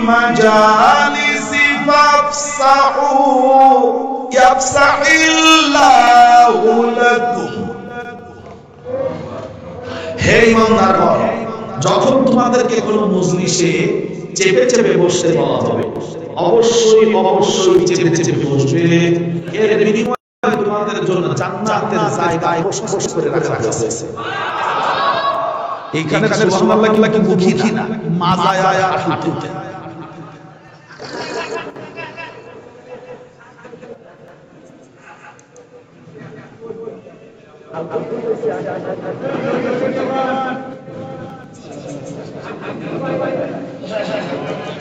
المجالس فافصحوا يفصح الله لكم হে ইমানদারগণ যখন তোমাদেরকে কোনো মজলিসে চেপে চেপে বসতে বলা হবে অবশ্যই অবশ্যই চেপে চেপে বসবে এর বিনিময়ে তোমাদের জন্য জান্নাতের জায়গায় বসবাস করে রাখা হয়েছে এইখানে সুবহানাল্লাহ কি মুখী না মাজায় আর হাঁটুতে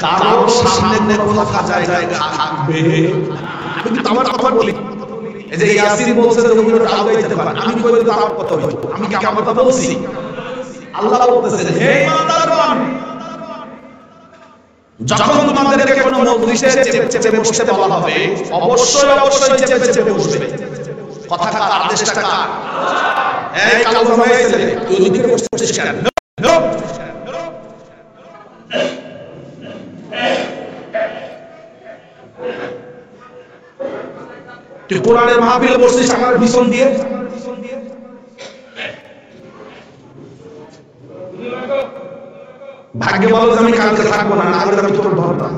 কারো সামনে কোনো ফাঁকা জায়গা থাকবে আমি কিন্তু আমার কথা বলি এই যে ইয়াসিন বলছে যে ওগুলো আগাইতে পারে আমি কই তো আমার কথা হইতো আমি কি আমার কথা বলছি আল্লাহ বলতেছেন হে ইমানদারগণ যখন তোমাদেরকে কোনো মজলিসে চেপে বসতে বলা হবে অবশ্যই অবশ্যই চেপে বসবে কথা কার আদেশটা কার এই কালো জামাই ছেলে তুই ওদিকে বসছিস কেন নো তুই কোরআনের মাহফিলে বসছিস আমার পিছন দিয়ে ভাগ্যে বলো যে আমি কালকে থাকবো না না হলে আমি তোর ধরতাম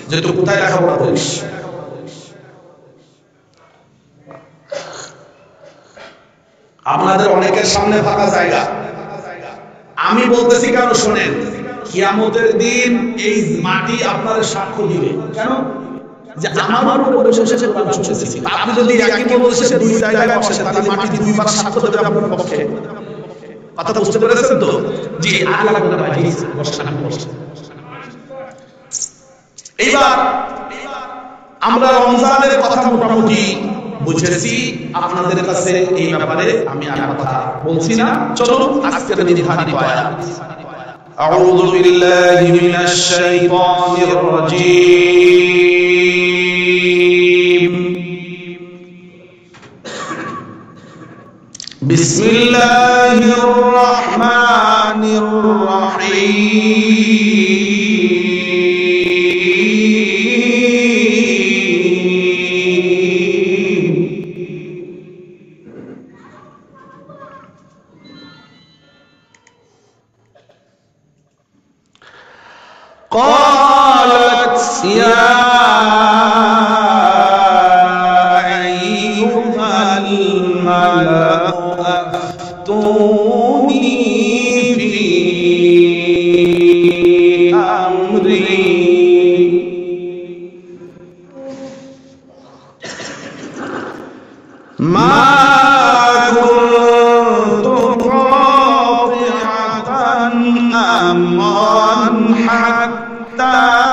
যে তুই কোথায় লেখাপড়া করিস আপনাদের অনেকের সামনে ফাঁকা জায়গা আমি বলতেছি কেন শোনেন কিয়ামতের দিন এই মাটি আপনাদের সাক্ষ্য দিবে কেন যে আমার উপরে বসে কোরআন শুনতেছি আপনি যদি একই বলছেন দুই জায়গায় বসে তাহলে মাটি দুইবার সাক্ষ্য দেবে আপনার পক্ষে কথা বুঝতে পেরেছেন তো জি আল্লাহ বলে ভাই বসেন এইবার আমরা রমজানের কথা মোটামুটি বুঝেছি আপনাদের কাছে এই ব্যাপারে আমি আর কথা বলছি না চলুন আজকের নির্ধারিত আয়াত আউযু বিল্লাহি মিনাশ শাইতানির রাজীম বিসমিল্লাহির রহমানির রহিম قالت يا أيها الملأ أفتوني في أمري ما كنت قاطعة أمرا حتى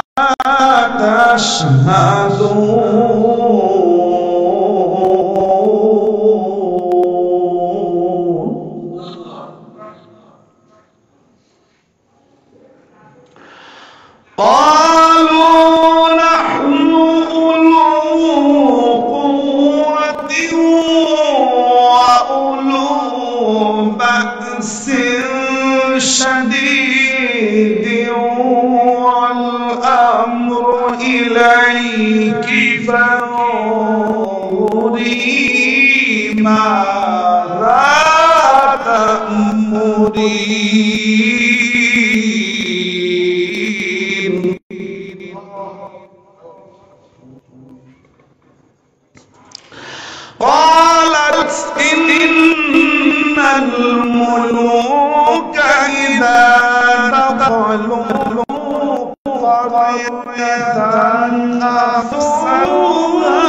قالوا نحن أولو قوة وأولو بأس شديد والأمر إليك فانظري ماذا تأمرين قالت إن الملوك إذا دخلوا قرية أفسدوها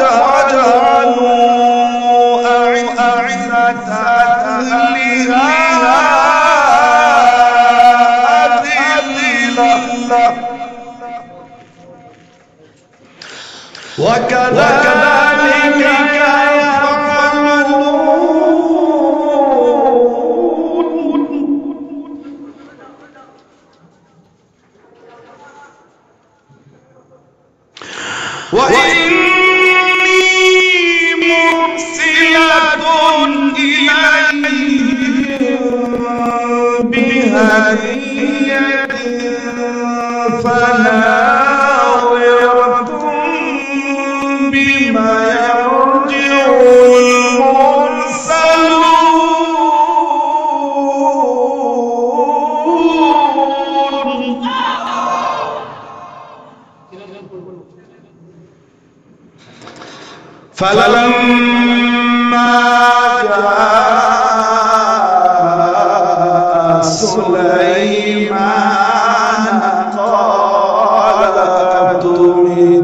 وجعلوا أعزة أهلها أذلة وكذلك يفعلون وإني مرسلة إليهم بهدية فلما جاء سليمان قال أتمدونني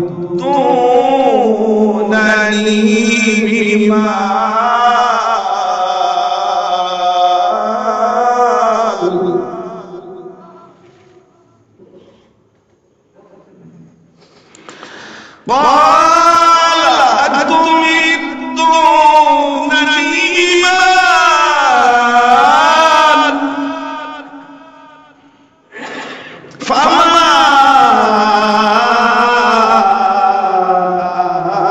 بمال قال أتمدونني بمال فما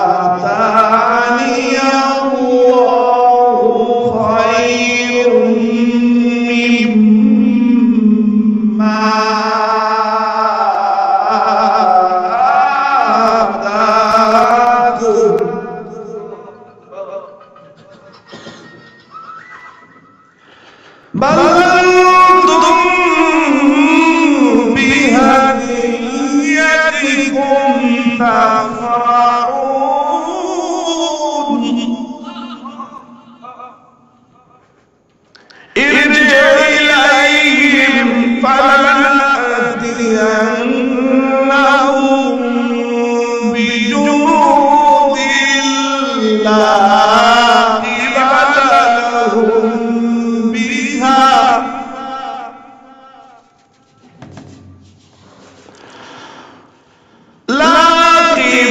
آتاني الله خير مما آتاكم بل أنتم بهديتكم تفرحون ارجع إليهم فلنأتينهم بجنود لا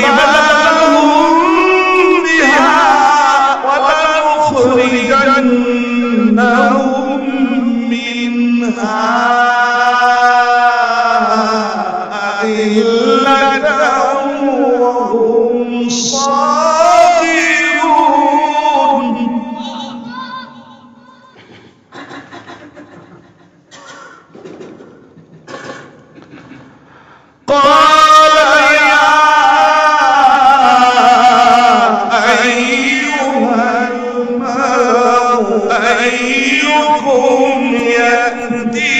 قبل لهم بها ولنخرجنهم منها أذلة وهم صاغرون قال يا أيها الملأ أيكم يأتيني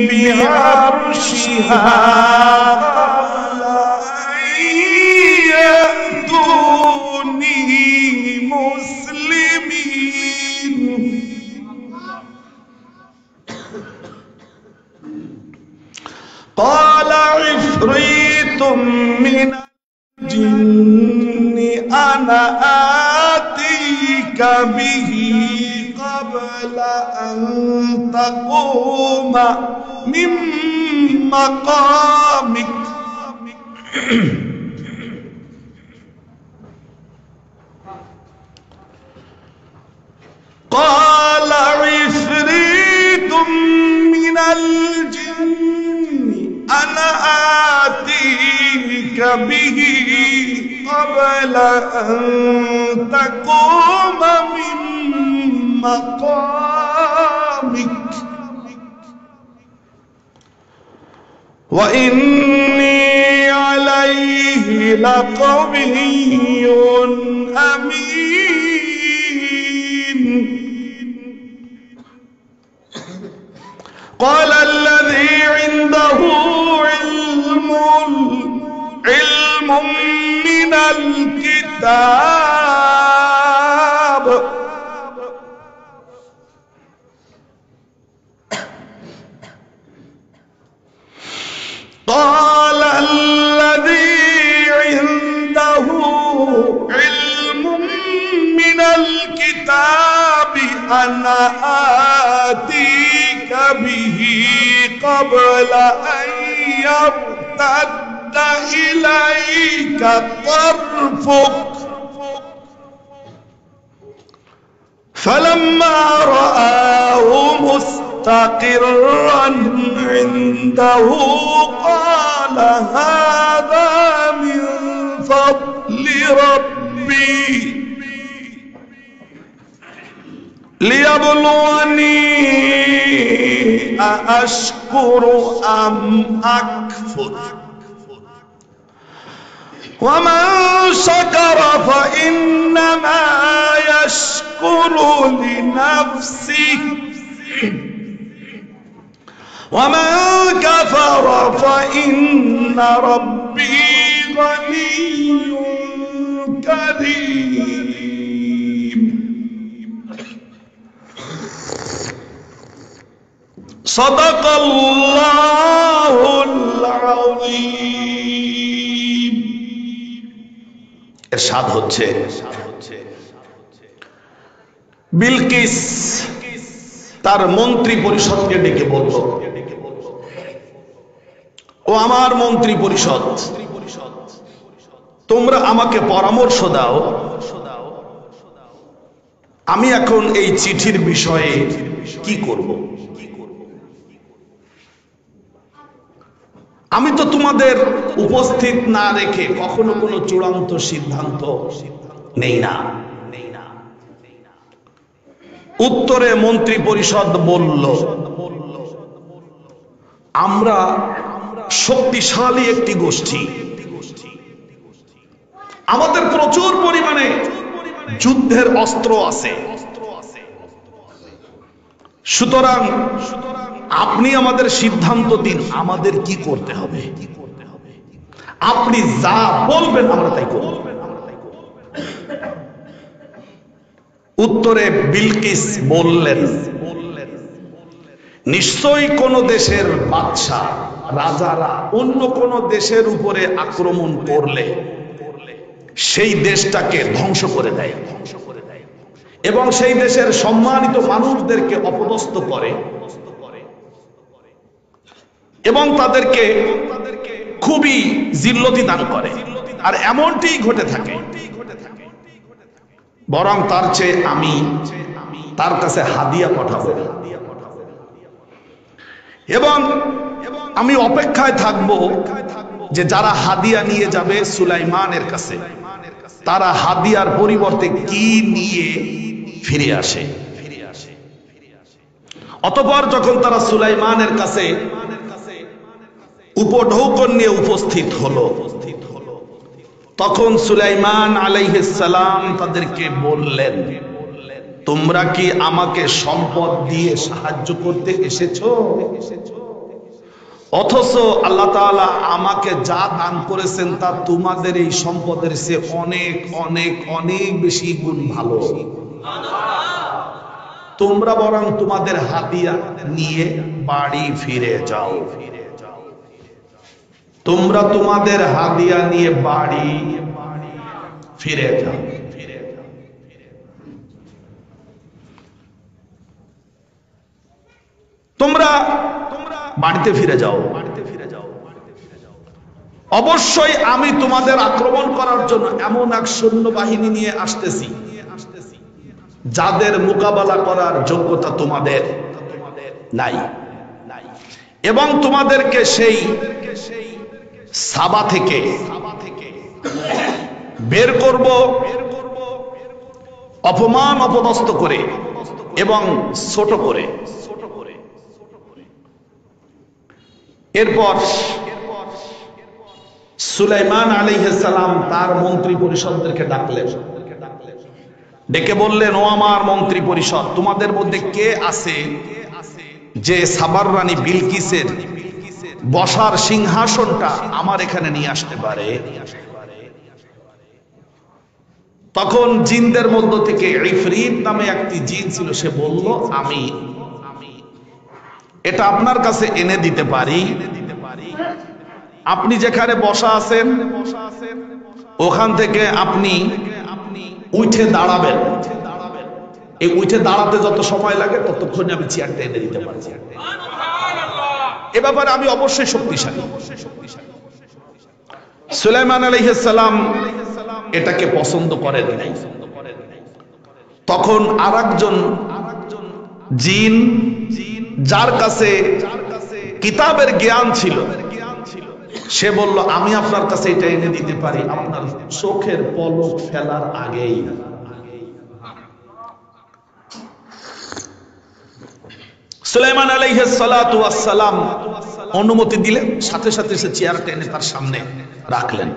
بعرشها قبل أن يأتوني مسلمين قال عفريت من الجن أنا آتيك به قبل أن تقوم من مقامك قال عفريت من الجن أنا آتيك به قبل أن تقوم من مقامك وإني عليه لقوي أمين قال الذي عنده علم من الكتاب قال الذي عنده علم من الكتاب أنا آتيك به قبل أن يرتد إليك طرفك فلما رآه مستقرا عنده قال هذا من فضل ربي ليبلوني أأشكر أم أكفر ومن شكر فإنما يشكر لنفسه ومن كفر فإن ربي غني কারীম। সাদাকাল্লাহুল আযীম। ইরশাদ হচ্ছে, বিলকিস তার মন্ত্রী পরিষদকে ডেকে বলল, ও আমার মন্ত্রী পরিষদ, তোমরা আমাকে পরামর্শ দাও, আমি এখন এই চিঠির বিষয়ে কি করব। আমি তো তোমাদের উপস্থিত না রেখে কখনো কোনো চূড়ান্ত সিদ্ধান্ত নেই না। উত্তরে মন্ত্রী পরিষদ বলল, আমরা শক্তিশালী একটি গোষ্ঠী, আমাদের প্রচুর পরিমাণে যুদ্ধের অস্ত্র আছে, সুতরাং আপনি আমাদের সিদ্ধান্ত দিন, আমাদের কি করতে হবে। আপনি যা বলবেন আমরা তাই করব। উত্তরে বিলকিস বললেন, নিশ্চয়ই কোন দেশের বাদশা রাজারা অন্য কোন দেশের উপরে আক্রমণ করলে সেই দেশটাকে ধ্বংস করে দেয় এবং সেই দেশের সম্মানিত মানুষদেরকে অপদস্থ করে এবং তাদেরকে খুবই জিল্লতি দান করে, আর এমনটি ঘটে থাকে। বরং তার চেয়ে আমি তার কাছে হাদিয়া পাঠাবো এবং আমি অপেক্ষায় থাকব যে যারা হাদিয়া নিয়ে যাবে সুলাইমানের কাছে, তারা হাদিয়ার পরিবর্তে কি নিয়ে ফিরে আসে। অতঃপর যখন তারা সুলাইমানের কাছে উপঢৌকন নিয়ে উপস্থিত হলো, তখন সুলাইমান আলাইহিস সালাম তাদেরকে বললেন, তোমরা কি আমাকে সম্পদ দিয়ে সাহায্য করতে এসেছো? অথচ আল্লাহ তাআলা আমাকে যা দান করেছেন তা তোমাদের এই সম্পদের চেয়ে অনেক অনেক অনেক বেশি গুণ ভালো। তোমরা বরং তোমাদের হাদিয়া নিয়ে বাড়ি ফিরে যাও। তোমরা তোমাদের হাদিয়া নিয়ে বাড়ি ফিরে যাও। তোমরা বাড়িতে ফিরে যাও। অবশ্যই আমি তোমাদের আক্রমণ করার জন্য এমন এক সৈন্যবাহিনী নিয়ে আসতেছি যাদের মোকাবেলা করার যোগ্যতা তোমাদের নাই, এবং তোমাদেরকে সেই সাবা থেকে বের করব অপমান অপদস্থ করে এবং ছোট করে। এরপর সুলাইমান আলাইহিস সালাম তার মন্ত্রী পরিষদদেরকে ডাকলেন, ডেকে বললেন, ও আমার মন্ত্রী পরিষদ, তোমাদের মধ্যে কে আছে যে সাবার রানী বিলকিসের বসার সিংহাসনটা আমার এখানে নিয়ে আসতে পারে? তখন জিনদের মধ্য থেকে ইফরিত নামে একটি জিন ছিল, সে বলল, আমি এটা আপনার কাছে এনে দিতে পারি। আপনি যেখানে বসা আছেন ওখান থেকে আপনি উঠে দাঁড়াবেন। এই উঠে দাঁড়াতে যত সময় লাগে ততক্ষণে আমি চেয়ারটা এনে দিতে পারছি। এ ব্যাপারে আমি অবশ্যই শক্তিশালী। সুলাইমান আলাইহিস সালাম এটাকে পছন্দ করেন নাই। তখন আরেকজন জিন, যার কাছে কিতাবের জ্ঞান ছিল, সে বলল, আমি আপনার কাছে এটা এনে দিতে পারি আপনার চোখের পলক ফেলার আগেই। সুলাইমান আলাইহিস সালাতু ওয়াস সালাম অনুমতি দিলেন, সাথে সাথে সে চেয়ারটা এনে তার সামনে রাখলেন।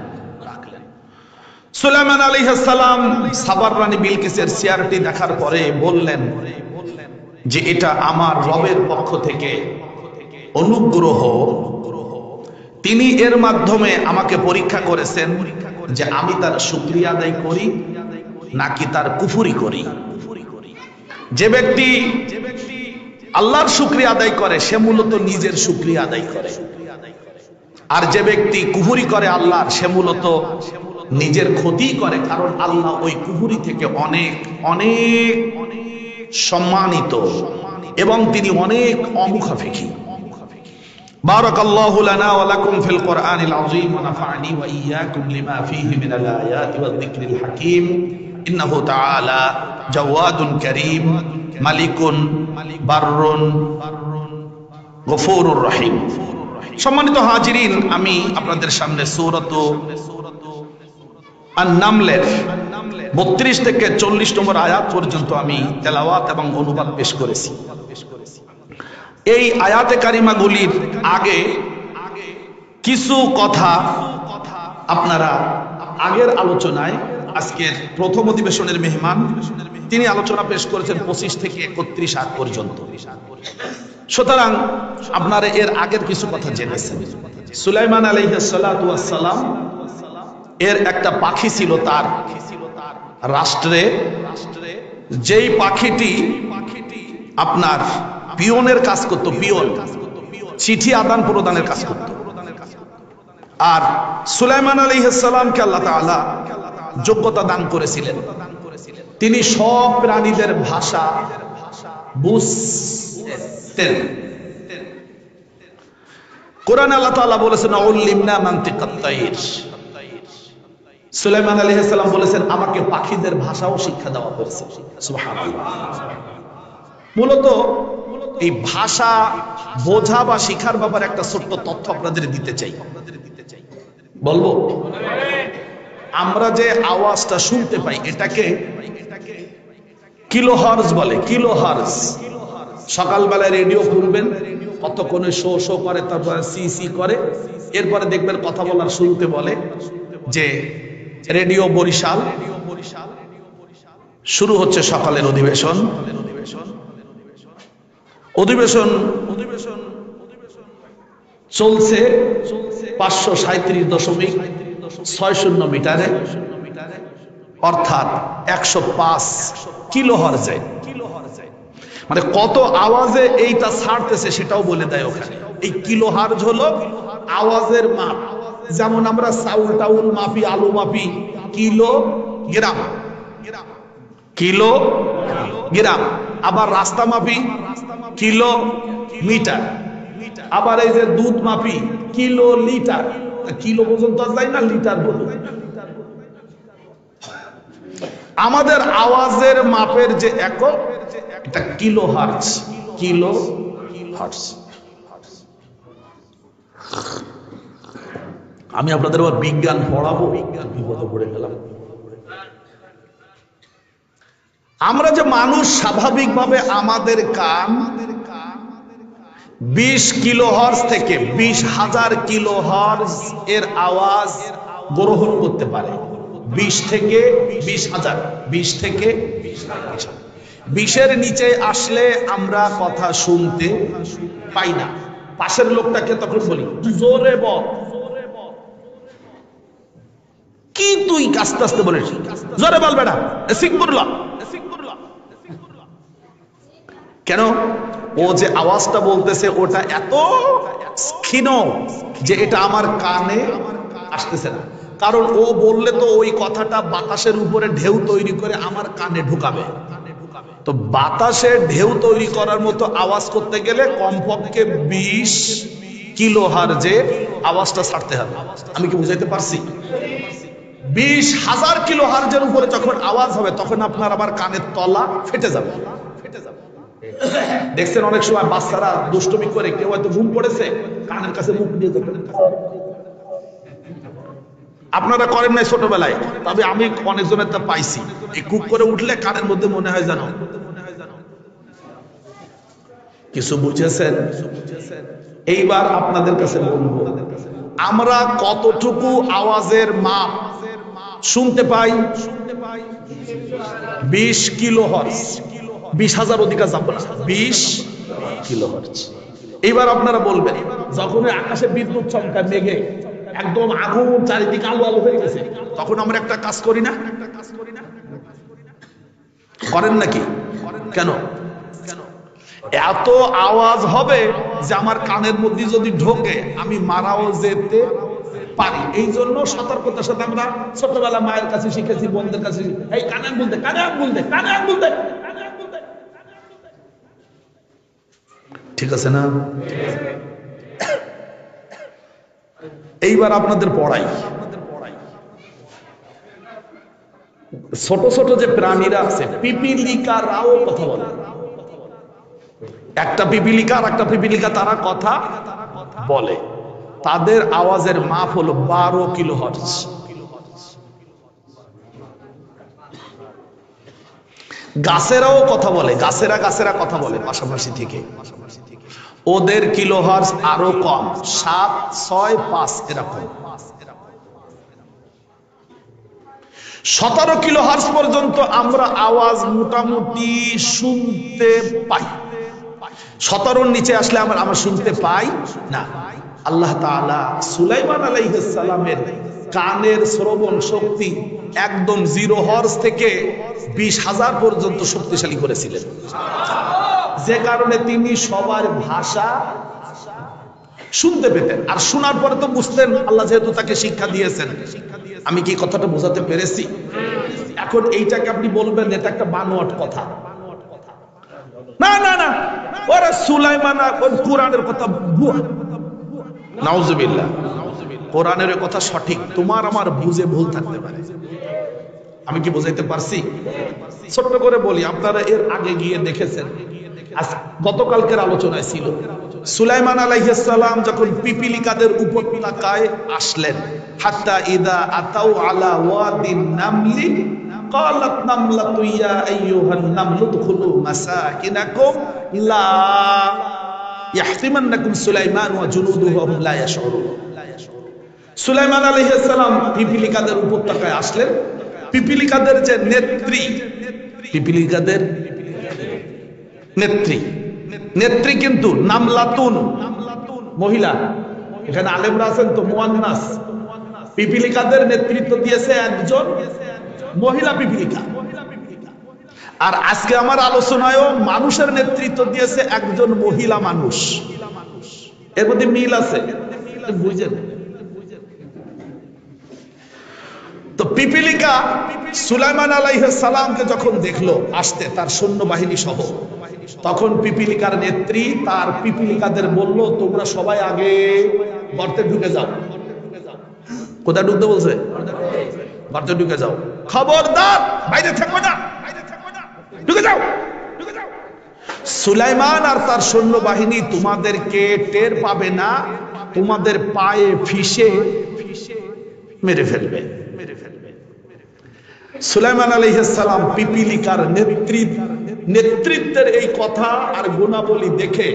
সুলাইমান আলাইহিস সালাম সাবার রানী বিলকিসের চেয়ারটি দেখার পরে বললেন যে এটা আমার রবের পক্ষ থেকে অনুগ্রহ, তিনি এর মাধ্যমে আমাকে পরীক্ষা করেছেন যে আমি তার শুকরিয়া আদায় করি নাকি তার কুফরি করি? যে ব্যক্তি আল্লাহর শুকরিয়া আদায় করে সে মূলত নিজের শুকরিয়া আদায় করে, আর যে ব্যক্তি কুফরি করে আল্লাহর সে মূলত নিজের ক্ষতি করে, কারণ আল্লাহ ওই কুফরি থেকে অনেক অনেক সম্মানিত এবং তিনি অনেক অমুখাপেক্ষী। বারাকাল্লাহু লানা ওয়া লাকুম ফিল কোরআনিল আযীম ওয়া নাফা'নি ওয়া ইয়্যাকুম লিমা ফীহি মিনাল আয়াতি ওয়ায যিকরিল হাকীম ইন্নাহু তাআলা জাওয়াদুন কারীম মালিকুন বাররুন গফুরুর রহিম। সম্মানিত হাজিরিন, আমি আপনাদের সামনে সূরাত আন-নামলের 32 থেকে 40 নম্বর আয়াত পর্যন্ত আমি তেলাওয়াত এবং অনুবাদ পেশ করেছি। এই আয়াতে কারিমাগুলির আগে কিছু কথা আপনারা আগের আলোচনায়, আজকের প্রথম অধিবেশনের মেহমান তিনি আলোচনা পেশ করেছেন 25 থেকে 31 আয়াত পর্যন্ত। সুতরাং আপনারা এর আগের কিছু কথা জেনেছেন। সুলাইমান আলাইহিস সালাতু ওয়াস সালাম এর একটা পাখি ছিল তার রাষ্ট্রে, যেই পাখিটি আপনার পিয়নের কাজ করত, পিয়ন চিঠি আদান প্রদানের কাজ করত। আর সুলাইমান আলাইহিস সালামকে আল্লাহ তাআলা যোগ্যতা দান করেছিলেন, তিনি সব প্রাণীদের ভাষা বুঝতেন। কোরআনে আল্লাহ তাআলা বলেছেন উল্লিমনা মানতিকাত তাইর, সুলাইমান আলাইহিস সালাম বলেছেন আমাকে পাখিদের ভাষাও শিক্ষা দেওয়া হয়েছে। সুবহানাল্লাহ। মূলত এই ভাষা বোঝা বা শিখার ব্যাপারে একটা ছোট্ট তথ্য আপনাদের দিতে চাই, বলবো। আমরা যে আওয়াজটা শুনতে পাই এটাকে কিলোহার্জ বলে, কিলোহার্জ। সকালবেলায় রেডিও খুলবেন, কতক্ষণে শো শো করে, তারপরে সি সি করে, এরপরে দেখবেন কথা বলার শুরুতে বলে যে রেডিও বরিশাল শুরু হচ্ছে সকালের অধিবেশন। অধিবেশন চলছে 537.60 মিটারে, অর্থাৎ 105 কিলোহার্জে। মানে কত আওয়াজে এইটা ছাড়তেছে সেটাও বলে দেয় ওখানে। এই কিলোহার্জ হলো আওয়াজের মাপ। যেমন আমরা চাউল টাউল মাপি, আলু মাপি কিলো গ্রাম, কিলো গ্রাম। আবার রাস্তা মাপি কিলো মিটার, আবার এই যে দুধ মাপি কিলো লিটার। কিলো পর্যন্ত যায় না, লিটার বলুন। আমাদের আওয়াজের মাপের যে একক এটা কিলো হার্জ, কিলো হার্জ। আমি আপনাদের আবার বিজ্ঞান পড়াবো, বিজ্ঞান বিপদে পড়ে গেলাম। আমরা যে মানুষ, স্বাভাবিকভাবে আমাদের কান 20 কিলোহার্জ থেকে 20,000 কিলোহার্জ এর আওয়াজ গ্রহণ করতে পারে। 20 থেকে 20,000, 20 থেকে 20-এর নিচে আসলে আমরা কথা শুনতে পাই না। পাশের লোকটাকে তখন বলি জোরে বল, কি তুই আস্তে আস্তে বলে জোরে বল বেটা, কেন? ও যে আওয়াজটা বলতেছে ওটা এত ক্ষীণ যে এটা আমার কানে আসতেছে না। কারণ ও বললে তো ওই কথাটা বাতাসের উপরে ঢেউ তৈরি করে আমার কানে ঢুকাবে। তো বাতাসে ঢেউ তৈরি করার মতো আওয়াজ করতে গেলে কমপক্ষে 20 কিলোহার্জে আওয়াজটা ছাড়তে হবে। আমি কি বুঝাইতে পারছি? 20,000 কিলোহার্জের উপরে যখন আওয়াজ হবে তখন আপনার আমার কানের তলা ফেটে যাবে। দেখছেন অনেক সময় বাচ্চারা দুষ্টমি করে, কেউ হয়তো ঘুম পড়েছে, কানের কাছে মুখ দিয়ে যাবে। আপনারা করেন নাই ছোটবেলায়, তবে আমি অনেকজনের তা পাইছি। এই কুক করে উঠলে কানের মধ্যে মনে হয় জানো কিছু বুঝেছেন। এইবার আপনাদের কাছে বলবো, আমরা কতটুকু আওয়াজের মাপ শুনতে পাই? 20 কিলোহার্জ, 20,000 অধিকার যাব না, 20 কিলোহার্জ। এইবার আপনারা বলবেন, যখন আকাশে বিদ্যুৎ চমকায়, মেঘে একদম আগুন, চারিদিকে আলো আলো হয়ে গেছে, তখন আমরা একটা কাজ করি না? করেন নাকি? কেন? এত আওয়াজ হবে যে আমার কানের মধ্যে যদি ঢোকে আমি মারাও যেতে পারি। এই জন্য সতর্কতার সাথে আমরা ছোটবেলা মায়ের কাছে শিখেছি, বোনদের কাছে, এই কানে বলতে, কানে বলতে, কানে বলতে। ঠিক আছে না? এইবার আপনাদের পড়াই, ছোট ছোট যে প্রাণীরা আছে, পিপিলিকারাও কথা বলে। একটা পিপিলিকা আর একটা পিপিলিকা তারা কথা বলে। তাদের আওয়াজের মাপ হলো 12 কিলোহার্টজ। গাছেরাও কথা বলে, গাছেরা কথা বলে পাশাপাশি থেকে। ওদের কিলোহার্টজ আরো কম, 7, 6, 5 এরকম। 17 কিলোহার্টজ পর্যন্ত আমরা আওয়াজ মোটামুটি শুনতে পাই। 17-র নিচে আসলে আমরা শুনতে পাই না। আল্লাহ তাআলা সুলাইমান আলাইহিস সালামের কানের শ্রবণ শক্তি একদম 0 হার্জ থেকে 20,000 পর্যন্ত শক্তিশালী করেছিলেন, যে কারণে তিনি সবার ভাষা শুনতে পেতেন। আর শোনার পরে তো বুঝতেন, আল্লাহ যেহেতু তাকে শিক্ষা দিয়েছেন। আমি কি কথাটা বোঝাতে পেরেছি? এখন এইটাকে আপনি বলবেন এটা একটা বানোয়াট কথা। না না না, ওরা সুলাইমান কোরআনের কথা ভুয়া। নাউজুবিল্লাহ। কোরআনের কথা সঠিক, তোমার আমার বুঝে ভুল থাকতে পারে। আমি কি বোঝাইতে পারছি? ছোট্ট করে বলি, আপনারা এর আগে গিয়ে দেখেছেন, গতকালকের আলোচনায় ছিল সুলাইমান আলাইহিস সালাম যখন পিপিলিকাদের উপত্যকায় আসলেন, হাত্তা ইদা আতাউ আলা ওয়াদিন নামলি قالت نملة يا أيها النمل ادخلوا مساكنكم لا يحطمنكم سليمان وجنوده وهم لا يشعرون। সুলাইমান আলাইহিস সালাম পিপিলিকাদের উপত্যকায় আসলেন। পিপিলিকাদের যে নেত্রী, পিপিলিকাদের নেত্রী কিন্তু নামলাতুন, মহিলা। এখানে আলেমরা আছেন তো, মুয়ান্নাস। পিপিলিকাদের নেতৃত্ব দিয়েছে একজন মহিলা পিপিলিকা। আর আজকে আমার আলোচনায়ও মানুষের নেতৃত্ব দিয়েছে একজন মহিলা মানুষ। এর মধ্যে মিল আছে, বুঝেন? তো পিপিলিকা সুলাইমান আলাইহিস সালামকে যখন দেখলো আসতে তার সৈন্যবাহিনী সহ, তখন পিপিলিকার নেত্রী তার পিপিলিকাদের বলল, তোমরা সবাই আগে গর্তে ঢুকে যাও। কোথায় ঢুকতে বলছে? গর্তে ঢুকে যাও। খবরদার বাইরে থেকো না, ঢুকে যাও। সুলাইমান আর তার সৈন্যবাহিনী তোমাদেরকে টের পাবে না, তোমাদের পায়ে ফিসে মেরে ফেলবে। সুলাইমান আলাইহিস সালাম পিপিলিকার নেতৃত্বের এই কথা আর গুণাবলী দেখে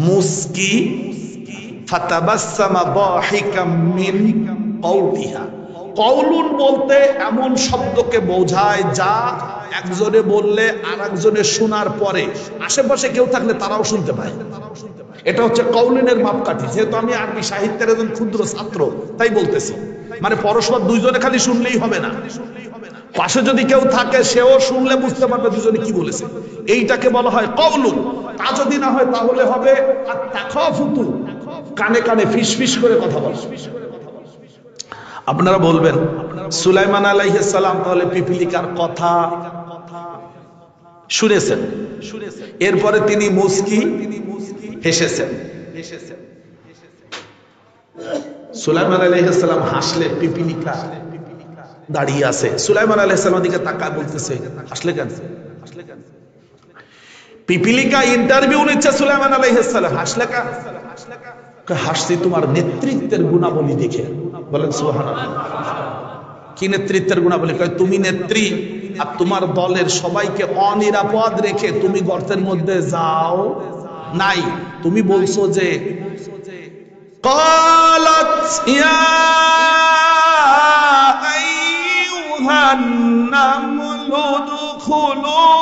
মুস্কি ফাতাবাসসামা দাহিকাম মিন কওলিহা। কওলুন বলতে এমন শব্দকে বোঝায় যা একজনে বললে আর একজনে শোনার পরে আশেপাশে কেউ থাকলে তারাও শুনতে পায়। এটা হচ্ছে কওলিনের মাপকাঠি। যেহেতু আমি আরবি সাহিত্যের একজন ক্ষুদ্র ছাত্র, তাই বলতেছি। মানে পরস্পর দুইজনে খালি শুনলেই হবে না, পাশে যদি কেউ থাকে সেও শুনলে বুঝতে পারবে দুজনে কি বলেছে। এইটাকে বলা হয় কওলুন। তা যদি না হয় তাহলে হবে আত-তাখাফুতু, কানে কানে ফিসফিস করে কথা বলা। আপনারা বলবেন সুলাইমান আলাইহিস সালাম তাহলে পিপিলিকার কথা শুনেছেন, এরপরে তিনি মুস্কি হেসেছেন। সুলাইমান আলাইহিস সালাম হাসলে পিপিলিকা দাঁড়িয়ে আছে। সুলাইমান আলাইহিস সালামের দিকে তাকায় বলতেছে, হাসলে কেন? পিপিলিকা ইন্টারভিউ নিচ্ছে সুলাইমান আলাইহিস সালাম, হাসলে কেন? হাসছি তোমার নেতৃত্বের গুণাবলী দেখে। বলেন সুবহানাল্লাহ। কি নেতৃত্বের গুণাবলী? তুমি নেত্রী আর তোমার দলের সবাইকে অনিরাপদ রেখে তুমি গর্তের মধ্যে যাও নাই। তুমি বলছো যে قالت يا أيها النمل ادخلوا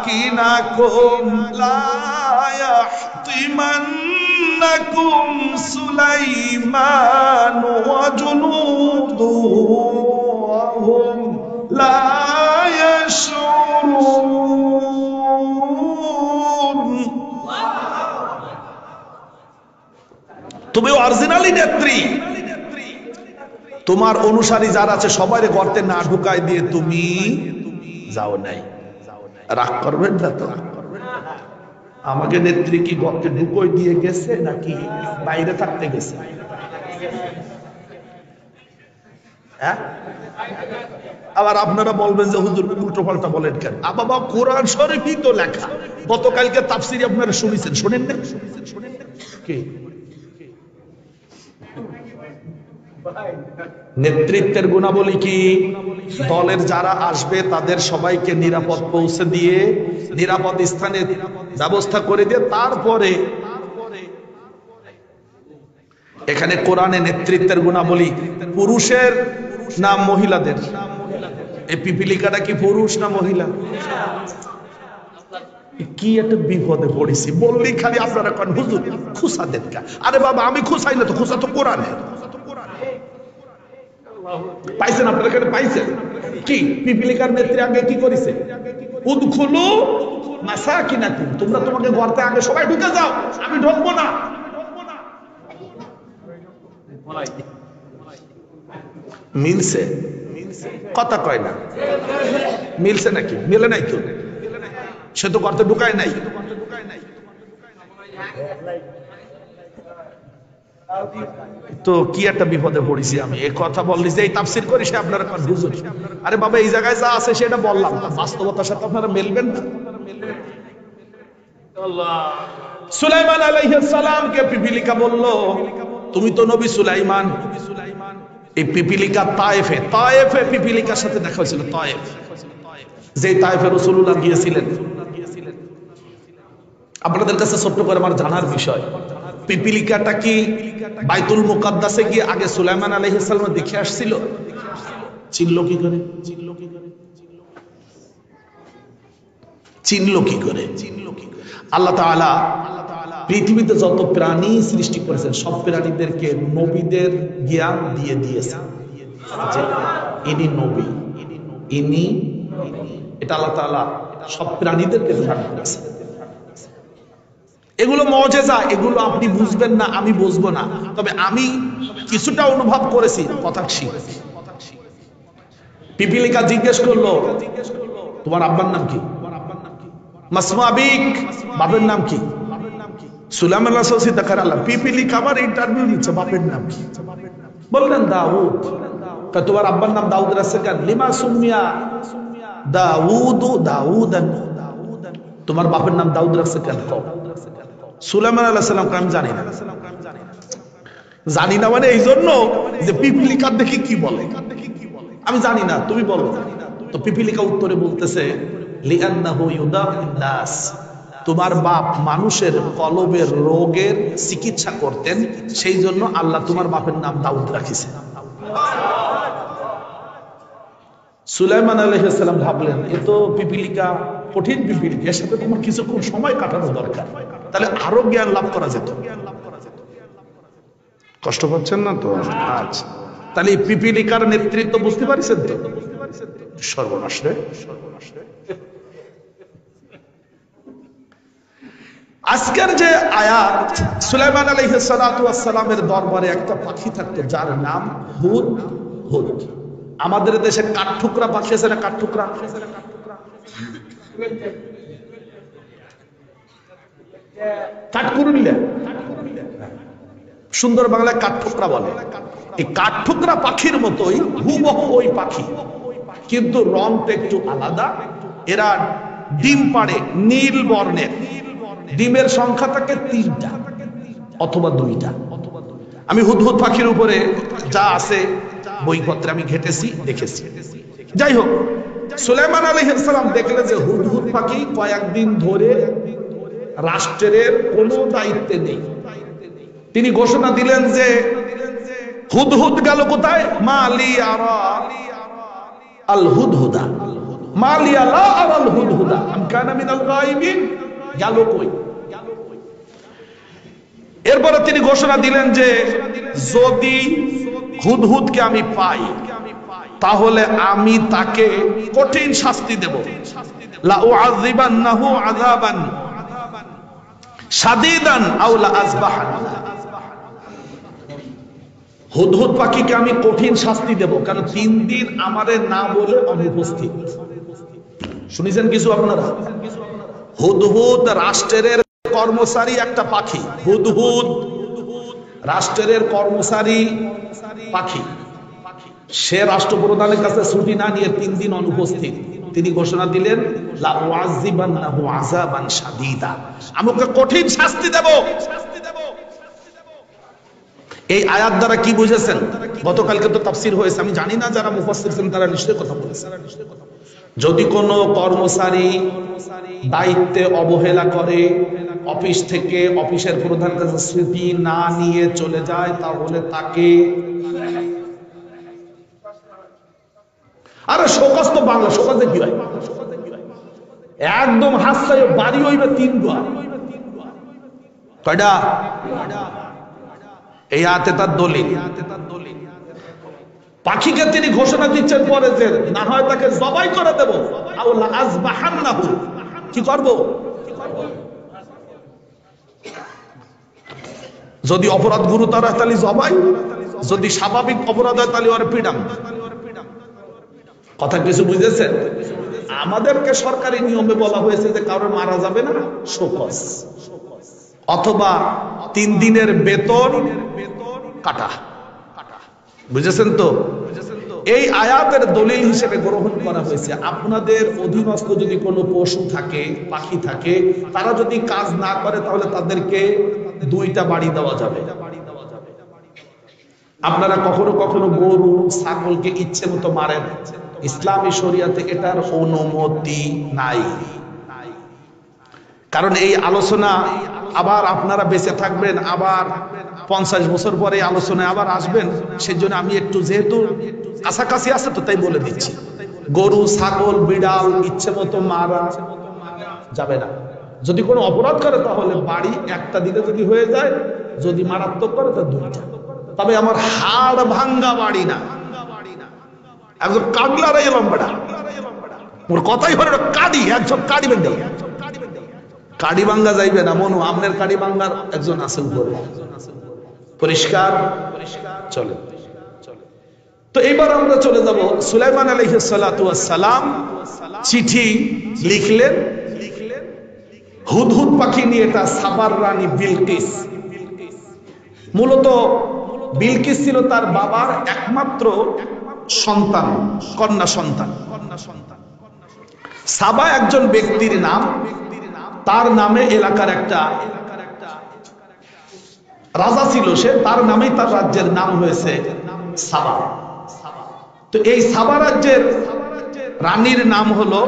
مساكنكم لا يحطمنكم سليمان وجنوده وهم لا তুমি অরিজিনালি নেত্রী, তোমার অনুসারী যারা আছে সবাই গর্তে না ঢুকায় দিয়ে তুমি যাও নাই। রাগ করবেন না তো? আমাকে নেত্রী কি গর্তে ঢুকোই দিয়ে গেছে নাকি বাইরে থাকতে গেছে? হ্যাঁ, আবার আপনারা বলবেন যে হুজুর উল্টো পাল্টা বলেন কেন? বাবা কোরআন শরীফই তো লেখা। গতকালকে তাফসীরে আপনারা শুনেছেন, শোনেন না? কি নেতৃত্বের গুণাবলী কি? দলের যারা আসবে তাদের সবাইকে নিরাপদ পৌঁছে দিয়ে, নিরাপদ স্থানে ব্যবস্থা করে দিয়ে তারপরে এখানে কোরআনে নেতৃত্বের গুণাবলী পুরুষের না মহিলাদের? এই পিপিলিকাটা কি পুরুষ না মহিলা? কি একটা বিপদে পড়েছি, বললি খালি আপনারা কোন হুজুর খুসা দেন কা? আরে বাবা আমি খুসাই না তো, খুসা তো কোরআনে। পাইছেন আপনারা, এখানে পাইছেন কি? পিপিলিকার নেত্রী আগে কি করেছে? উদখুলু মাসাকিনাকুম, তোমরা তোমাকে ঘরতে আগে সবাই ঢুকে যাও, আমি ঢুকবো না। মিলছে? কথা কয় না, মিলছে নাকি? মিলে নাই তো, সে তো ঘরতে ঢুকায় নাই। তো কি একটা বিপদে পড়েছি আমি। এই কথা বললি যে এই তাফসীর করি সে আপনারা কোন হুজুর? আরে বাবা এই জায়গায় যা আছে সেটা বললাম, বাস্তবতার সাথে আপনারা মেলবেন না। সুলাইমান আলাইহিস সালামকে পিপিলিকা বলল তুমি তো নবী সুলাইমান। এই পিপিলিকা তায়েফে, তায়েফে পিপিলিকার সাথে দেখা হয়েছিল। তায়েফ, যে তায়েফে রাসূলুল্লাহ গিয়েছিলেন। আপনাদের কাছে ছোট্ট করে আমার জানার বিষয়, পিপিলিকাটা কি বাইতুল মুকাদ্দাসে গিয়ে আগে সুলাইমান আলাইহিস সালাম দেখে আসছিল? চিনলো কি করে? চিনলো কি করে? আল্লাহ তাআলা পৃথিবীতে যত প্রাণী সৃষ্টি করেছেন সব প্রাণীদেরকে নবীদের জ্ঞান দিয়ে দিয়েছেন যে ইনি নবী, ইনি, এটা আল্লাহ তাআলা সব প্রাণীদেরকে দান করেছেন। এগুলো মুজিজা, এগুলো আপনি বুঝবেন না, আমি বুঝবো না, তবে আমি কিছুটা অনুভব করেছি। কথা ঠিক। পিপিলিকা জিজ্ঞেস করলো তোমার আব্বার নাম কি? মাসমাবিক, বাপের নাম কি? সুলাইমান রাসূল সিদ্দিকার আল্লাহ। পিপিলিকা আবার ইন্টারভিউ নিচ্ছে, বাপের নাম কি? বললেন দাউদ। তোমার আব্বার নাম দাউদ রাখছে কেন? লিমা সুমিয়া দাউদ দাউদান, তোমার বাপের নাম দাউদ রাখছে কেন? সুলাইমান আলাইহিস সালাম আমি জানি না। জানি না মানে এই জন্য যে পিপিলিকার দেখি কি বলে আমি জানি না, তুমি বলো। তো পিপিলিকা উত্তরে বলতেছে লিআন্নাহু ইউদাউন নাস, তোমার বাপ মানুষের কলবের রোগের চিকিৎসা করতেন, সেই জন্য আল্লাহ তোমার বাপের নাম দাউদ রাখিছে। সুলাইমান আলাইহিস সালাম ভাবলেন এ তো পিপিলিকা, কঠিন পিপিলিকা, এর সাথে তোমার কিছুক্ষণ সময় কাটানো দরকার, তাহলে আরো জ্ঞান লাভ করা যেত। কষ্ট পাচ্ছেন না তো? আচ্ছা, তাহলে পিপিলিকার নেতৃত্ব বুঝতে পারছেন তো? সর্বনাশ রে, সর্বনাশ রে। আজকের যে আয়াত, সুলাইমান আলাইহিস সালাতু ওয়াস সালামের দরবারে একটা পাখি থাকতো যার নাম হুদ। হুদ আমাদের দেশে কাঠঠুকরা পাখি আছে না? কাঠঠুকরা, কাঠকুরুল্লা, সুন্দর বাংলায় কাঠঠুকরা বলে। এই কাঠঠুকরা পাখির মতোই হুবহু ওই পাখি, কিন্তু রংটা একটু আলাদা। এরা ডিম পাড়ে নীল বর্ণের, ডিমের সংখ্যা থাকে 3টা অথবা 2টা। আমি হুদহুদ পাখির উপরে যা আছে বইপত্রে আমি ঘেটেছি, দেখেছি। যাই হোক, সুলাইমান আলাইহিস সালাম দেখলেন যে হুদহুদ পাখি কয়েকদিন ধরে রাষ্ট্রের কোনো দায়িত্বে নেই। তিনি ঘোষণা দিলেন যে হুদহুদ গেল কোথায়? মা লি আরা আল হুদহুদা, মা লি লা আরা আল হুদহুদা আম কানা মিনাল গায়বিন, গেল কই? এরপরে তিনি ঘোষণা দিলেন যে যদি হুদহুদকে আমি পাই তাহলে আমি তাকে কঠিন শাস্তি দেব। লা উআযিবান্নাহু আযাবান শাদীদান আও লা আযবাহান, হুদহুদ পাখিকে আমি কঠিন শাস্তি দেব, কারণ 3 দিন আমারে না বলে অনুপস্থিত। শুনেছেন কিছু আপনারা? হুদহুদ রাষ্ট্রের কর্মচারী একটা পাখি। হুদহুদ রাষ্ট্রের কর্মচারী পাখি। সে রাষ্ট্রপ্রধানের কাছে ছুটি না নিয়ে 3 দিন অনুপস্থিত। তিনি ঘোষণা দিলেন, লা উআযিবান্নাহু আযাবান শাদীদা, আমি ওকে কঠিন শাস্তি দেব। এই আয়াত দ্বারা কি বুঝেছেন? গতকালকে তো তাফসীর হয়েছে, আমি জানি না যারা মুফাসসির ছিলেন তারা নিশ্চয়ই কথা বলেছেন। যদি কোনো কর্মচারী দায়িত্বে অবহেলা করে, অফিস থেকে অফিসের প্রধান কাছে ছুটি না নিয়ে চলে যায়, তাহলে তাকে, আরে শোকজ তো বাংলা, শোকজে কি হয়? একদম হাসতে বাড়ি হইবে 3 বার। কয়টা? এই আয়াতে তার দলিল। পাখিকে তিনি ঘোষণা দিচ্ছেন পরে যে না হয় তাকে জবাই করে দেব, আউলা আযবাহান্নাহু, কি করব? যদি অপরাধ গুরুতর হয় তাহলে জবাই, যদি স্বাভাবিক অপরাধ হয় তাহলে ওর পিডাম। কথা কিছু বুঝেছেন? আমাদেরকে সরকারি নিয়মে বলা হয়েছে যে কারোর মারা যাবে না, শোকজ, অথবা 3 দিনের বেতন কাটা। বুঝেছেন তো? এই আয়াতের দলিল হিসেবে গ্রহণ করা হয়েছে, আপনাদের অধীনস্থ যদি কোনো পশু থাকে, পাখি থাকে, তারা যদি কাজ না করে তাহলে তাদেরকে 2টা বাড়ি দেওয়া যাবে। আপনারা কখনো কখনো গরু ছাগলকে ইচ্ছে মতো মারেন, ইসলামী শরিয়াতে এটার অনুমতি নাই। কারণ এই আলোচনা আবার আপনারা বেঁচে থাকবেন, আবার 50 বছর পরে আলোচনায় আবার আসবেন, সেজন্য আমি একটু যেহেতু কাছাকাছি আছে তো তাই বলে দিচ্ছি, গরু ছাগল বিড়াল ইচ্ছে মতো মারা যাবে না। যদি কোনো অপরাধ করে তাহলে বাড়ি একটা দিলে যদি হয়ে যায়, যদি মারাত্মক করে তো 2টা। তবে আমার হাড় ভাঙ্গা বাড়ি না, একজন কাগলার এলাম বেড়া, ওর কথাই হলো কাড়ি, একজন কাড়ি বেঁধে কাড়ি ভাঙ্গা যাইবে না। মনু আমনের কাড়ি ভাঙ্গার একজন আছে উপরে, পরিষ্কার চলে। তো এবার আমরা চলে যাব, সুলাইমান আলাইহিস সালাতু ওয়াস সালাম চিঠি লিখলেন হুদহুদ পাখি নিয়ে। এটা সাবার রানী বিলকিস। মূলত বিলকিস ছিল তার বাবার একমাত্র সন্তান, কন্যা সন্তান। সাবা একজন ব্যক্তির নাম, তার নামে এলাকার একটা রাজা ছিল, সে তার নামেই তার রাজ্যের নাম হয়েছে সাবা। তো এই সাবা রাজ্যের রানীর নাম হলো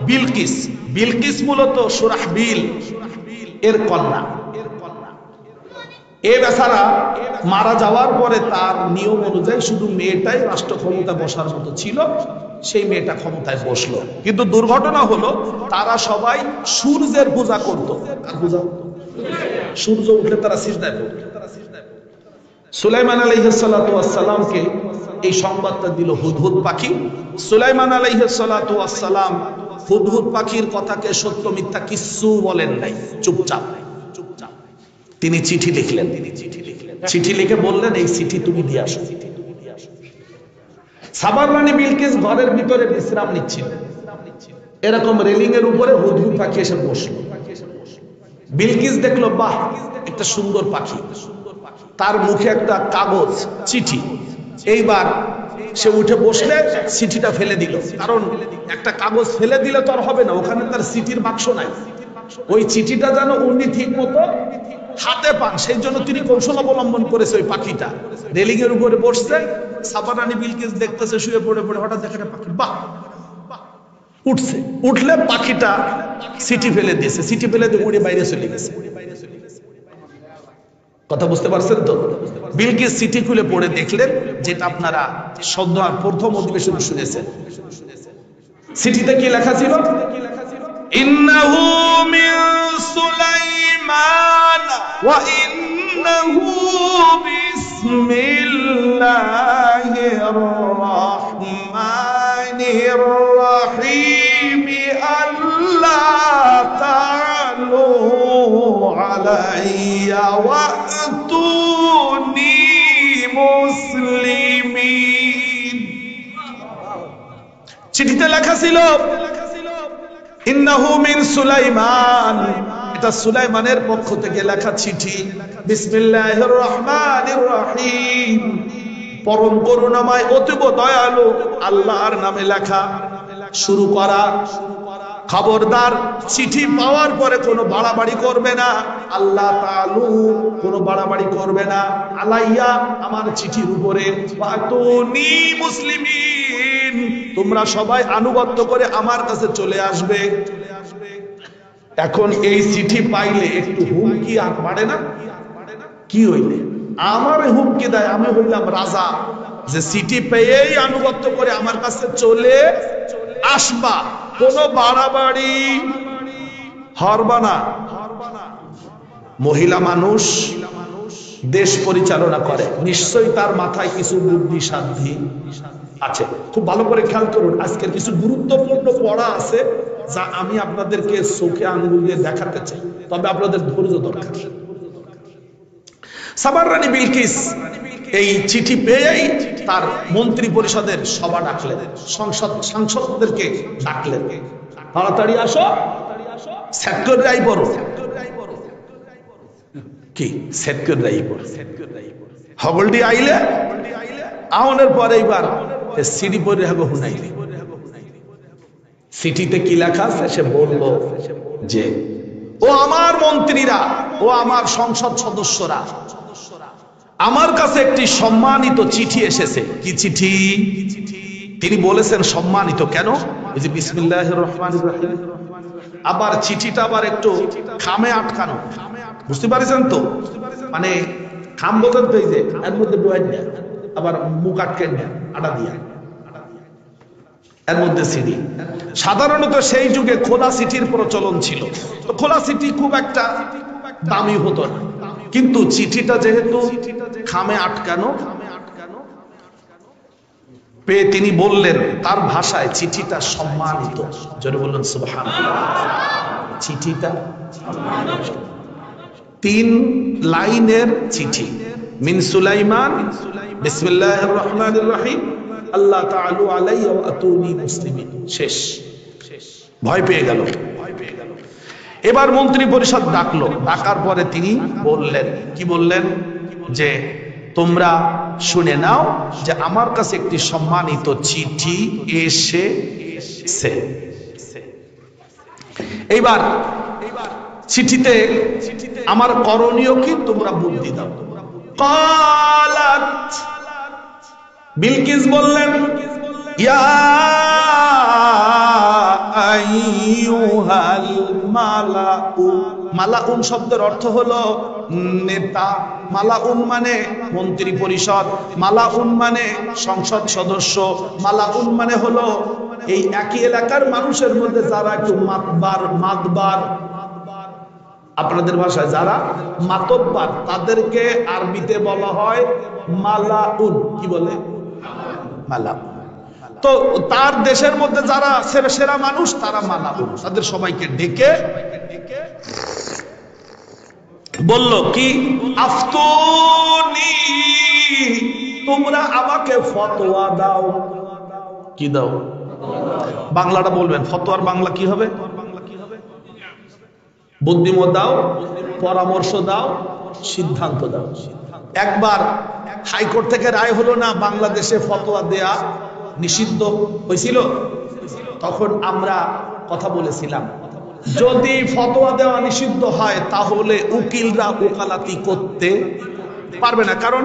বিলকিস। বিলকিস মূলত সুরাহবিল এর কন্যা। এ বেচারা মারা যাওয়ার পরে তার নিয়ম অনুযায়ী শুধু মেয়েটাই রাষ্ট্র ক্ষমতা বসার মতো ছিল, সেই মেয়েটা ক্ষমতায় বসলো। কিন্তু দুর্ঘটনা হলো তারা সবাই সূর্যের পূজা করত। কার পূজা? সূর্য উঠলে তারা সিজদায় পড়ত। সুলাইমান আলাইহিস সালাতু ওয়াস সালামকে এই সংবাদটা দিল হুদহুদ পাখি। সুলাইমান আলাইহিস সালাতু ওয়াস সালাম হুদহুদ পাখির কথাকে সত্য মিথ্যা কিচ্ছু বলেন নাই, চুপচাপ। তিনি চিঠি লিখলেন। চিঠি লিখে বললেন, এই চিঠি তুমি দিয়ে আসো। সাবার রানী বিলকিস ঘরের ভিতরে বিশ্রাম নিচ্ছিল, এরকম রেলিং এর উপরে হুদহুদ পাখি এসে বসলো। বিলকিস দেখলো, বাহ, একটা সুন্দর পাখি, তার মুখে একটা কাগজ, চিঠি। এইবার সে উঠে বসলে চিঠিটা ফেলে দিল, কারণ একটা কাগজ ফেলে দিলে তো আর হবে না, ওখানে তার চিঠির বাক্স নাই। ওই চিঠিটা যেন উনি ঠিক মতো হাতে পান, সেই জন্য তিনি কৌশল অবলম্বন করেছে। ওই পাখিটা রেলিং এর উপরে বসছে, সাবা রানী বিলকিস দেখতেছে শুয়ে পড়ে পড়ে, হঠাৎ দেখে পাখি বাহ উঠছে। উঠলে পাখিটা চিঠি ফেলে দিয়েছে, চিঠি ফেলে দিয়ে উড়ে বাইরে চলে গেছে। কথা বুঝতে পারছেন তো? বিলকিস চিঠি খুলে পড়ে দেখলেন, যেটা আপনারা প্রথম অধিবেশনে শুনেছেন। চিঠিতে কি লেখা ছিল? ইন্নাহু মিন সুলাইমান ওয়া ইন্নাহু বিসমিল্লাহির রাহমানির রাহিম আল্লাহ তাআলু আলাইয়া ওয়া আতুনি মুসলিমিন। চিঠিতে লেখা ছিল ইন্নাহু মিন সুলাইমান, এটা সুলাইমানের পক্ষ থেকে লেখা চিঠি। বিসমিল্লাহির রহমানির রহিম, পরম করুণাময় অতীব দয়ালু আল্লাহর নামে লেখা। শুরু করা, খবরদার চিঠি পাওয়ার পরে কোনো বাড়াবাড়ি করবে না। আল্লাহ তাআলা কোনো বাড়াবাড়ি করবে না। আলাইয়া, আমার চিঠির উপরে, ফাতুনি মুসলিমিন, তোমরা সবাই আনুগত্য করে আমার কাছে চলে আসবে। এখন এই চিঠি পাইলে একটু হুমকি আর বাড়ে না? কি হইলে আমার হুমকি দেয়, আমি হইলাম রাজা, যে চিঠি পেয়েই আনুগত্য করে আমার কাছে চলে আসবা, কোনো বাড়াবাড়ি হরবা না। মহিলা মানুষ দেশ পরিচালনা করে, নিশ্চয়ই তার মাথায় কিছু বুদ্ধি সাধ্যি আছে। খুব ভালো করে খেয়াল করুন, আজকের কিছু গুরুত্বপূর্ণ পড়া আছে যা আমি আপনাদেরকে চোখে আঙ্গুল দিয়ে দেখাতে চাই, তবে আপনাদের ধৈর্য দরকার। সাবার রানী বিলকিস এই চিঠি পেয়েই তার মন্ত্রী পরিষদের সভা ডাকলেন, সাংসদদেরকে ডাকলেন, তাড়াতাড়ি আসো, সেক্টর রাই পড়ো। কি সেক্টর রাই পড়ো? হগলটি আইলে আওনের পরে এইবার সিডি পরে হবে হুনাইলে। চিঠিতে কি লেখা আছে সে বলল যে, ও আমার মন্ত্রীরা, ও আমার সংসদ সদস্যরা, আমার কাছে একটি সম্মানিত চিঠি এসেছে। কি চিঠি? তিনি বলেছেন সম্মানিত কেন? এই যে বিসমিল্লাহির রহমানির রহিম, আবার চিঠিটা আবার একটু খামে আটকানো, বুঝতে পারছেন তো? মানে খাম বলতেন তো, এই যে এর মধ্যে বয়ান দেয়, আবার মুখ আটকে নেয় আটা দিয়া, এর মধ্যে সিডি। সাধারণত সেই যুগে খোলা চিঠির প্রচলন ছিল, তো খোলা চিঠি খুব একটা দামি হতো না, কিন্তু চিঠিটা যেহেতু খামে আটকানো পেয়ে তিনি বললেন তার ভাষায় চিঠিটা সম্মানিত। জোরে বললেন সুবহানাল্লাহ। চিঠিটা 3 লাইনের চিঠি, মিন সুলাইমান, বিসমিল্লাহির রহমানির রহিম, আল্লাহ তাআলা আলাইয়া ওয়া আতুনি মুসলিমিন, শেষ। ভয় পেয়ে গেল। এবার মন্ত্রী পরিষদ ডাকলো, ডাকার পরে তিনি বললেন, কি বললেন? যে তোমরা শুনে নাও যে আমার কাছে একটি সম্মানিত চিঠি এসেছে। এইবার চিঠিতে আমার করণীয় কি তোমরা বুদ্ধি দাও। কালাত, বিলকিস বললেন, ইয়া আইয়ুহাল মালাউ। মালাউন শব্দের অর্থ হলো নেতা। মালাউন মানে মন্ত্রী পরিষদ, মালাউন মানে সংসদ সদস্য, মালাউন মানে হলো এই একই এলাকার মানুষের মধ্যে যারা একটু মাতবার, আপনাদের ভাষায় যারা মাতব্বার, তাদেরকে আরবিতে বলা হয় মালাউন। কি বলে? মালাউন। তো তার দেশের মধ্যে যারা সেরা মানুষ তারা মালাউন, তাদের সবাইকে ডেকে বলল কি, আফতুনি, তোমরা আমাকে ফতোয়া দাও। কি দাও? বাংলাটা বলবেন, ফতোয়ার বাংলা কি হবে? বুদ্ধিমত দাও, পরামর্শ দাও, সিদ্ধান্ত দাও। একবার হাইকোর্ট থেকে রায় হলো না বাংলাদেশে ফতোয়া দেয়া নিষিদ্ধ হয়েছিল, তখন আমরা কথা বলেছিলাম যদি ফতোয়া দেওয়া নিষিদ্ধ হয় তাহলে উকিলরা ওকালাতি করতে পারবে না, কারণ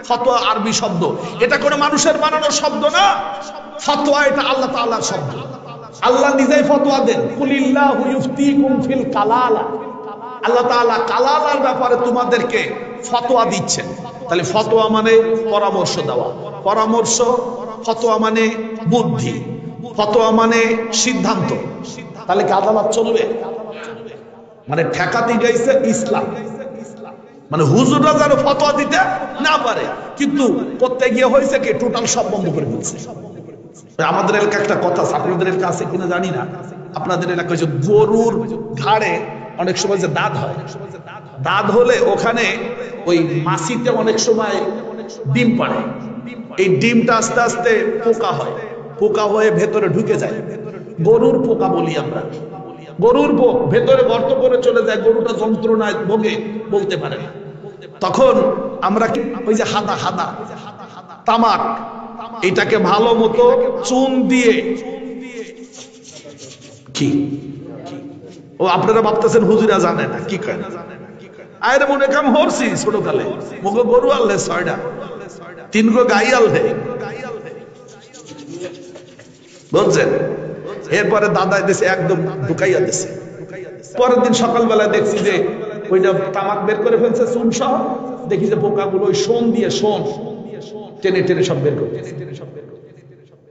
ফতোয়া আরবি শব্দ, এটা কোনো মানুষের বানানো শব্দ না। ফতোয়া এটা আল্লাহ তাআলার শব্দ, আল্লাহ নিজেই ফতোয়া দেন। কুলিল্লাহু ইফতিকুম ফিল কালালা, আল্লাহ তাআলা কালালার ব্যাপারে তোমাদেরকে ফতোয়া দিচ্ছেন। তাহলে ফতোয়া মানে পরামর্শ দেওয়া, পরামর্শ, ফতোয়া মানে বুদ্ধি, ফতোয়া মানে সিদ্ধান্ত। তাহলে কি আদালত চলবে? মানে ঠেকাতে গেছে ইসলাম, মানে হুজুররা যেন ফতোয়া দিতে না পারে, কিন্তু করতে গিয়ে হয়েছে কি টোটাল সব বন্ধ করে দিচ্ছে। আমাদের এলাকায় একটা কথা, আপনাদের এলাকা আছে কিনা জানি না, আপনাদের এলাকায় যে গরুর ঘাড়ে অনেক সময় যে দাঁত হয়, দাঁত হলে ওখানে ওই মাছিতে অনেক সময় ডিম পাড়ে, এই ডিমটা আস্তে আস্তে পোকা হয়, পোকা হয়ে ভেতরে ঢুকে যায়, গরুর পোকা বলি আমরা। গরুর পোক ভেতরে গর্ত করে চলে যায়, গরুটা যন্ত্রণায় ভোগে, বলতে পারে না। তখন আমরা ওই যে হাদা হাদা তামাক, এটাকে ভালো মতো চুন দিয়ে, কি ও আপনারা ভাবতেছেন হুজুরা জানে না, কি কয় আরে মনে কাম হরছি ছোটকালে, মুখে গরু আনলে 6টা, 3 গো গাই আনলে, বুঝছেন? এরপরে দাদা দিছে একদম ঢুকাইয়া দিছে। পরের দিন সকালবেলা দেখছি যে ওইটা তামাক বের করে ফেলছে চুন সহ, দেখি যে পোকাগুলো ওই শোন দিয়ে টেনে টেনে সব বের করে।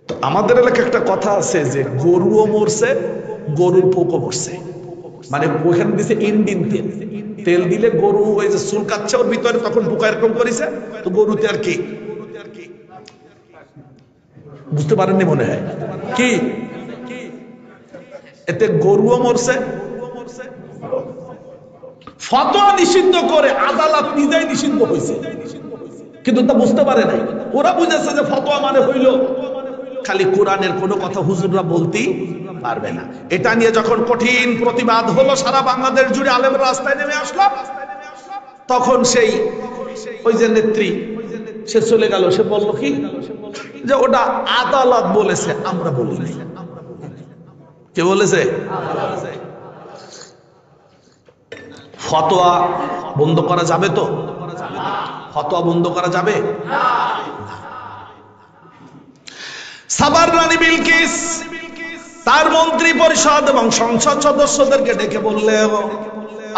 তো আমাদের এলাকায় একটা কথা আছে যে গরুও মরছে, গরুর পোকও মরছে। মানে ওখানে দিছে ইন্ডিন তেল, তেল দিলে গরু ওই যে চুলকাচ্ছে ওর ভিতরে, তখন পোকা এরকম করেছে। তো গরুতে আর কি বুঝতে পারেননি মনে হয়, কি এতে গরুও মরছে। ফতোয়া নিষিদ্ধ করে আদালত নিজেই নিষিদ্ধ হয়েছে, কিন্তু তা বুঝতে পারে নাই। ওরা বুঝেছে যে ফতোয়া মানে হইল খালি কোরআনের কোনো কথা হুজুররা বলতেই পারবে না। এটা নিয়ে যখন কঠিন প্রতিবাদ হলো, সারা বাংলাদেশ জুড়ে আলেমরা রাস্তায় নেমে আসলো, তখন সেই ওই যে নেত্রী সে চলে গেল, সে বলল কি যে ওটা আদালত বলেছে, আমরা বলি নাই। কে বলেছে? ফতোয়া বন্ধ করা যাবে তো? ফতোয়া বন্ধ করা যাবে? সাবার রানী বিলকিস তার মন্ত্রী পরিষদ এবং সংসদ সদস্যদেরকে ডেকে বললে,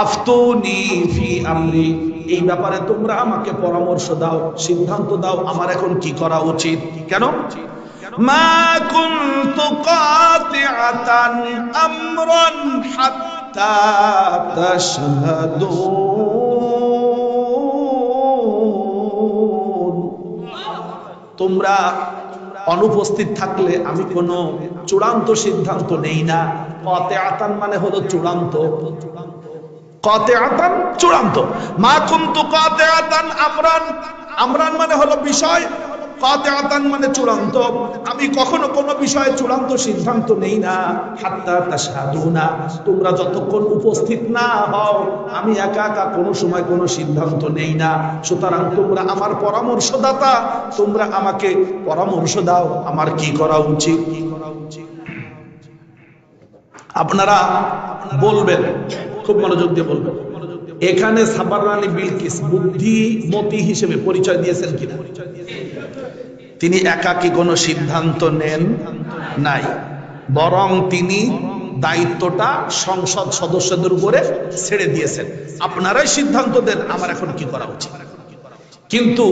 আফতুনি ফি আমরি, এই ব্যাপারে তোমরা আমাকে পরামর্শ দাও, সিদ্ধান্ত দাও, আমার এখন কি করা উচিত। কেন? মা কুনতু কাতিআতান আমরান হাত্তা তাশহাদুন, তোমরা অনুপস্থিত থাকলে আমি কোনো চূড়ান্ত সিদ্ধান্ত নেই না। কাতিআতান মানে হলো চূড়ান্ত, কাতিআতান চূড়ান্ত। মা কুনতু কাতিআতান আমরান, আমরান মানে হলো বিষয়, কাতিআতান মানে চূড়ান্ত। আমি কখনো কোনো বিষয়ে চূড়ান্ত সিদ্ধান্ত নেই না। হাত্তা তাশহাদুনা, তোমরা যতক্ষণ উপস্থিত না হও আমি একা একা কোনো সময় কোনো সিদ্ধান্ত নেই না। সুতরাং তোমরা আমার পরামর্শদাতা, তোমরা আমাকে পরামর্শ দাও আমার কি করা উচিত। আপনারা বলবেন, খুব মনোযোগ দিয়ে বলবেন, এখানে সাবার রানী বিলকিস বুদ্ধিমতী হিসেবে পরিচয় দিয়েছেন কিনা? তিনি একাকী কোনো সিদ্ধান্ত নেন নাই, বরং তিনি দায়িত্বটা সংসদ সদস্যদের উপরে ছেড়ে দিয়েছেন। আপনারাই সিদ্ধান্ত দেন আমার এখন কি করা উচিত। কিন্তু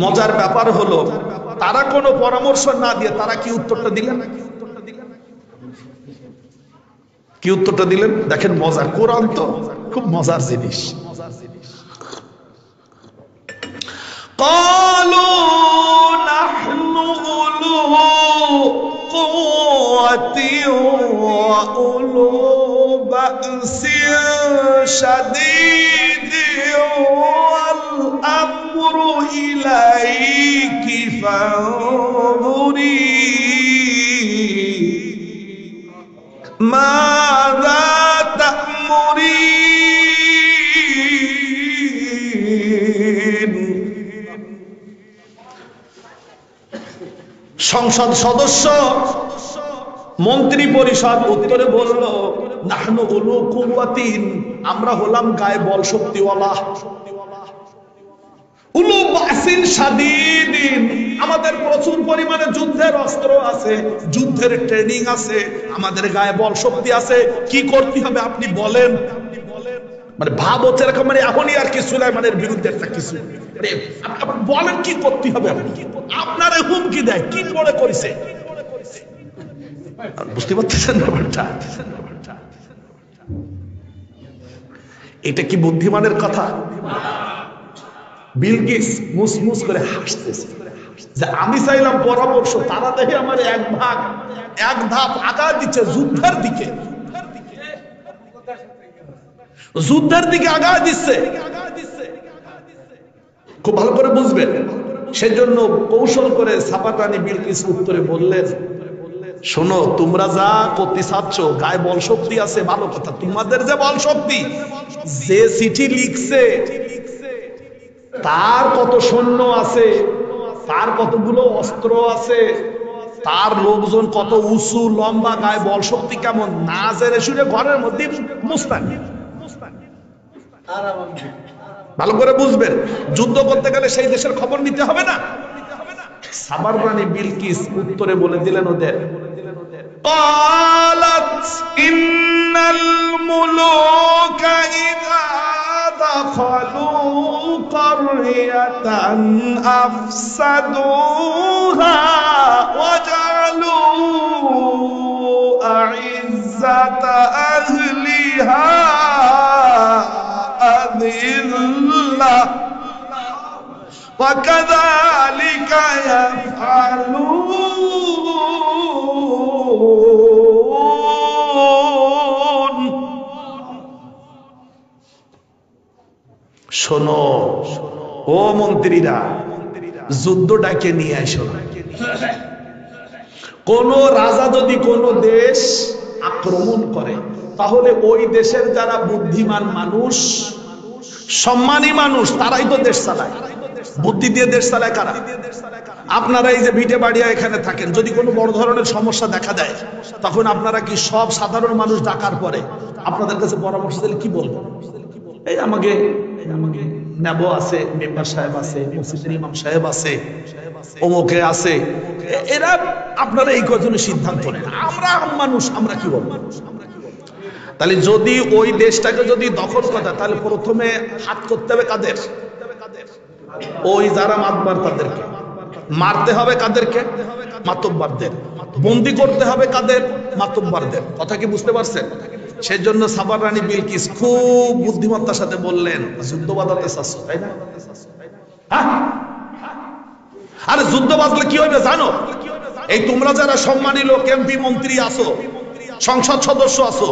মজার ব্যাপার হলো, তারা কোনো পরামর্শ না দিয়ে তারা কি উত্তরটা দিলেন? কি উত্তরটা দিলেন দেখেন, মজার। কোরআন তো খুব মজার জিনিস। قالوا نحن أولو قوة وأولو بأس شديد والأمر إليك فانظري ماذا تأمرين। সংসদ সদস্য মন্ত্রী পরিষদ উত্তরে বলল, নাহনু উলু কুওয়াতিন, আমরা হলাম গায়ে বল শক্তিওয়ালা, উলু বাসিন শাদীদিন, আমাদের প্রচুর পরিমাণে যুদ্ধের অস্ত্র আছে, যুদ্ধের ট্রেনিং আছে, আমাদের গায়ে বল শক্তি আছে, কি করতে হবে আপনি বলেন। মানে ভাব হচ্ছে এরকম, মানে এখনই আর কি সুলাইমানের বিরুদ্ধে একটা কিছু বলেন, কি করতে হবে আপনি, আপনার হুমকি দেয়, কি পড়ে করেছে, বুঝতে পারতেছেন ব্যাপারটা? এটা কি বুদ্ধিমানের কথা? বিলকিস মুসমুস করে হাসতেছে যে আমি চাইলাম পরামর্শ, তারা দেখে আমার এক ধাপ আগা দিচ্ছে যুদ্ধের দিকে, যুদ্ধের দিকে আগা দিচ্ছে। খুব ভালো করে বুঝবেন। সেজন্য কৌশল করে সাবার রানী বিলকিস উত্তরে বললেন, শোনো, তোমরা যা করতে চাচ্ছ গায়ে বল শক্তি আছে ভালো কথা, তোমাদের যে বল শক্তি, যে চিঠি লিখছে তার কত সৈন্য আছে, তার কতগুলো অস্ত্র আছে, তার লোকজন কত উঁচু লম্বা, গায়ে বল শক্তি কেমন, না জেনে শুনে ঘরের মধ্যে মুস্তান। ভালো করে বুঝবেন, যুদ্ধ করতে গেলে সেই দেশের খবর নিতে হবে না। সাবার রানী বিলকিস উত্তরে বলে দিলেন ওদের, قالت إن الملوك إذا دخلوا قرية أفسدوها وجعلوا أعزة أهلها أذلة وكذلك يفعلون। শোনো ও মন্ত্রীরা, যুদ্ধ ডাকে নিয়ে আসো না। কোন রাজা যদি কোন দেশ আক্রমণ করে, তাহলে ওই দেশের যারা বুদ্ধিমান মানুষ, সম্মানী মানুষ, তারাই তো দেশ চালায়। বুদ্ধি দিয়ে দেশ চালায় কারা? আপনারা এই যে ভিটে বাড়িয়া এখানে থাকেন, যদি কোনো বড় ধরনের সমস্যা দেখা দেয়, তখন আপনারা কি সব সাধারণ মানুষ ডাকার পরে আপনাদের কাছে পরামর্শ দিলে কি বলবেন? এই আমাকে নেব আছে, মেম্বার সাহেব আছে, মসজিদের ইমাম সাহেব আছে, অমুকে আছে, এরা আপনারা এই কজনের সিদ্ধান্ত নেন, আমরা মানুষ, আমরা কি বলবো? তাহলে যদি ওই দেশটাকে যদি দখল করে, তাহলে প্রথমে হাত করতে হবে কাদের? ওই যারা মাতবার, তাদেরকে মারতে হবে। কাদেরকে? মাতব্বারদের। বন্দি করতে হবে কাদের? মাতব্বারদের। কথা কি বুঝতে পারছেন? সেই জন্য সাবার রানী বিলকিস খুব বুদ্ধিমত্তার সাথে বললেন, যুদ্ধ বাঁধাতে চাচ্ছ তাই না? আরে যুদ্ধ বাঁধলে কি হবে জানো? এই তোমরা যারা সম্মানী লোক, এমপি মন্ত্রী আছো, সংসদ সদস্য আছো,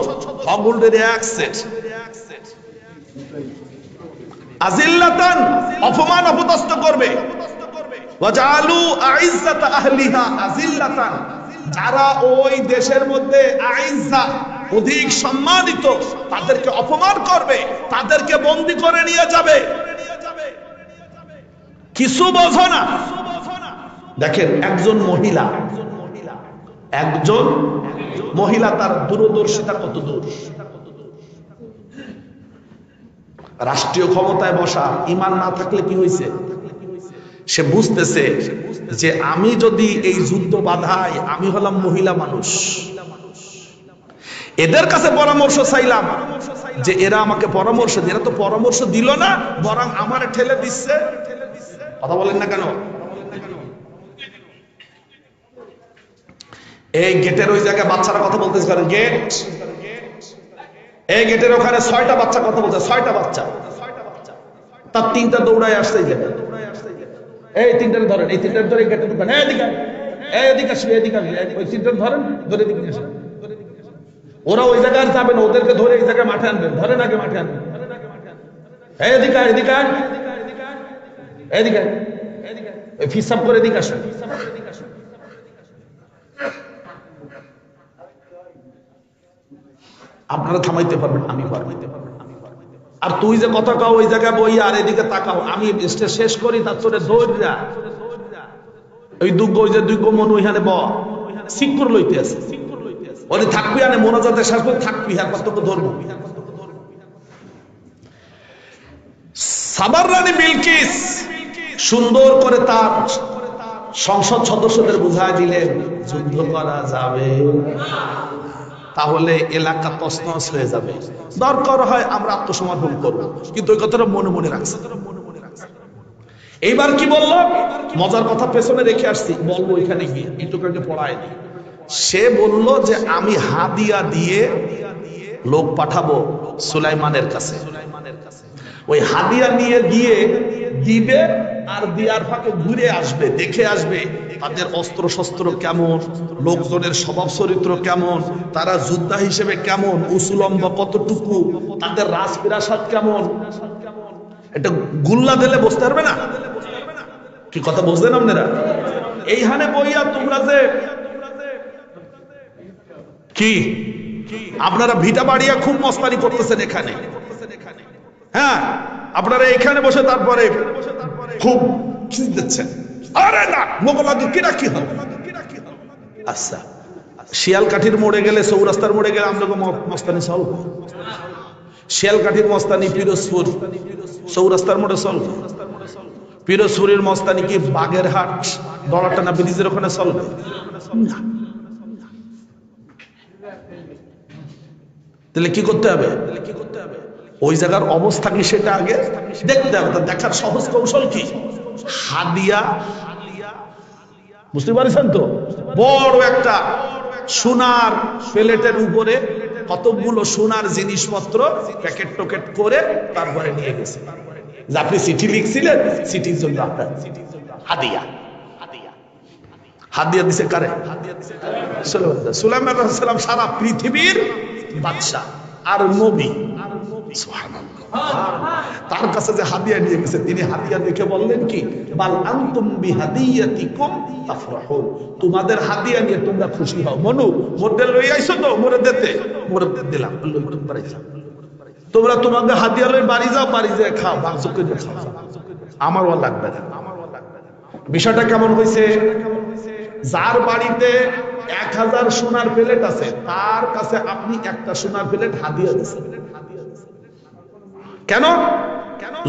সকলের এক সেট আজিল্লাতান, অপমান অপদস্থ করবে, ওয়াজালু আইজ্জাত আহলিহা আজিল্লাতান, যারা ওই দেশের মধ্যে আইজ্জা, অধিক সম্মানিত, তাদেরকে অপমান করবে, তাদেরকে বন্দী করে নিয়ে যাবে। কিছু বোঝো না? দেখেন একজন মহিলা তার দূরদর্শিতা কত দূর। রাষ্ট্রীয় ক্ষমতায় বসা, ইমান না থাকলে কি হয়েছে? সে বুঝতেছে যে আমি যদি এই যুদ্ধ বাধাই, আমি হলাম মহিলা মানুষ, এদের কাছে পরামর্শ চাইলাম যে এরা আমাকে পরামর্শ দিল, এরা তো পরামর্শ দিল না, বরং আমার ঠেলে দিচ্ছে। কথা বলেন না কেন? এই গেটের ওই জায়গায় বাচ্চারা কথা বলতেছে, গেট, এই গেটের ওখানে 6টা বাচ্চা কথা বলছে, 6টা বাচ্চা, তার 3টা দৌড়ায় আসতে যাবে। এই 3টারে ধরেন, এই 3টারে ধরে গেটের দোকান, এদিকে আসবে, এদিকে ওই 3টারে ধরেন, ধরে এদিকে আসেন। ওরা ওই জায়গায় যাবে না, ওদেরকে ধরে এই জায়গায় মাঠে আনবেন, ধরেন আগে মাঠে আনবেন। এদিকে ওই ফিসাব করে এদিকে আসেন। আপনারা থামাইতে পারবেন, আমি পারবো। আর তুই যে কথা কাও ওই জায়গায় বই, আর এদিকে তাকাও, আমি শেষ করি, তার তোরে ধৈর্যা ওই দুগ্গ মন ওইখানে সিকুর লইতে আছে, ওই থাকবি, আনে মোনাজাতে শেষ করে থাকবি, হ্যাঁ কত ধরবো। সাবার রানী বিলকিস সুন্দর করে তার সংসদ সদস্যদের বুঝায় দিলেন, যুদ্ধ করা যাবে, তাহলে এলাকা তছনছ হয়ে যাবে, দরকার হয় আমরা আত্মসমর্পণ করব, কিন্তু ওই কথাটা মনে মনে রাখছে। এইবার কি বলল? মজার কথা পেছনে রেখে আসছি, বলবো ওইখানে গিয়ে, এইটুকাকে পড়ায় নি। সে বলল যে আমি হাদিয়া দিয়ে লোক পাঠাবো সুলাইমানের কাছে, ওই হাদিয়া নিয়ে গিয়ে দিবে, আর দিয়ার ফাঁকে ঘুরে আসবে, দেখে আসবে তাদের অস্ত্র শস্ত্র কেমন, লোকজনের স্বভাব চরিত্র কেমন, তারা যোদ্ধা হিসেবে কেমন, উসুলম্ব কতটুকু, তাদের রাজপ্রাসাদ কেমন। এটা গুল্লা দিলে বসতে পারবে না। কি কথা বুঝলেন আপনারা? এইখানে বইয়া তোমরা যে কি আপনারা ভিটা বাড়িয়া খুব মস্তানি করতেছেন এখানে, হ্যাঁ আপনারা এখানে বসে তারপরে খুব খিস দিচ্ছেন, আরে না মোগলাদু কিরা কি হবে। আচ্ছা শিয়ালকাঠির মোড়ে গেলে, চৌরাস্তার মোড়ে গেলে আমরা মস্তানি চলবে? শিয়ালকাঠির মস্তানি পিরোজপুর চৌরাস্তার মোড়ে চলবে? পিরোজপুরের মস্তানি কি বাগেরহাট দড়াটানা ব্রিজের ওখানে চলবে? না। তাহলে কি করতে হবে? ওই জায়গার অবস্থা কি সেটা আগে দেখতে হবে। দেখার সহজ কৌশল কি? হাদিয়া, বুঝতে পারছেন তো? বড় একটা সোনার প্লেটের উপরে কতগুলো সোনার জিনিসপত্র প্যাকেট টকেট করে তারপরে নিয়ে গেছে। আপনি চিঠি লিখছিলেন, চিঠির জন্য আপনার হাদিয়া। হাদিয়া দিছে কারে? সুলাইমান আলাইহিস সালাম সারা পৃথিবীর বাদশা আর নবী, তার কাছে যে হাদিয়া নিয়ে গেছে, তিনি হাদিয়া দেখে বললেন কি, বাল আনতুম বিহাদিয়াতিকুম তাফরাহুন, তোমাদের হাদিয়া নিয়ে তোমরা খুশি হও। মনু মোরে লই আইছো তো, মোরে দিতে, মোরে দিলাম, লই তুমি বাড়ি যাও, তোমরা তোমাদের হাদিয়া লই বাড়ি যাও, বাড়ি যায় খাও, বাংশ করে খাও, আমার ওয়া লাগবে না। বিষয়টা কেমন হয়েছে? যার বাড়িতে 1000 সোনার প্লেট আছে, তার কাছে আপনি একটা সোনার প্লেট হাদিয়া দিয়েছেন। কেন?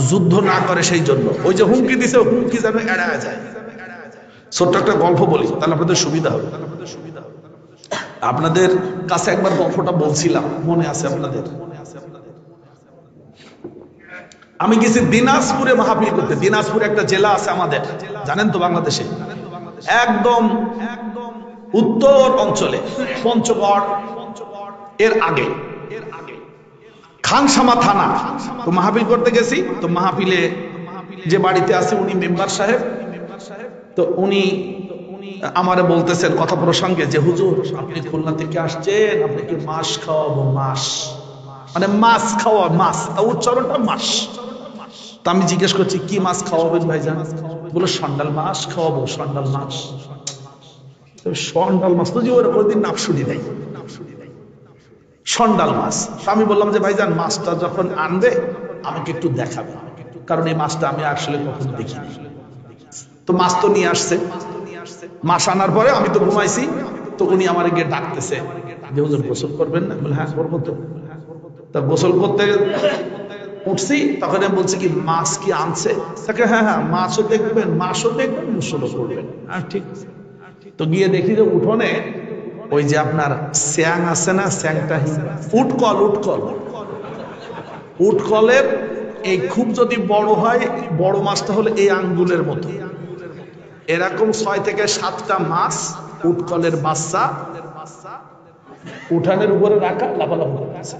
যুদ্ধ না করে সেই জন্য। ওই যে হুমকি দিছে, হুমকি যেন এড়ায় যায়। ছোট্ট একটা গল্প বলি, তাহলে আপনাদের সুবিধা হবে। আপনাদের কাছে একবার গল্পটা বলছিলাম, মনে আছে আপনাদের? আমি গেছি দিনাজপুরে মাহফিল করতে। দিনাজপুরে একটা জেলা আছে আমাদের, জানেন তো, বাংলাদেশে একদম উত্তর অঞ্চলে, পঞ্চগড় এর আগে খানসামা থানা। তো মাহফিল করতে গেছি। তো মাহফিলে যে বাড়িতে আছে উনি মেম্বার সাহেব। তো উনি আমারে বলতেছেন কথা প্রসঙ্গে যে, হুজুর আপনি খুলনা থেকে আসছেন, আপনি কি মাছ খাওয়াবো? মাছ মানে মাছ খাওয়া, মাছ তা উচ্চারণটা মাছ। তা আমি জিজ্ঞেস করছি কি মাছ খাওয়াবেন ভাইজান? বলে সন্ডাল মাছ খাওয়াবো। সন্ডাল মাছ? সন্ডাল মাছ তো জীবনে কোনদিন নাম শুনি নাই। সন্ডাল মাছ। আমি বললাম যে ভাইজান মাছটা যখন আনবে আমাকে একটু দেখাবে, কারণ এই মাছটা আমি আসলে কখনো দেখিনি। তো মাছ তো নিয়ে আসছে। মাছ আনার পরে আমি তো ঘুমাইছি। তো উনি আমার গিয়ে ডাকতেছে যে হুজুর গোসল করবেন না? বলে হ্যাঁ করবো। তো তা গোসল করতে উঠছি, তখন আমি বলছি কি মাছ কি আনছে? তাকে হ্যাঁ হ্যাঁ মাছও দেখবেন, মাছও দেখবেন, গোসলও করবেন। আর ঠিক। তো গিয়ে দেখি যে উঠোনে ওই যে আপনার স্যাং আছে না, স্যাংটা উটকল, উটকলের এই খুব যদি বড় হয়, বড় মাছটা হলে এই আঙ্গুলের মতো, এরকম 6 থেকে 7টা মাছ উটকলের বাচ্চা উঠানের উপরে রাখা, লাফালাফি করতেছে।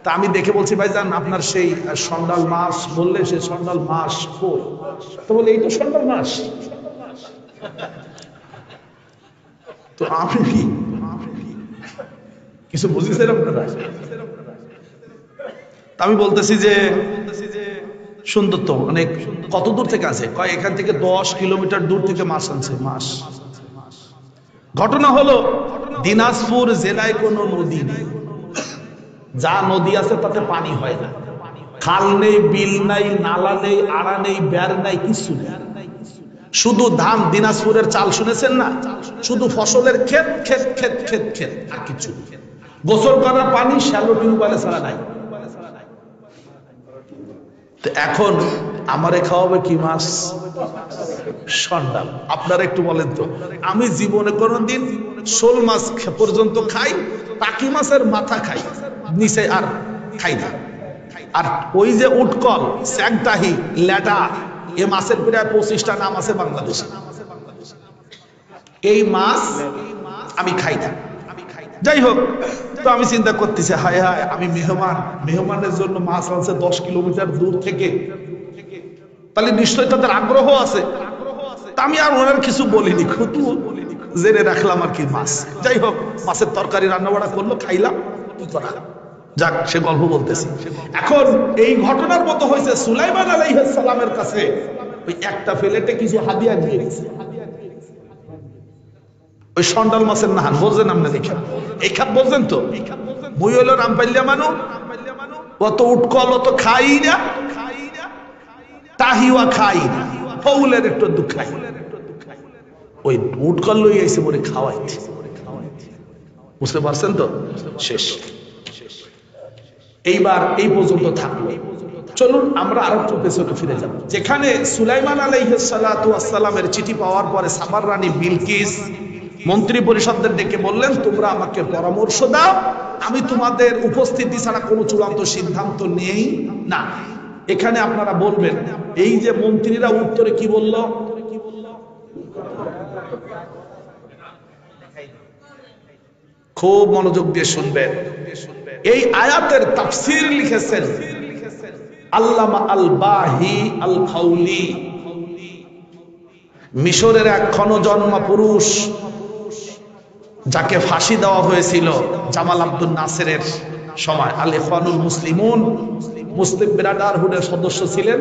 তা আমি দেখে বলছি ভাইজান আপনার সেই সন্ডাল মাছ বললে, সেই সন্ডাল মাছ কই? তো বলে এই তো সন্ডাল মাছ। তো আমি কিছু বুঝেছেন আপনারা? আমি বলতেছি যে সুন্দর তো অনেক, কত দূর থেকে আছে? কয় এখান থেকে 10 কিলোমিটার দূর থেকে মাছ আনছে। মাছ। ঘটনা হলো দিনাজপুর জেলায় কোনো নদী নেই, যা নদী আছে তাতে পানি হয় না। খাল নেই, বিল নাই, নালা নেই, আড়া নেই, বের নাই, কিছু নেই। শুধু ধান, দিনাজপুরের চাল শুনেছেন না? শুধু ফসলের ক্ষেত, ক্ষেত, ক্ষেত, ক্ষেত, ক্ষেত, আর কিছু। গোসল করার পানি শ্যালো টিউবওয়েলে ছাড়া নাই। এখন আমারে খাওয়াবে কি মাছ? সন্ডাল। আপনারা একটু বলেন তো, আমি জীবনে কোনদিন শোল মাছ পর্যন্ত খাই, টাকি মাছের মাথা খাই, নিচে আর খাই না। আর ওই যে উটকল, স্যাংটাহি, ল্যাটা, এ মাছের প্রায় 25টা নাম আছে বাংলাদেশে। এই মাছ আমি খাই না। যাই হোক, তো আমি চিন্তা করতেছি হায় হায়, আমি মেহমানের জন্য মাছ আনছে 10 কিলোমিটার দূর থেকে, তাহলে নিশ্চয়ই তাদের আগ্রহ আছে। তা আমি আর ওনার কিছু বলিনি, খুব জেনে রাখলাম আর কি মাছ। যাই হোক, মাছের তরকারি রান্না বাড়া করলো, খাইলাম, কি করা যাক, সে গল্প বলতেছি। এখন এই ঘটনার মতো হয়েছে সুলাইমান আলাইহিস সালামের কাছে ওই একটা প্লেটে কিছু হাদিয়া দিয়ে গেছে। ওই সন্ডাল মাছের নাহান বোঝেন আপনি দেখেন, এই খাপ বোঝেন তো? মুই হইল রামপাল্লিয়া মানু, অত উটকল অত খাই না, তাহিওয়া খাই না, ফৌলের একটু দুঃখ খাই। ওই উটকল লই আইছে বলে খাওয়াইছে, বুঝতে পারছেন তো? শেষ। এইবার এই পর্যন্ত থাকলো। চলুন আমরা আরো একটু পেছনে ফিরে যাব। যেখানে সুলাইমান আলাইহিস সালাতু ওয়াস সালামের চিঠি পাওয়ার পরে সাবার রানী বিলকিস মন্ত্রী পরিষদদের ডেকে বললেন, তোমরা আমাকে পরামর্শ দাও, আমি তোমাদের উপস্থিতি ছাড়া কোনো চূড়ান্ত সিদ্ধান্ত নেই না। এখানে আপনারা বলবেন, এই যে মন্ত্রীরা উত্তরে কি বলল? খুব মনোযোগ দিয়ে শুনবেন। এই আয়াতের তাফসীর লিখেছেন আল্লামা আল বাহি আল খাউলি, মিশরের এক ক্ষণজন্মা পুরুষ যাকে ফাঁসি দেওয়া হয়েছিল জামাল আব্দুল নাসেরের সময়। আল ইখওয়ানুল মুসলিমুন, মুসলিম ব্রাদারহুডের সদস্য ছিলেন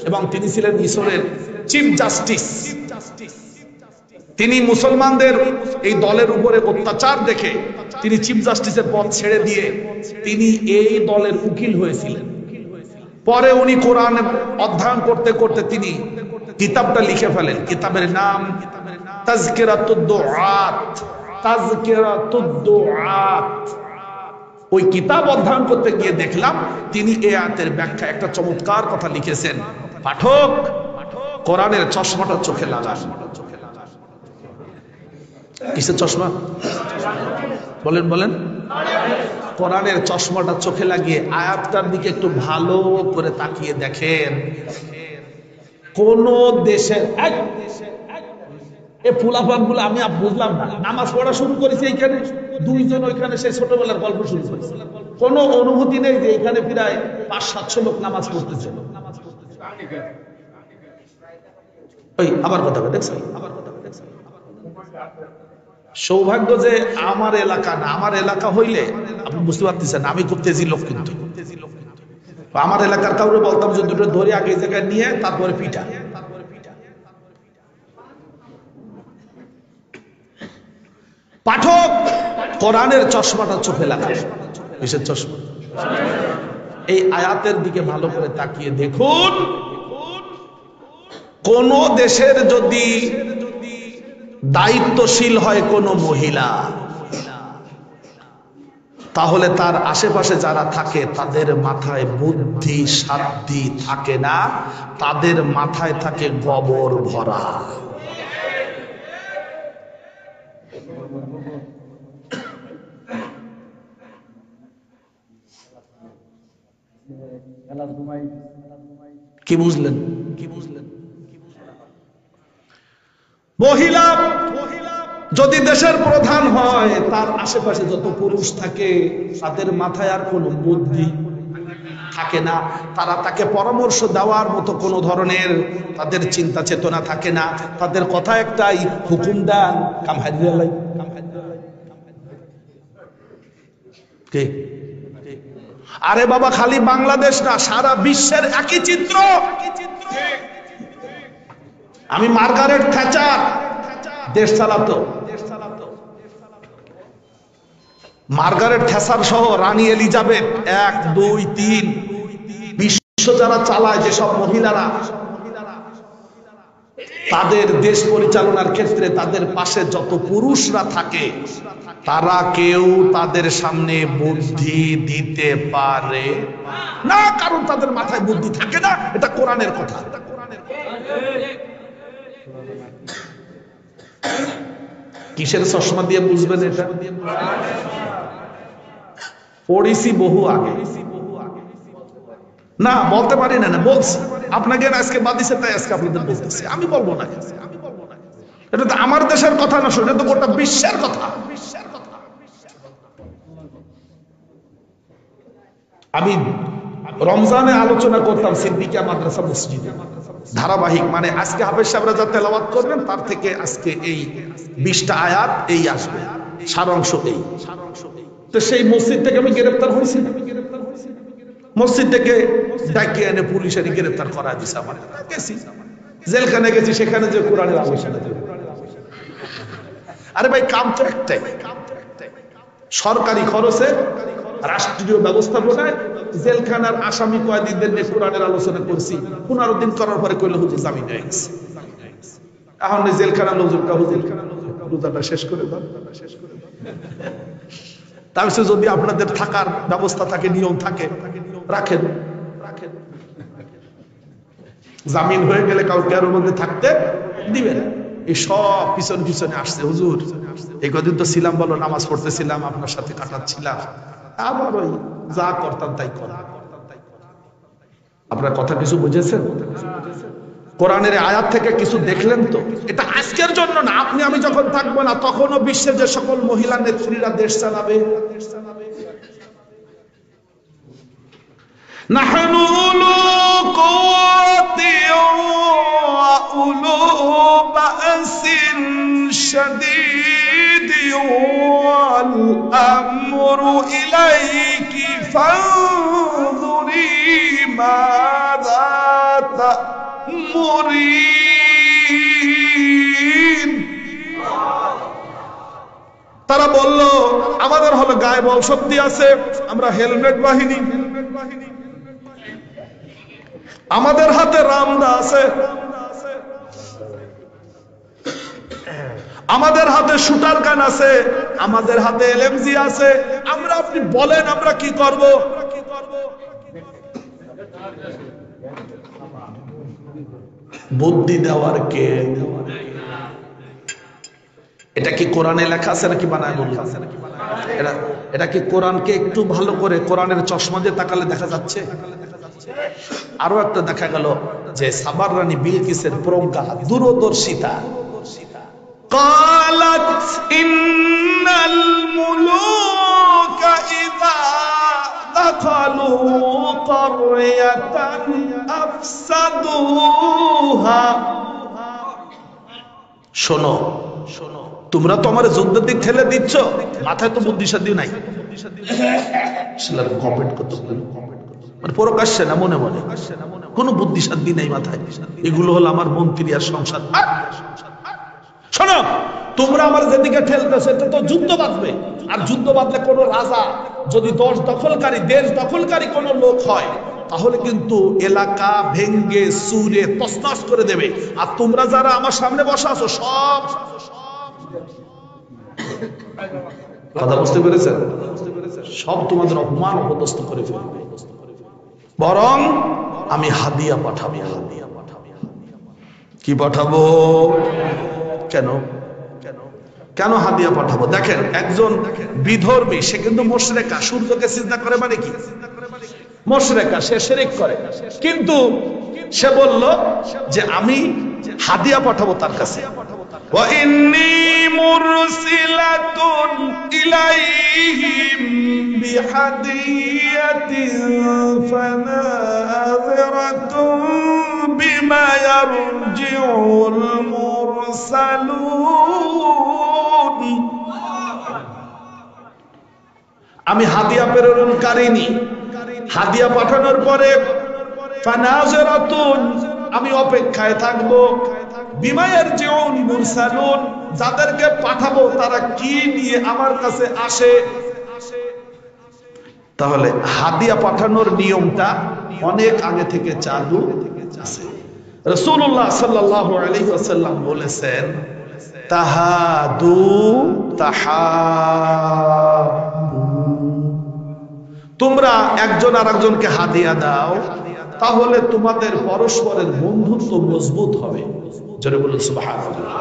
এবং তিনি ছিলেন মিশরের চিফ জাস্টিস। তিনি মুসলমানদের এই দলের উপরে অত্যাচার দেখে তিনি চিফ জাস্টিসের পদ ছেড়ে দিয়ে তিনি এই দলের উকিল হয়েছিলেন। পরে উনি কোরআন অধ্যয়ন করতে করতে তিনি কিতাবটা লিখে ফেলেন। কিতাবের নাম তাজকিরাতুদ দুআত। তাজকিরাতুদ দুআত। ওই কিতাব অধ্যয়ন করতে গিয়ে দেখলাম তিনি এই আয়াতের ব্যাখ্যা একটা চমৎকার কথা লিখেছেন। পাঠক, কোরআনের চশমাটা চোখে লাগান। কিসের চশমা? বলেন বলেন। কোরআনের চশমাটা চোখে লাগিয়ে আয়াতটার দিকে একটু ভালো করে তাকিয়ে দেখেন। কোন দেশের এই ফুলাফান গুলো আমি বুঝলাম না, নামাজ পড়া শুরু করেছে এইখানে, দুইজন ওইখানে সেই ছোটবেলার গল্প শুরু করেছে। কোন অনুভূতি নেই যে এখানে প্রায় 500-700 লোক নামাজ পড়তেছে। ওই আবার কথা দেখছেন, সৌভাগ্য যে আমার এলাকা না। আমার এলাকা হইলে আপনি বুঝতে পারতেছেন আমি খুব তেজি লোক, কিন্তু আমার এলাকার কাউরে বলতাম যে দুটো ধরে আগে এই জায়গায় নিয়ে তারপরে পিটা। পাঠক, কোরআনের চশমাটা চোখে লাগা। কিসের চশমা? এই আয়াতের দিকে ভালো করে তাকিয়ে দেখুন। কোন দেশের যদি দায়িত্বশীল হয় কোনো মহিলা, তাহলে তার আশেপাশে যারা থাকে তাদের মাথায় বুদ্ধি সাধ্যি থাকে না, তাদের মাথায় থাকে গোবর ভরা। কি বুঝলেন? মহিলা যদি দেশের প্রধান হয়, তার আশেপাশে যত পুরুষ থাকে তাদের মাথায় আর কোনো বুদ্ধি থাকে না, তারা তাকে পরামর্শ দেওয়ার মতো কোনো ধরনের তাদের চিন্তা চেতনা থাকে না। তাদের কথা একটাই, হুকুম দেন কাম হাদিয়ালাই। আরে বাবা, খালি বাংলাদেশ না, সারা বিশ্বের একই চিত্র। আমি মার্গারেট থ্যাচার দেশ চালাতো, মার্গারেট থ্যাচার সহ রানী এলিজাবেথ 1, 2, 3 বিশ্ব যারা চালায়, যেসব মহিলারা তাদের দেশ পরিচালনার ক্ষেত্রে তাদের পাশে যত পুরুষরা থাকে, তারা কেউ তাদের সামনে বুদ্ধি দিতে পারে না, কারণ তাদের মাথায় বুদ্ধি থাকে না। এটা কোরআনের কথা। কিসের চশমা দিয়ে বুঝবেন এটা? পড়েছি বহু আগে, না বলতে পারি না, বলছি আপনাকে আজকে বাদিছে, তাই আজকে আপনাদের বলতেছি। আমি বলবো না, এটা তো আমার দেশের কথা না, এটা তো গোটা বিশ্বের কথা। আমি রমজানে আলোচনা করতাম সিদ্দিকিয়া মাদ্রাসা মসজিদে, ধারাবাহিক, মানে আজকে হাফেজ সাহেবরা যা তেলাওয়াত করবেন তার থেকে আজকে এই 20টা আয়াত এই আসবে, সারাংশ এই। তো সেই মসজিদ থেকে আমি গ্রেফতার হয়েছি, মসজিদ থেকে ডাকিয়ে এনে পুলিশ এনে গ্রেফতার করা দিছে। আমার গেছি জেলখানে, গেছি, সেখানে যে কোরআনের আলোচনা। আরে ভাই কাম তো একটাই, সরকারি খরচে রাষ্ট্রীয় ব্যবস্থাপনায় জেলখানার আসামি কয়েদিদের নিয়ে কোরআনের আলোচনা করছি, 15 দিন করার পরে কইলে হুজুর জামিন হয়ে গেছে। এখন জেলখানার লোকজনটা হুজুর রোজাটা শেষ করে দাও। তাহলে যদি আপনাদের থাকার ব্যবস্থা থাকে, নিয়ম থাকে, রাখেন। জামিন হয়ে গেলে কাউকে আর মধ্যে থাকতে দিবেন। এই সব পিছনে পিছনে আসছে। হুজুর এই কদিন তো ছিলাম, বলো নামাজ পড়তেছিলাম, আপনার সাথে কাটাচ্ছিলাম, আবার ওই যা করতাম তাই করা। আপনার কথা কিছু বুঝেছেন? কোরআনের আয়াত থেকে কিছু দেখলেন তো? এটা আজকের জন্য না, আপনি আমি যখন থাকবো না তখনও বিশ্বের যে সকল মহিলা নেত্রীরা দেশ চালাবে। নাহনু উলু কুওয়াতিন ওয়া উলু বাসিন শাদীদিন ওয়াল আমরু ইলাইকি ফানজুরি মাযা তা'মুরিন। তারা বলল আমাদের হলো গায়ে বল শক্তি আছে, আমরা হেলমেট বাহিনী, আমাদের হাতে রামদা আছে, আমাদের হাতে শুটার গান আছে, আমাদের হাতে এলএমজি আছে, আমরা আপনি বলেন আমরা কি করব? বুদ্ধি দেওয়ার কে? এটা কি কোরআনে লেখা আছে নাকি বানায় বললাম? এটা কি কোরআনকে একটু ভালো করে কোরআনের চশমা দিয়ে তাকালে দেখা যাচ্ছে? আরো একটা দেখা গেল যে সাবার রানী বিলকিসের প্রজ্ঞা, দূরদর্শিতা। قالت إن الملوك إذا دخلوا قرية أفسدوها। শোনো, তোমরা তো আমার যুদ্ধের দিক ঠেলে দিচ্ছ, মাথায় তো বুদ্ধি শাদী নাই। কমেন্ট করতে মানে প্রকাশ্যে না, মনে মনে কোনো বুদ্ধি শাদী নাই মাথায়। এগুলো হলো আমার মন্ত্রী আর সংসদ। শোনো, তোমরা আমার যেদিকে ঠেলতেছো এটা তো যুদ্ধ বাঁধবে, আর যুদ্ধ বাঁধলে কোনো রাজা যদি দেশ দখলকারী কোনো লোক হয় তাহলে কিন্তু এলাকা ভেঙ্গে সুরে তছনছ করে দেবে। আর তোমরা যারা আমার সামনে বসে আছো সব, কথা বুঝতে পেরেছেন, সব তোমাদের অপমান অপদস্থ করে ফেলবে। বরং আমি হাদিয়া পাঠাবো। কি পাঠাবো? কেন কেন হাদিয়া পাঠাবো? দেখেন, একজন বিধর্মী, সে কিন্তু মুশরিকা, সূর্যকে সিজদা করে মানে কি? মুশরিকা, সে শিরক করে, কিন্তু সে বলল যে আমি হাদিয়া পাঠাবো তার কাছে। ওয়া ইন্নী মুরসিলাতুন ইলাইহিম বিহাদিয়াতিন ফানাযিরাতুন বিমা ইয়ারজিউল মুরসালুন। আমি হাদিয়া প্রেরণকারিনী, হাদিয়া পাঠানোর পরে ফানাযিরাতুন, আমি অপেক্ষায় থাকবো, বিমা ইয়ারজিউল মুরসালুন, যাদেরকে পাঠাবো তারা কি নিয়ে আমার কাছে আসে। তাহলে হাদিয়া পাঠানোর নিয়মটা অনেক আগে থেকে চালু আছে। রাসূলুল্লাহ সাল্লাল্লাহু আলাইহি ওয়াসাল্লাম বলেছেন, তাহাদু তাহাবু, তোমরা একজন আরেকজনকে হাদিয়া দাও, তাহলে তোমাদের পরস্পরের বন্ধুত্ব মজবুত হবে। জোরে বলুন সুবহানাল্লাহ।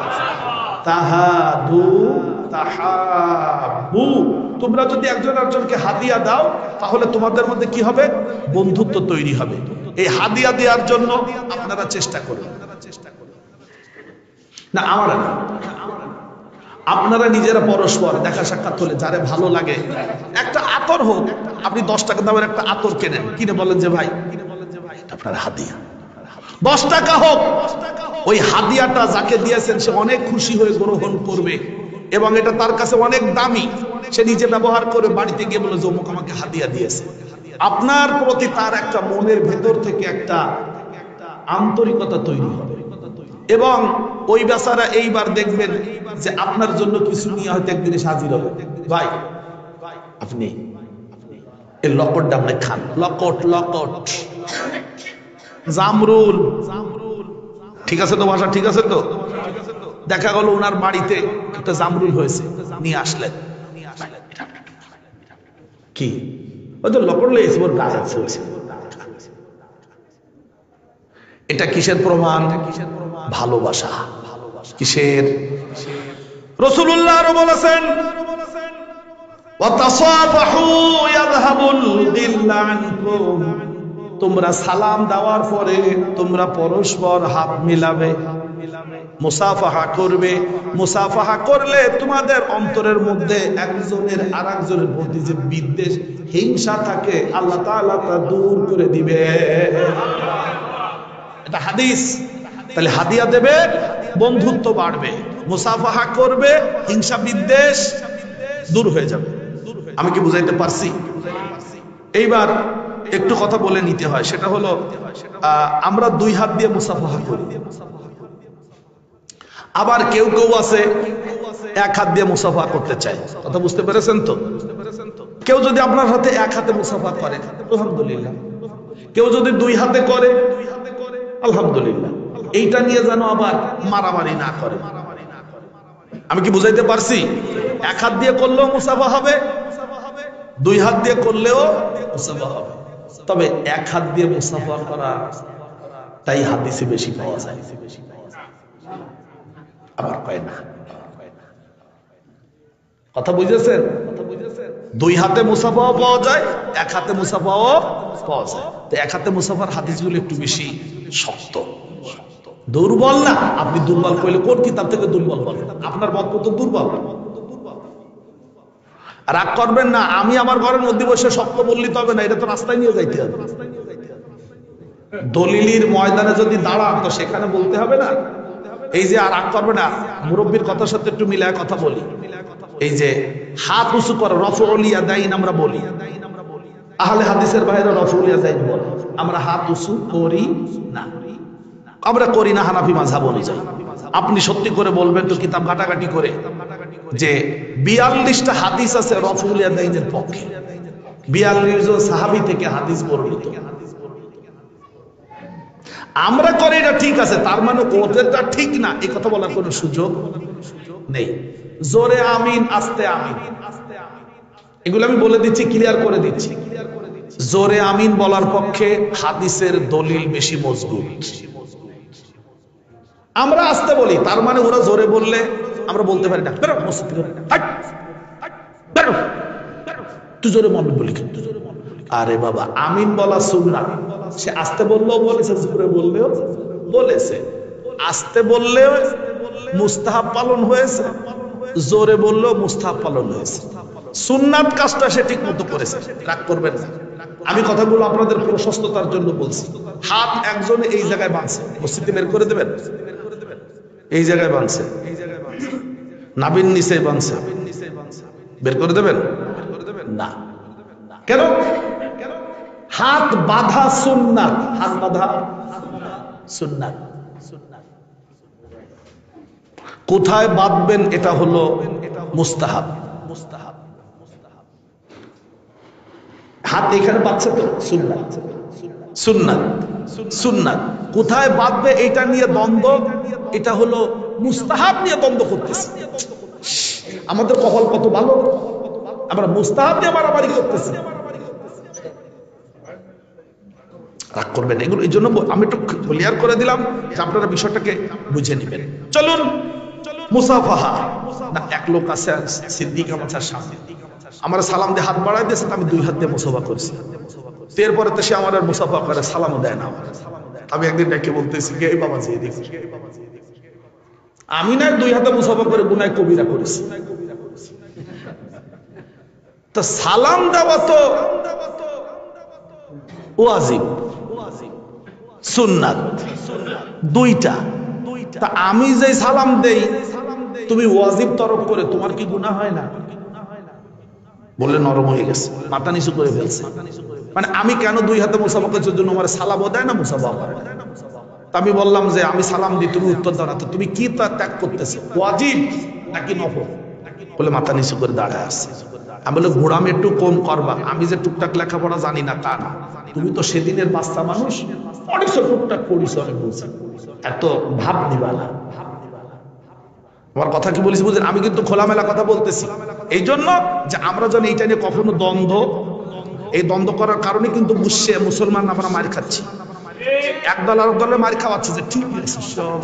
তাহাদু তাহাবু, তোমরা যদি একজন আরেকজনকে হাদিয়া দাও তাহলে তোমাদের মধ্যে কি হবে? বন্ধুত্ব তৈরি হবে। এই হাদিয়া দেওয়ার জন্য আপনারা চেষ্টা করুন। না আমার না, আপনারা নিজেরা পরস্পর দেখা সাক্ষাৎ হলে যারে ভালো লাগে, একটা আতর হোক, আপনি 10 টাকা দামের একটা আতর কেনেন, কিনে বলেন যে ভাই আপনার হাদিয়া, 10 টাকা হোক, ওই হাদিয়াটা যাকে দিয়েছেন সে অনেক খুশি হয়ে গ্রহণ করবে এবং এটা তার কাছে অনেক দামি, সে নিজে ব্যবহার করে বাড়িতে গিয়ে বলে যে অমুক আমাকে হাদিয়া দিয়েছে। আপনার প্রতি তার একটা মনের ভেতর থেকে একটা আন্তরিকতা তৈরি হবে এবং ওই বেচারা এইবার দেখবেন যে আপনার জন্য কিছু নিয়ে হয়তো একদিন এসে হাজির হবে, ভাই আপনি এই লকটটা আপনি খান, লকট লকট জামরুল, ঠিক আছে তো ভাষা, ঠিক আছে তো। দেখা গেল ওনার বাড়িতে একটা জামরুল হয়েছে, নিয়ে আসলেন, কি ওই তো লকট লেগেছে ওর গাছ আছে। এটা কিসের প্রমাণ? ভালোবাসা। কিসের? রাসূলুল্লাহ আরো বলেছেন ওয়াতাসাফাহু ইয়াযহাবুল গিল্লা আনকুম, তোমরা সালাম দেওয়ার পরে তোমরা পরস্পর হাত মিলাবে, মুসাফাহা করবে। মুসাফাহা করলে তোমাদের অন্তরের মধ্যে একজনের আরেকজনের প্রতি যে বিদ্বেষ হিংসা থাকে আল্লাহ তাআলা তা দূর করে দিবে। এটা হাদিস। তাহলে হাদিয়া দেবে, বন্ধুত্ব বাড়বে, মুসাফাহা করবে, হিংসা বিদ্বেষ দূর হয়ে যাবে। আমি কি বুঝাইতে পারছি? এইবার একটু কথা বলে নিতে হয়, সেটা হলো আমরা দুই হাত দিয়ে মুসাফাহা করি, আবার কেউ কেউ আছে এক হাত দিয়ে মুসাফাহা করতে চায়। কথা বুঝতে পেরেছেন তো? কেউ যদি আপনার হাতে এক হাতে মুসাফাহা করে আলহামদুলিল্লাহ, কেউ যদি দুই হাতে করে আলহামদুলিল্লাহ। এইটা নিয়ে যেন আবার মারামারি না করে। আমি কি বুঝাইতে পারছি? এক হাত দিয়ে করলেও মুসাফাহা হবে, দুই হাত দিয়ে করলেও মুসাফাহা হবে। তবে এক হাত দিয়ে মুসাফাহা করা তাই হাদিসে বেশি পাওয়া যায়, আবার কয় না। কথা বুঝেছেন? দুই হাতে মুসাফাহা পাওয়া যায়, এক হাতে মুসাফাহা পাওয়া যায়। তো এক হাতে মুসাফার হাদিসগুলো একটু বেশি শক্ত, দুর্বল না। আপনি দুর্বল কইলে কোন কিতাব থেকে দুর্বল বলেন? আপনার মত তো দুর্বল। রাগ করবেন না, আমি আমার ঘরের মধ্যে বসে শক্ত বললি তবে না, এটা তো রাস্তায় নিয়ে যাইতে হবে। দলিলির ময়দানে যদি দাঁড়ান তো সেখানে বলতে হবে না। এই যে আর রাগ করবে না, মুরব্বীর কথার সাথে একটু মিলায় কথা বলি। এই যে হাত উঁচু করে রফউল ইয়াদাইন আমরা বলি, আহলে হাদিসের বাইরে রফউল ইয়াদাইন বলে, আমরা হাত উঁচু করি না, আমরা করি না হানাফি মাযহাব অনুযায়ী। আপনি সত্যি করে বলবেন তো কিতাব ঘাটাঘাটি করে যে 42টা হাদিস আছে রফউল ইয়াদাইনের পক্ষে, 42 জন সাহাবী থেকে হাদিস বর্ণিত। আমরা করি এটা ঠিক আছে, তার মানে ওদেরটা ঠিক না এই কথা বলার কোনো সুযোগ নেই। জোরে আমিন, আস্তে আমিন, এগুলো আমি বলে দিচ্ছি, ক্লিয়ার করে দিচ্ছি। জোরে আমিন বলার পক্ষে হাদিসের দলিল বেশি মজবুত। আমরা আস্তে বলি, তার মানে ওরা জোরে বললে আমরা বলতে পারি না, বেরো মসজিদ থেকে, বেরো, তুই জোরে মমিন বলি। আরে বাবা, আমিন বলা সুন্নাত, সে আস্তে বললেও বলেছে, জোরে বললেও বলেছে। আস্তে বললেও মুস্তাহাব পালন হয়েছে, জোরে বললেও মুস্তাহাব পালন হয়েছে। সুন্নাত কাজটা সে ঠিক মতো করেছে, রাগ করবেন না। আমি কথাগুলো আপনাদের প্রশস্ততার জন্য বলছি। হাত একজনে এই জায়গায় বাঁধছে, মসজিদে বের করে দেবেন, এই জায়গায় বাঁধছে, নাভির নিচে বাঁধছে, বের করে দেবেন না। কেন? হাত বাঁধা সুন্নাত, হাত বাঁধা সুন্নাত। কোথায় বাঁধবেন এটা হলো মুস্তাহাব। হাত এখানে বাঁধছে তো সুন্নাত, সুন্নাত, সুন্নাত। কোথায় বাঁধবে এটা নিয়ে দ্বন্দ্ব, এটা হলো মুস্তাহাব নিয়ে দ্বন্দ্ব করতেছি। আমাদের কপাল কত ভালো, আমরা মুস্তাহাব নিয়ে মারামারি করতেছি। রাগ করবেন এগুলো, এই জন্য আমি একটু ক্লিয়ার করে দিলাম যে আপনারা বিষয়টাকে বুঝে নেবেন। চলুন মুসাফাহা। না, এক লোক আছে সিদ্দিক আমার সামনে, আমার সালাম দিয়ে হাত বাড়াই দিয়েছে, আমি দুই হাত দিয়ে মুসাফা করছি। এরপরে তো সে আমার আর মুসাফা করে, সালামও দেয় না। আমি একদিন ডেকে বলতেছি, কে বাবা যে দেখি, আমি না দুই হাতে মুসাফা করে গুনাহ কবিরা করেছি। তো সালাম দেওয়া তো ওয়াজিব, সুন্নাত দুইটা। তা আমি যে সালাম দেই তুমি ওয়াজিব তরক করে, তোমার কি গুনাহ হয় না? বলে নরম হয়ে গেছে, মাথা নিচু করে ফেলছে। মানে আমি কেন দুই হাতে মুসাফা করছি, জন্য আমার সালামও দেয় না, মুসাফা করে না। তা আমি বললাম যে আমি সালাম দিই, তুমি উত্তর দাও না, তো তুমি কি তা ত্যাগ করতেছো, ওয়াজিব নাকি নফল? বলে মাথা নিচু করে দাঁড়ায় আসছে। আমি বলে ঘোড়ামি একটু কম করবা, আমি যে টুকটাক লেখাপড়া জানি না তা না, তুমি তো সেদিনের বাচ্চা মানুষ, অনেক টুকটাক পড়িস, অনেক বলছি, এত ভাব নিবা না। আমার কথা কি বলিস বুঝলেন? আমি কিন্তু খোলামেলা কথা বলতেছি, এই জন্য যে আমরা যেন এইটা নিয়ে কখনো দ্বন্দ্ব, এই দ্বন্দ্ব করার কারণে কিন্তু মুসলমান আমরা মার খাচ্ছি, একদল আর দলে মার খাওয়াচ্ছে যে ঠিক আছে সব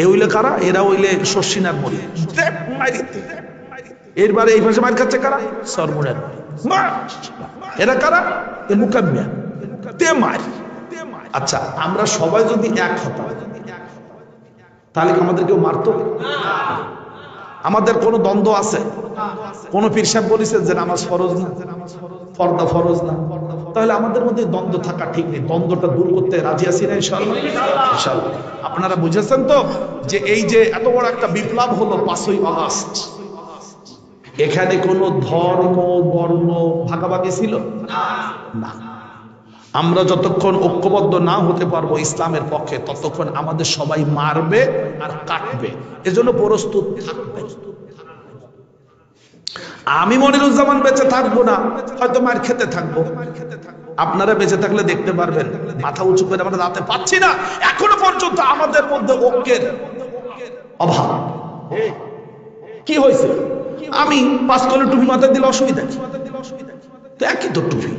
এ হইলে কারা, এরা হইলে শশিনার মরি, এরবারে এই ভাষা মার খাচ্ছে কারা, সরমুনের এরা কারা, এ মুকাম্মিয়া তে মার। আচ্ছা আমরা সবাই যদি এক হতাম তাহলে কি আমাদের কেউ মারতো? আমাদের কোনো দ্বন্দ্ব আছে? কোন পীর সাহেব বলেছেন যে নামাজ ফরজ না, পর্দা ফরজ না, তাহলে আমাদের মধ্যে দ্বন্দ্ব থাকা ঠিক নেই। দ্বন্দ্বটা দূর করতে রাজি আছি না ইনশাআল্লাহ? ইনশাআল্লাহ। আপনারা বুঝেছেন তো যে এই যে এত বড় একটা বিপ্লব হলো 5ই আগস্ট, এখানে কোনো ধর্ম বর্ণ ভাগাভাগি ছিল না। আমরা যতক্ষণ ঐক্যবদ্ধ না হতে পারবো ইসলামের পক্ষে, ততক্ষণ আমাদের সবাই মারবে আর কাটবে, এজন্য প্রস্তুত থাকবে। আমি মনিরুজ্জামান বেঁচে থাকবো না, হয়তো মার খেতে থাকবো, আপনারা বেঁচে থাকলে দেখতে পারবেন মাথা উঁচু করে আমরা দাঁড়াতে পারছি না। এখনো পর্যন্ত আমাদের মধ্যে ঐক্যের অভাব। কি হয়েছে? আমি 5 কলে টুপি মাথায় দিলে অসুবিধা কি? তো একই তো টুপি,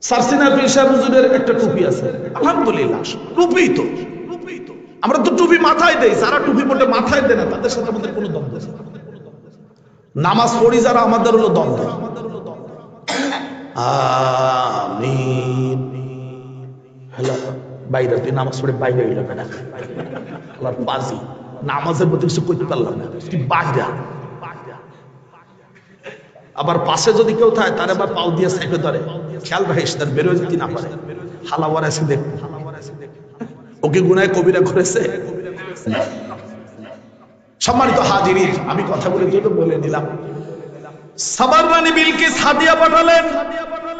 সারসিনা পীর সাহেব হুজুরের একটা টুপি আছে, আলহামদুলিল্লাহ টুপি তো, আমরা তো টুপি মাথায় দেই, যারা টুপি মোটে মাথায় দেয় না তাদের সাথে আমাদের কোনো দ্বন্দ্ব নেই। নামাজ পড়ি যারা, আমাদের হলো দ্বন্দ্ব। আমিন। হ্যালো বাইরে, তুই নামাজ পড়ে বাইরে হইল না, আল্লাহর বাজি নামাজের মধ্যে কিছু করতে পারলাম না, তুই বাইরে। আবার পাশে যদি কেউ থাকে তার আবার পাও দিয়ে সাইডে ধরে, খেয়াল রাখিস তার বেরোয় যেতে না পারে, হালাওয়ার আছে দেখ, ওকে গুনায় কবিরা করেছে। সম্মানিত হাজিরিন, আমি কথা বলে জন্য বলে নিলাম, সাবার রানী বিলকিস হাদিয়া পাঠালেন।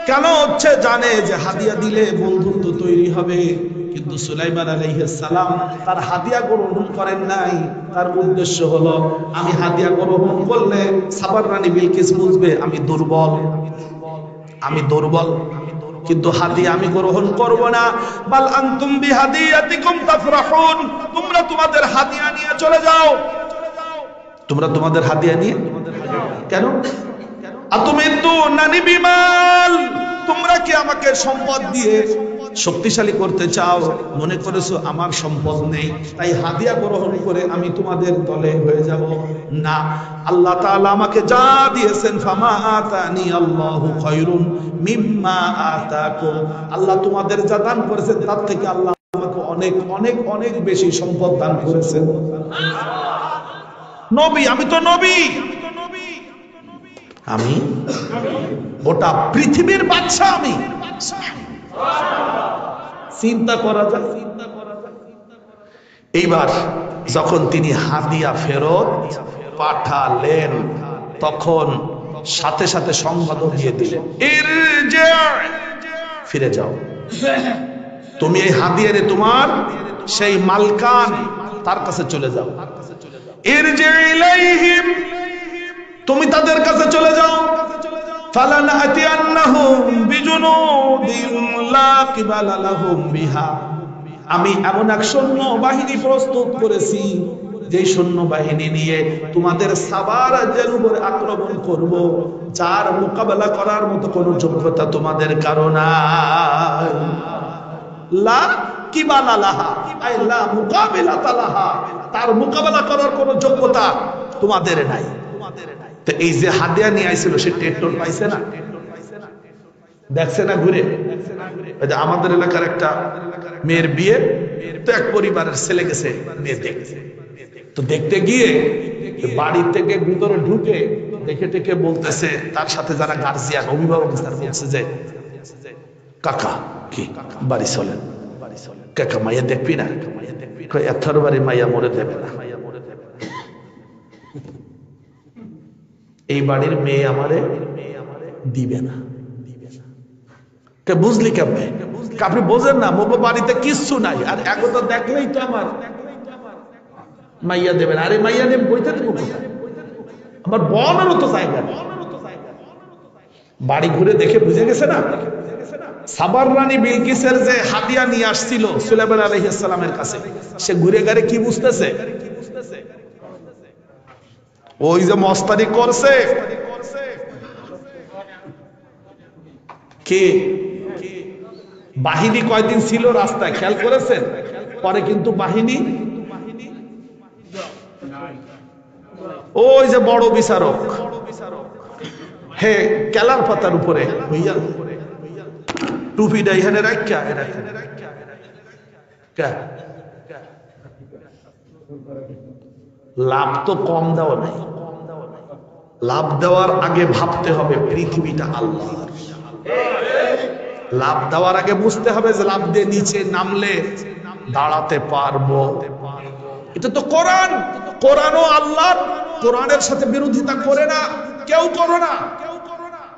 কেন হচ্ছে জানে যে হাদিয়া দিলে বন্ধুত্ব তৈরি হবে, কিন্তু সুলাইমান আলাইহিস সালাম তার হাদিয়া গ্রহণ করেন নাই। তার উদ্দেশ্য হলো আমি হাদিয়া গ্রহণ করলে সাবার রানী বিলকিস বুঝবে আমি দুর্বল, আমি দুর্বল, কিন্তু হাদিয়া আমি গ্রহণ করব না। বাল আনতুম বিহাদিয়াতিকুম তাফরাহুন, তোমরা তোমাদের হাদিয়া নিয়ে চলে যাও, তোমরা তোমাদের হাদিয়া নিয়ে। কেন? আতুমিদুনানি বিমাল, তোমরা কি আমাকে সম্পদ দিয়ে শক্তিশালী করতে চাও? মনে করেছো আমার সম্পদ নেই তাই হাদিয়া গ্রহণ করে আমি তোমাদের দলে হয়ে যাব? না, আল্লাহ তাআলা আমাকে যা দিয়েছেন, ফামা আতানি আল্লাহু খায়রুন মিম্মা আতাকুম, আল্লাহ তোমাদের যা দান করেছেন তার থেকে আল্লাহ আমাকে অনেক অনেক অনেক বেশি সম্পদ দান করেছেন। নবী, আমি তো নবী, আমি গোটা পৃথিবীর বাদশা, আমি। চিন্তা করা যায়। এইবার যখন তিনি হাদিয়া ফেরত পাঠালেন, তখন সাথে সাথে সংবাদ দিয়ে দিলেন, ফিরে যাও, তুমি এই হাদিয়া নিয়ে তোমার সেই মালকান তার কাছে চলে যাও। ইরজি ইলাইহিম, তুমি তাদের কাছে চলে যাও। ফালানাতিয়ান্নাহুম বিজুনুদিন লা কিবালা লাহুম বিহা, আমি এমন এক সৈন্য বাহিনী প্রস্তুত করেছি যে সৈন্য বাহিনী নিয়ে তোমাদের সাবার রাজ্যের উপরে আক্রমণ করব, যার মোকাবেলা করার মতো কোনো যোগ্যতা তোমাদের কারো নাই। লা কিবালা লাহা, আই লা মুকাবিলাতা লাহা, তার মোকাবেলা করার কোনো যোগ্যতা তোমাদের নাই। তো এই যে হাদিয়া নিয়ে আইছিল সে টেট্টোল পাইছে না, দেখছে না ঘুরে? আমাদের এলাকার একটা মেয়ের বিয়ে, তো এক পরিবারের ছেলে গেছে মেয়ে দেখতে, তো দেখতে গিয়ে বাড়ি থেকে ভিতরে ঢুকে দেখে টেকে বলতেছে, তার সাথে যারা গার্জিয়ান অভিভাবক তারা বলছে যে কাকা কি বাড়ি চলেন, কাকা মাইয়া দেখবি না? এথর বাড়ি মাইয়া মরে দেবে না, এই বাড়ির মেয়ে আমারে দিবে না। বুঝলি কেমন? আপনি বোঝেন না, মোগো বাড়িতে কিচ্ছু নাই, আর একতা দেখলেই তো আমার মাইয়া দেবেন। আরে মাইয়া দেব বইতে দেবো কোথায়? আমার বনেরও তো জায়গা নেই। বাড়ি ঘুরে দেখে বুঝে গেছে না, সাবার রানী বিলকিসের যে হাদিয়া নিয়ে আসছিল সুলাইমান আলাইহিস সালামের কাছে, সে ঘুরে ঘুরে কি বুঝতেছে? ওই যে মস্তানি করছে কে? বাহিনী কয়দিন ছিল রাস্তায়, খেয়াল করেছেন? পরে কিন্তু বাহিনী, ওই যে বড় বিচারক হে কেলার পাতার উপরে হইয়া টুপিটা এখানে রাখা, লাভ তো কম দেওয়া নাই। লাভ দেওয়ার আগে ভাবতে হবে পৃথিবীটা আল্লাহর। লাভ দেওয়ার আগে বুঝতে হবে যে লাভ দিয়ে নিচে নামলে দাঁড়াতে পারবো। এটা তো কোরআন, কোরআনও আল্লাহর, কোরআনের সাথে বিরোধিতা করে না কেউ, করো না।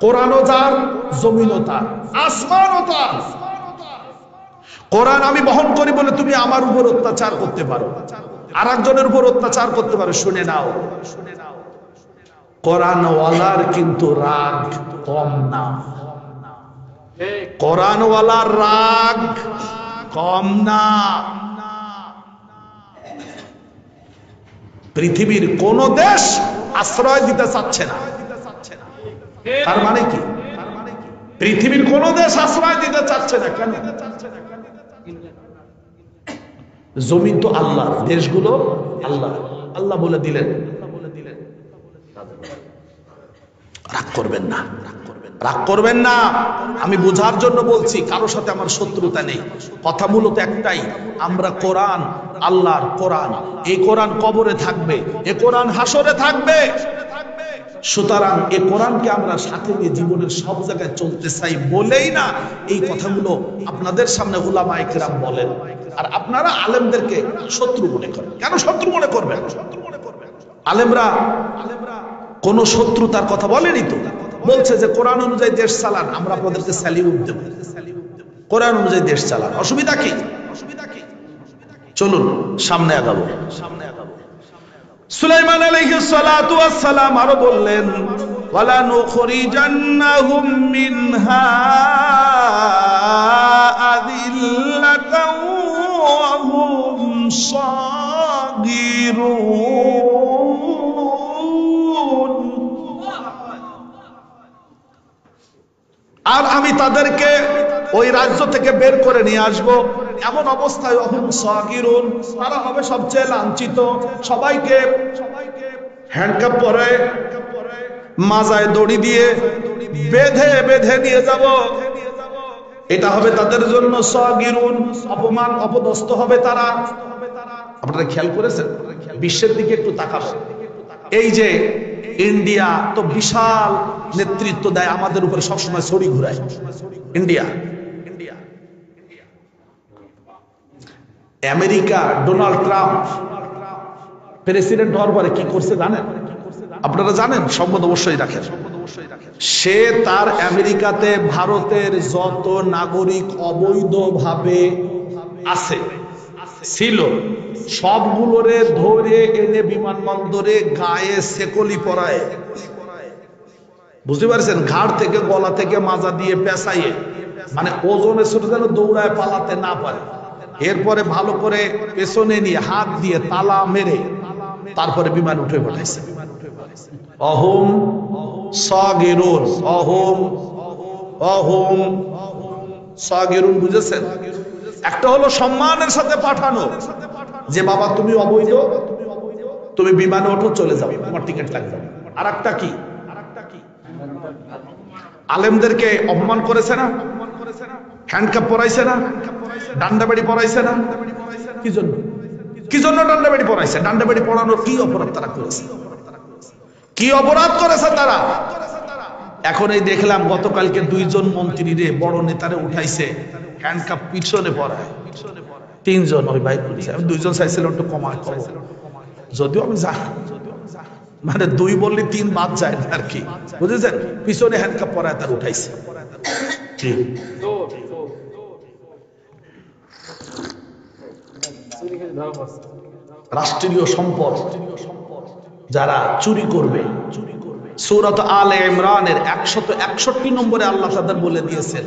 কোরআনও যার, জমিনও তার, আসমানও তার। কোরআন আমি বহন করি বলে তুমি আমার উপর অত্যাচার করতে পারো, আর একজনের উপর অত্যাচার করতে পারো। শুনে নাও, কোরআনওয়ালার কিন্তু রাগ কম না, কোরআনওয়ালার রাগ কম না। পৃথিবীর কোন দেশ আশ্রয় দিতে চাচ্ছে না, তার মানে কি? পৃথিবীর কোন দেশ আশ্রয় দিতে চাচ্ছে না। কেন? জমিন তো আল্লাহর, দেশগুলো আল্লাহ। আল্লাহ বলে দিলেন। রাগ করবেন না, রাগ করবেন না। আমি বোঝার জন্য বলছি, কারোর সাথে আমার শত্রুতা নেই। কথা মূলত একটাই, আমরা কোরআন, আল্লাহর কোরআন, এই কোরআন কবরে থাকবে, এ কোরআন হাসরে থাকবে। সুতরাং এই কোরআনকে আমরা সাথে নিয়ে জীবনের সব জায়গায় চলতে চাই বলেই না এই কথাগুলো আপনাদের সামনে উলামায়ে কেরাম বলেন, আর আপনারা আলেমদেরকে শত্রু মনে করেন। কেন শত্রু মনে করবেন? আলেমরা কোন শত্রুতার কথা বলেনি তো, বলছে যে কোরআন অনুযায়ী দেশ চালান, আমরা আপনাদেরকে স্যালিউট দেব। কোরআন অনুযায়ী দেশ চালান, অসুবিধা কি? চলুন সামনে আগাবো। সুলাইমান আলাইহিস সালাতু ওয়াস সালাম আরো বললেন, ওয়ালা নুখরিজান্নাহুম মিনহা আযিল্লাতাও ওয়া হুম সাগিরুন। আর আমি তাদেরকে ওই রাজ্য থেকে বের করে নিয়ে আসবো এমন অবস্থায়, অহুম সাগিরুন, তারা হবে সবচেয়ে লাঞ্ছিত। সবাইকে হ্যান্ডকাপ পরে, মাজায় দড়ি দিয়ে বেঁধে বেঁধে নিয়ে যাব। এটা হবে তাদের জন্য সাগিরুন, অপমান, অপদস্থ হবে তারা। আপনারা খেয়াল করেছেন? বিশ্বের দিকে একটু তাকাবেন। এই যে ইন্ডিয়া তো বিশাল নেতৃত্ব দেয়, আমাদের উপরে সবসময় ছড়ি ঘুরায়। India, America, Donald Trump president হওয়ার পরে কি করছে জানেন? আপনারা জানেন? সম্মত অবশ্যই রাখেন। সে তার আমেরিকাতে ভারতের যত নাগরিক অবৈধভাবে আছে ছিল, সবগুলোরে ধরে এনে বিমানবন্দরে গায়ে সেকলি পরায়, বুঝতে পারছেন? ঘাড় থেকে, গলা থেকে, মাজা দিয়ে পেঁচাইয়ে, মানে ওজনে ছোট যেন দৌড়ায় পালাতে না পারে। এরপরে ভালো করে পেছনে নিয়ে হাত দিয়ে তালা মেরে তারপরে বিমান উঠে পাঠাইছে। অহুম সাগিরুন, অহুম অহুম সাগিরুন, বুঝেছেন? একটা হলো সম্মানের সাথে পাঠানো, যে বাবা তুমি অবৈধ, তুমি বিমানে ওঠো, চলে যাও, তোমার টিকিট লাগবে। আর একটা কি? আলেমদেরকে অপমান করেছে না? হ্যান্ডকাপ পরাইছে না? ডান্ডাবাড়ি পরাইছে না? কি জন্য? কি জন্য ডান্ডাবাড়ি পরাইছে? ডান্ডাবাড়ি পড়ানোর কি অপরাধ তারা করেছে? কি অপরাধ করেছে তারা? এখন এই দেখলাম গতকালকে দুইজন মন্ত্রীরে, বড় নেতারে উঠাইছে, হ্যান্ডকাপ পিছনে পরায়। তিনজন ওই ভাই করেছে। আমি দুইজন চাইছিলাম একটু কমায় করবো, যদিও আমি জানি মানে দুই বললে তিন বাদ যায় না আর কি, বুঝেছেন? পিছনে হ্যান্ডকাপ পরায় তার উঠাইছে। রাষ্ট্রীয় সম্পদ যারা চুরি করবে, সূরাত আলে ইমরানের 161 নম্বরে আল্লাহ তাদের বলে দিয়েছেন,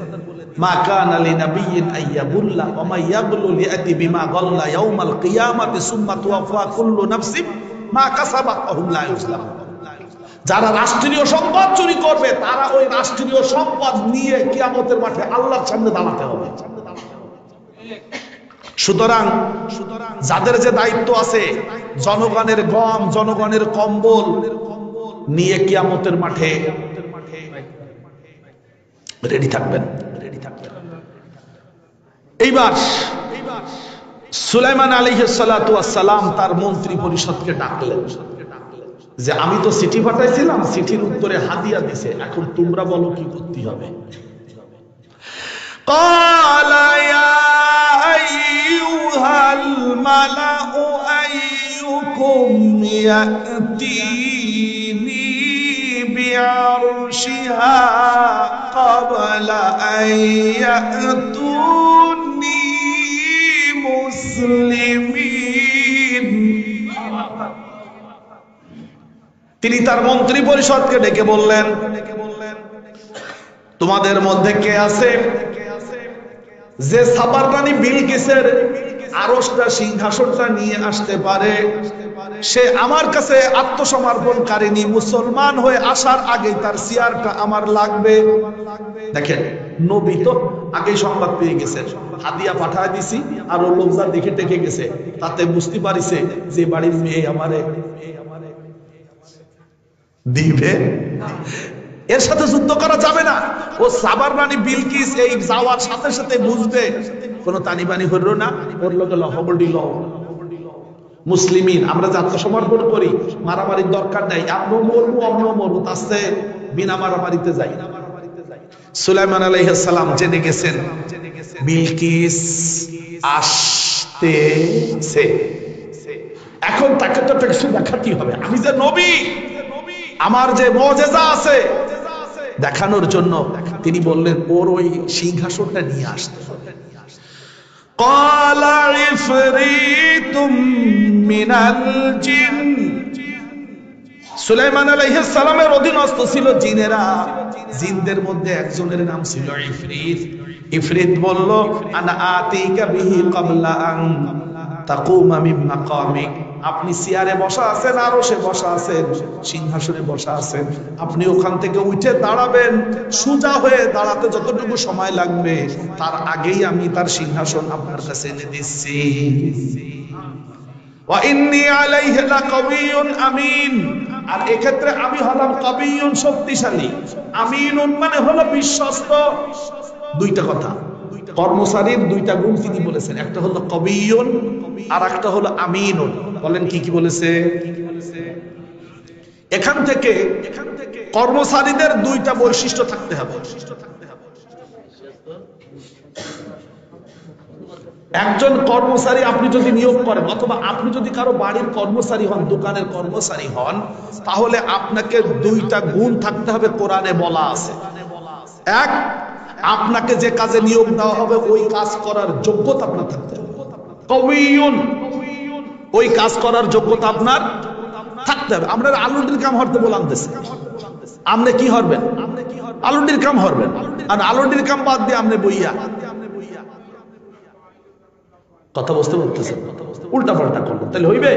মা কানা লিনাবিয়্যিন আইয়াবুল্লা ওয়া মা ইয়াবলু লিয়াতি বিমা গাল্লা ইয়াউমাল কিয়ামাতি সুম্মা তুওয়াফা কুল্লু নাফসিন মা কাসাবাত ওয়া হুম লা ইউজলামুন। যারা রাষ্ট্রীয় সম্পদ চুরি করবে তারা ওই রাষ্ট্রীয় সম্পদ নিয়ে কিয়ামতের মাঠে আল্লাহর সামনে দাঁড়াতে হবে। সুতরাং যাদের যে দায়িত্ব আছে, জনগণের গম, জনগণের কম্বল নিয়ে কিয়ামতের মাঠে রেডি থাকবেন। এইবার সুলাইমান আলাইহিস সালাতু ওয়াস সালাম তার মন্ত্রী পরিষদকে ডাকলেন যে আমি তো চিঠি পাঠাইছিলাম, চিঠির উত্তরে হাদিয়া দিছে, এখন তোমরা বলো কি করতে হবে। ক্বালা ইয়া আইয়ুহাল মালাউ আইয়ুকুম ইয়াতিনি বিআরশিহা ক্বাবলা আন ইয়াতুনি মুসলিমিন। তিনি তার মন্ত্রী পরিষদকে ডেকে বললেন, তোমাদের মধ্যে কে আছে যে সাবার রানী বিলকিসের আরশটা, সিংহাসনটা নিয়ে আসতে পারে? সে আমার কাছে আত্মসমর্পণকারিনী, মুসলমান হয়ে আসার আগে তার চেয়ারটা আমার লাগবে। দেখেন নবী তো আগেই সংবাদ পেয়ে গেছেন, হাদিয়া পাঠায় দিছি, আর ও লোকজন দেখে টেকে গেছে, তাতে বুঝতে পারিছে যে বাড়ির মেয়ে আমারে দিবে, এর সাথে যুদ্ধ করা যাবে না। ও সাবার রানী বিলকিস এই যাওয়ার সাথে সাথে বুঝবে কোন তানিবানি হইল না, ওর লোকে লহবডি লহ মুসলিমিন, আমরা যে আত্মসমর্পণ করি, মারামারির দরকার নাই, আপনিও মরবো আমরাও মরবো, তাতে বিনা মারামারিতে যাই। সুলাইমান আলাইহিস সালাম জেনে গেছেন বিলকিস আসতেছে, এখন তাকে তো কিছু দেখাতেই হবে, আমি যে নবী, আমার যে মুজিজা আছে দেখানোর জন্য তিনি বললেন ওর ওই সিংহাসনটা নিয়ে আসতে হবে। ক্বালা ইফরিতুম মিনাল জিন, সুলাইমান আলাইহিস সালামের অধীনস্থ ছিল জিনেরা, জিনদের মধ্যে একজনের নাম ছিল ইফরিত। ইফরিত বলল, আনা আতিকা বিহি ক্বাবলা আন তাকুমা মিন মাকামিক, আপনি চেয়ারে বসা আছেন, আরশে বসা আছেন, সিংহাসনে বসা আছেন, আপনি ওখান থেকে উঠে দাঁড়াবেন, সোজা হয়ে দাঁড়াতে যতটুকু সময় লাগবে তার আগেই আমি তার সিংহাসন আপনার কাছে এনে দিচ্ছি। ওয়া ইন্নী আলাইহি লাকাবিয়্যুন আমিন, আর এক্ষেত্রে আমি হলাম কাবিয়্যুন শক্তিশালী, আমিনুন মানে হলো বিশ্বস্ত। দুইটা কথা, কর্মচারীর দুইটা গুণ তিনি বলেছেন, একটা হলো কবিয়ুন আর একটা হলো আমিনুন। বলেন কি কি বলেছে? এখান থেকে কর্মচারীদের দুইটা বৈশিষ্ট্য থাকতে হবে। একজন কর্মচারী আপনি যদি নিয়োগ করেন, অথবা আপনি যদি কারো বাড়ির কর্মচারী হন, দোকানের কর্মচারী হন, তাহলে আপনাকে দুইটা গুণ থাকতে হবে, কোরআনে বলা আছে। এক, আপনাকে যে কাজে নিয়োগ দেওয়া হবে ওই কাজ করার যোগ্যতা আপনার থাকতে হবে, কবিয়ুন, ওই কাজ করার যোগ্যতা আপনার থাকতে হবে। আমরা আলুডির কাম হরতে বললাম দেশে, আপনি কি হরবেন? আলুডির কাম হরবেন, আর আলুডির কাম বাদ দিয়ে আপনি বইয়া কথা বুঝতে পারতেছেন, উল্টা পাল্টা করবেন, তাহলে হইবে?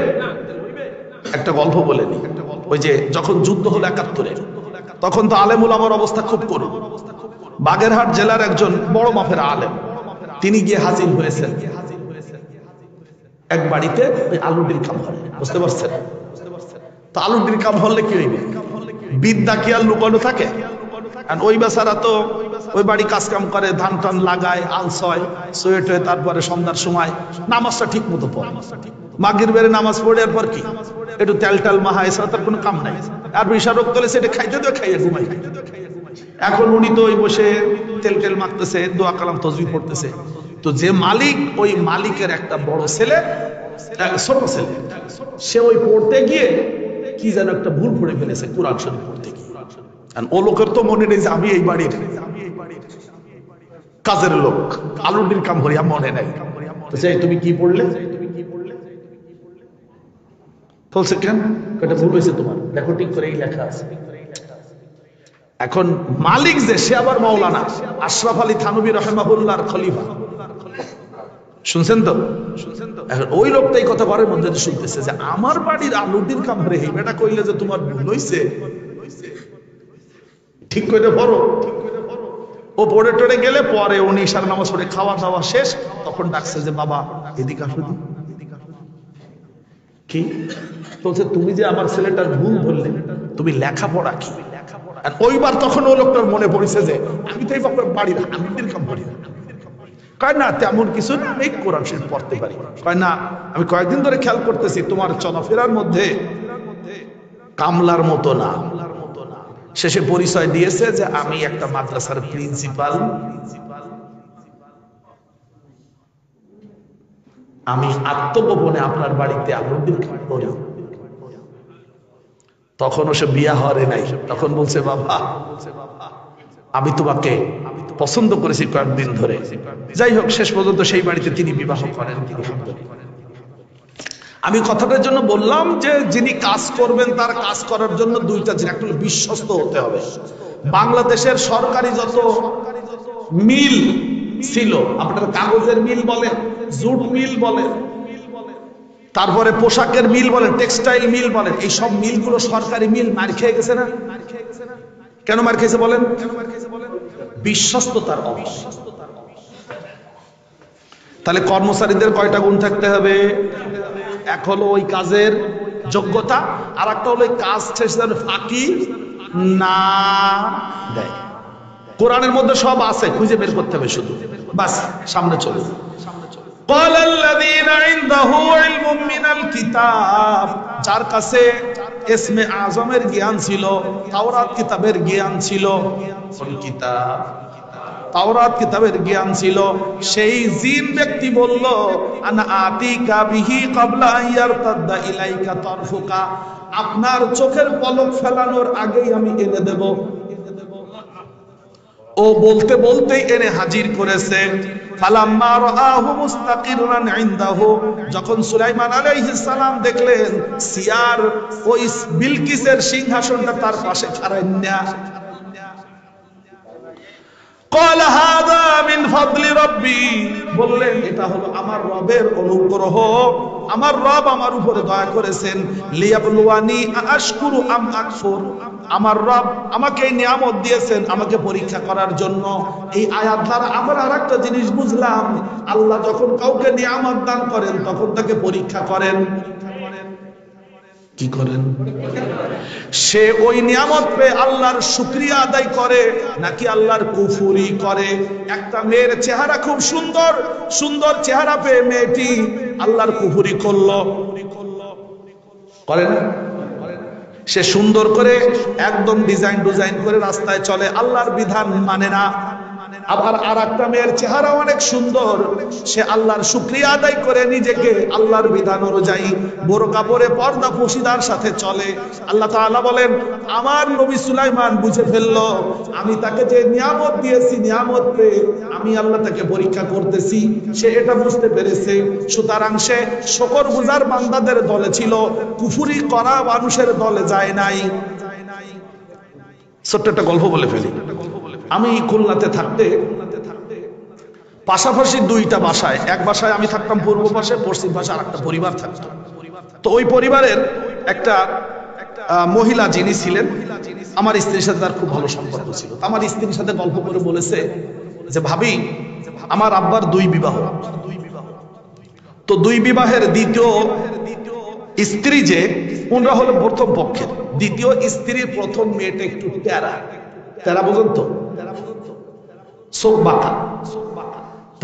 একটা গল্প বলে নি, ওই যে যখন যুদ্ধ হলো ৭১-এ, তখন তো আলেম উলামার অবস্থা খুব করুণ। বাগেরহাট জেলার একজন বড় মাপের আলেম, তিনি গিয়ে হাজির হয়েছেন এক বাড়িতে, ওই আলুডির কাম হলে, বুঝতে পারছেন? তো আলুডির কাম হলে কি হইবে? বিদ্যা কি আর লুকানো থাকে? আর ওই বেচারা তো ওই বাড়ি কাজ কাম করে, ধান টান লাগায়, আলসয় সোয়েট হয়ে, তারপরে সন্ধ্যার সময় নামাজটা ঠিক মতো পড়ে, মাগরিবের নামাজ পড়ে, এরপর কি একটু তেল টাল মাহা, এছাড়া তার কোনো কাম নাই। আর বিষারক তোলে সেটা খাইতে দেয়, খাইয়ে ঘুমাই। এখন উনি তো ওই বসে তেল টেল মাখতেছে, দোয়া কালাম তসবিহ পড়তেছে। তো যে মালিক, ওই মালিকের একটা বড় ছেলে, ছোট ছেলে, সে ওই পড়তে গিয়ে কি যেন একটা ভুল পড়ে ফেলেছে কোরআন শরীফ পড়তে গিয়ে। ও লোকের তো মনে নেই যে আমি এই বাড়ির কাজের লোক, আলুডির কাম হরিয়া মনে নাই। তুমি কি পড়লে? বলছে কেন? এটা ভুল হয়েছে তোমার, দেখো ঠিক করে এই লেখা আছে। এখন মালিক যে, সে আবার মাওলানা আশরাফ আলী থানভী রাহিমাহুল্লাহর খলিফা। শুনছেন তো? এখন ওই লোকটাই কথা ঘরের মধ্যে শুনতেছে যে আমার বাড়ির আলুদ্দিন কামরে এই বেটা কইলে যে তোমার ভুল হইছে, ঠিক করে পড়ো। ও পড়ে টড়ে গেলে পরে উনি ইশার নামাজ পড়ে খাওয়া দাওয়া শেষ, তখন ডাকছে যে বাবা এদিকে আসো। কি বলছে? তুমি যে আমার ছেলেটার ভুল বললে, তুমি লেখাপড়া কি? আর ওইবার তখন ও লোকটার মনে পড়েছে যে আমি তো এই বাড়ির আলুদ্দিন কাম পড়ি না। কয় না তেমন কিছু না, আমি কোরআন শরীফ পড়তে পারি। কয় না, আমি কয়েকদিন ধরে খেয়াল করতেছি তোমার চলাফেরার মধ্যে কামলার মতো না। শেষে পরিচয় দিয়েছে যে আমি একটা মাদ্রাসার প্রিন্সিপাল, আমি আত্মগোপনে আপনার বাড়িতে আলুদ্দিন খান পড়ি। তখনও সে বিয়া হওয়ারে নাই। তখন বলছে বাবা আমি তোমাকে পছন্দ করেছি কয়েকদিন ধরে। যাই হোক, শেষ পর্যন্ত সেই বাড়িতে তিনি বিবাহ করেন। আমি কথাটার জন্য বললাম যে যিনি কাজ করবেন তার কাজ করার জন্য দুইটা জিনিস, একটা হলো বিশ্বস্ত হতে হবে। বাংলাদেশের সরকারি যত মিল ছিল, আপনার কাগজের মিল বলেন, জুট মিল বলেন, তারপরে পোশাকের মিল বলেন, টেক্সটাইল মিল বলেন, এই সব মিলগুলো সরকারি মিল মার খেয়ে গেছে না? কেন মার খেয়েছে বলেন? বিশ্বস্ততার অভাব। তাহলে কর্মচারীদের কয়টা গুণ থাকতে হবে? এক হলো ওই কাজের যোগ্যতা, আর একটা হলো কাজ শেষে ফাঁকি না দেয়। কোরআনের মধ্যে সব আছে, খুঁজে বের করতে হবে শুধু, বাস সামনে চলো। قال الذين عنده علم من الكتاب, যার কাছে ইসমে আযমের জ্ঞান ছিল, তাওরাত কিতাবের জ্ঞান ছিল, কোন কিতাব? তাওরাত কিতাবের জ্ঞান ছিল, সেই জিন ব্যক্তি বলল আনা আতিকা বিহি ক্বাবলা আইয়ারতাদ্দা ইলাইকা তারফুকা, আপনার চোখের পলক ফেলানোর আগেই আমি এনে দেব। ও বলতে বলতেই এনে হাজির করেছে। ফালাম্মা রাআহু মুস্তাকিরান ইনদাহু, যখন সুলাইমান আলাইহিস সালাম দেখলেন সিয়ার ওই বিলকিসের সিংহাসনটা তার পাশে খাড়াইন্না, قال هذا من فضل ربي, বললেন এটা হলো আমার রবের অনুগ্রহ, আমার রব আমার উপরে দয়া করেছেন। লিয়াবলুয়ানি আশকুরু আম আকফুর, আমার রব আমাকে এই নিয়ামত দিয়েছেন আমাকে পরীক্ষা করার জন্য। এই আয়াত দ্বারা আমরা আরেকটা জিনিস বুঝলাম, আল্লাহ যখন কাউকে নিয়ামত দান করেন তখন তাকে পরীক্ষা করেন। কি করেন? সে ওই নিয়ামত পেয়ে আল্লাহর শুকরিয়া আদায় করে নাকি আল্লাহর কুফরি করে। একটা মেয়ের চেহারা খুব সুন্দর, সুন্দর চেহারা পেয়ে মেয়েটি আল্লাহর কুফরি করলো, করে না? সে সুন্দর করে একদম ডিজাইন করে রাস্তায় চলে, আল্লাহর বিধান মানে না। আবার আর একটা মেয়ের চেহারা অনেক সুন্দর, সে আল্লাহর শুকরিয়া আদায় করে নিজেকে আল্লাহর বিধান অনুযায়ী বোরকা পরে পর্দা পশিদার সাথে চলে। আল্লাহ তাআলা বলেন আমার নবী সুলাইমান বুঝে ফেললো আমি তাকে যে নিয়ামত দিয়েছি, নিয়ামত পেয়ে আমি আল্লাহ তাকে পরীক্ষা করতেছি, সে এটা বুঝতে পেরেছে। সুতরাং সে শুকরগুজার বান্দাদের দলে ছিল, কুফরি করা মানুষের দলে যায় নাই। ছোট্ট একটা গল্প বলে ফেলি। আমি খুলনাতে থাকতে পাশাপাশি দুইটা বাসায়, এক বাসায় আমি থাকতাম পূর্ব পাশে, পশ্চিম পাশে আর একটা পরিবার থাকতো। তো ওই পরিবারের একটা মহিলা যিনি ছিলেন, আমার স্ত্রীর সাথে তার খুব ভালো সম্পর্ক ছিল। আমার স্ত্রীর সাথে গল্প করে বলেছে যে ভাবি আমার আব্বার দুই বিবাহ, তো দুই বিবাহের দ্বিতীয় স্ত্রী যে ওনারা হলো প্রথম পক্ষের, দ্বিতীয় স্ত্রীর প্রথম মেয়েটা একটু তেরা পর্যন্ত চোখ বাঁকা,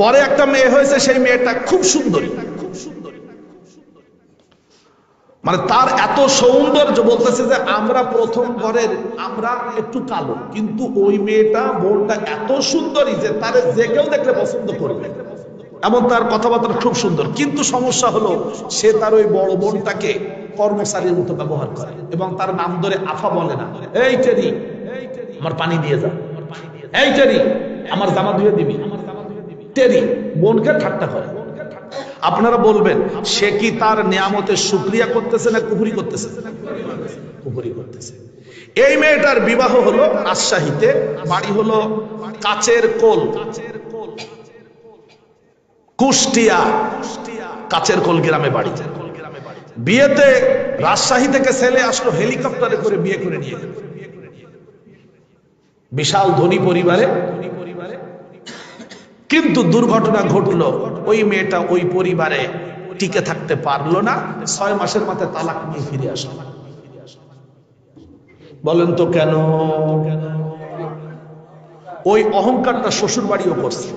পরে একটা মেয়ে হয়েছে, সেই মেয়েটা খুব সুন্দরী, মানে তার এত সৌন্দর্য বলতেছে যে আমরা প্রথম ঘরের, আমরা একটু কালো, কিন্তু ওই মেয়েটা বোনটা এত সুন্দরী যে তার যে কেউ দেখলে পছন্দ করবে, এমন তার কথাবার্তা খুব সুন্দর। কিন্তু সমস্যা হলো সে তার ওই বড় বোনটাকে কর্মচারীর মতো ব্যবহার করে এবং তার নাম ধরে আফা বলে না, এই টেরি আমার পানি দিয়ে যা, এই টেরি আমার জামা ধুয়ে দিবি, টেরি বোনকে ঠাট্টা করে। আপনারা বলবেন সে কি তার নিয়ামতের শুকরিয়া করতেছে না কুফরি করতেছে? কুফরি করতেছে। এই মেয়েটার বিবাহ হলো রাজশাহীতে, বাড়ি হলো কাচের কোল, কুষ্টিয়া কাচের কোল গ্রামে বাড়ি। বিয়েতে রাজশাহী থেকে ছেলে আসলো, হেলিকপ্টারে করে বিয়ে করে নিয়ে গেল। বিশাল ধনী পরিবারে, কিন্তু দুর্ঘটনা ঘটলো, ওই মেয়েটা ওই পরিবারে টিকে থাকতে পারলো না, 6 মাসের মাথায় তালাক নিয়ে ফিরে আসলো। বলেন তো কেন? ওই অহংকারটা শ্বশুর বাড়িও করছে,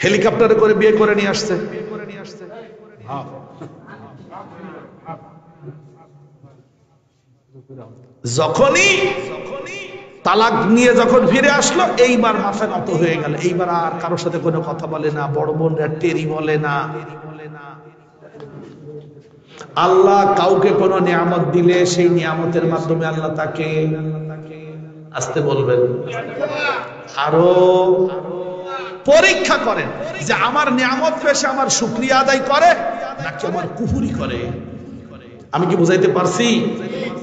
হেলিকপ্টারে করে বিয়ে করে নিয়ে আসছে। যখনই তালাক নিয়ে যখন ফিরে আসলো, এইবার মাথা নত হয়ে গেল, এইবার আর কারোর সাথে কোনো কথা বলে না, বড় বোনরা টেরি বলে না। আল্লাহ কাউকে কোনো নিয়ামত দিলে সেই নিয়ামতের মাধ্যমে আল্লাহ তাকে, আসতে বলবেন, আরো পরীক্ষা করেন যে আমার নিয়ামত পেশে আমার শুকরিয়া আদায় করে নাকি আমার কুফরি করে। আমি কি বুঝাইতে পারছি?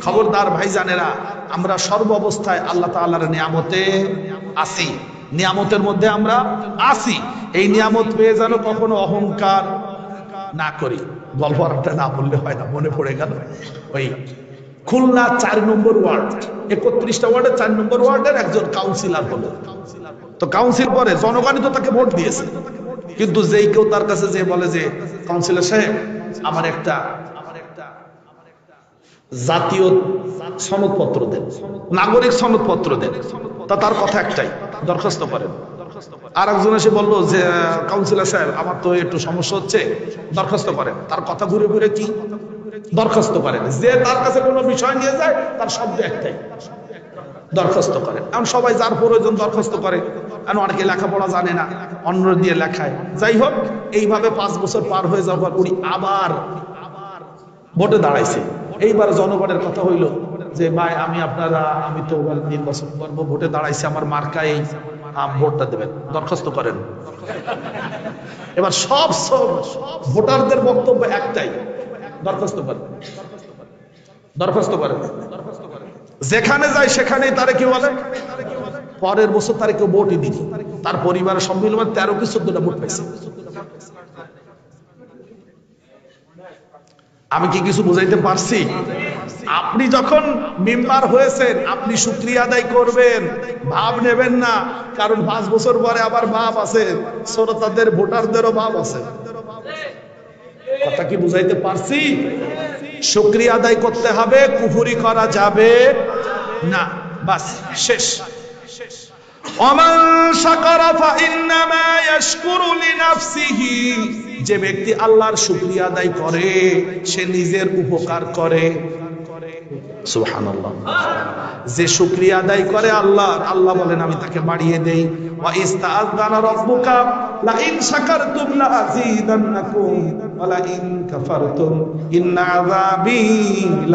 খবরদার ভাইজানেরা, আমরা সর্ব অবস্থায় আল্লাহ তাআলার নিয়ামতে আসি, নিয়ামতের মধ্যে আমরা আসি। এই নিয়ামত পেয়ে যেন কখনো অহংকার না করি। গল্প আরেকটা না বললে হয় না, মনে পড়ে গেল। ওই খুলনা 4 নম্বর ওয়ার্ড, 31টা ওয়ার্ডে 4 নম্বর ওয়ার্ডের একজন কাউন্সিলর হলো। তো কাউন্সিল পরে জনগণই তো তাকে ভোট দিয়েছে, কিন্তু যেই কেউ তার কাছে যে বলে যে কাউন্সিলর সাহেব আমার একটা জাতীয় সনদপত্র দেন, নাগরিক সনদপত্র দেন, তা তার কথা একটাই, দরখাস্ত করেন। আর একজন এসে বললো যে কাউন্সিলর সাহেব আমার তো একটু সমস্যা হচ্ছে, দরখাস্ত করেন। তার কথা ঘুরে ঘুরে কি? দরখাস্ত করেন। যে তার কাছে কোনো বিষয় নিয়ে যায় তার শব্দ একটাই, দরখাস্ত করেন। এখন সবাই যার প্রয়োজন দরখাস্ত করে, এখন অনেকে লেখাপড়া জানে না, অন্য দিয়ে লেখায়। যাই হোক, এইভাবে 5 বছর পার হয়ে যাওয়ার পর উনি আবার ভোটে দাঁড়াইছে। এইবার জনগণের কথা হইল যে ভাই আমি তো নির্বাচন করবো, ভোটে দাঁড়াইছে, আমার মার্কায় ভোটটা দেবেন, দরখাস্ত করেন। এবার সব ভোটারদের বক্তব্য একটাই, দরখাস্ত করেন, দরখাস্ত করেন। যেখানে যায় সেখানেই তারে কি বলে, পরের বছর তারে কেউ ভোটই দিনি, তার পরিবারের সব মিলে 13 কি 14টা ভোট পাইছে। আমি কি কিছু বুঝাইতে পারছি? আপনি যখন মেম্বার হয়েছেন আপনি শুকরিয়া আদায় করবেন, ভাব নেবেন না, কারণ 5 বছর পরে আবার ভাব আছে, শ্রোতাদের ভোটারদেরও ভাব আছে। কথা কি বুঝাইতে পারছি? শুকরিয়া আদায় করতে হবে, কুফরি করা যাবে না, বাস শেষ। ওমান শাকারা ফাইন্নামা ইয়াশকুরু লিনাফসিহি, যে ব্যক্তি আল্লাহর শুকরিয়া আদায় করে সে নিজের উপকার করে। সুবহানাল্লাহ। যে শুকরিয়া আদায় করে আল্লাহ বলেন আমি তাকে বাড়িয়ে দেই। ওয়া ইস্তাআযানা রাব্বুকা লা ইন শাকারতুম লা আযীদান্নাকুম ওয়া লা ইন কাফারতুম ইন্না আযাবি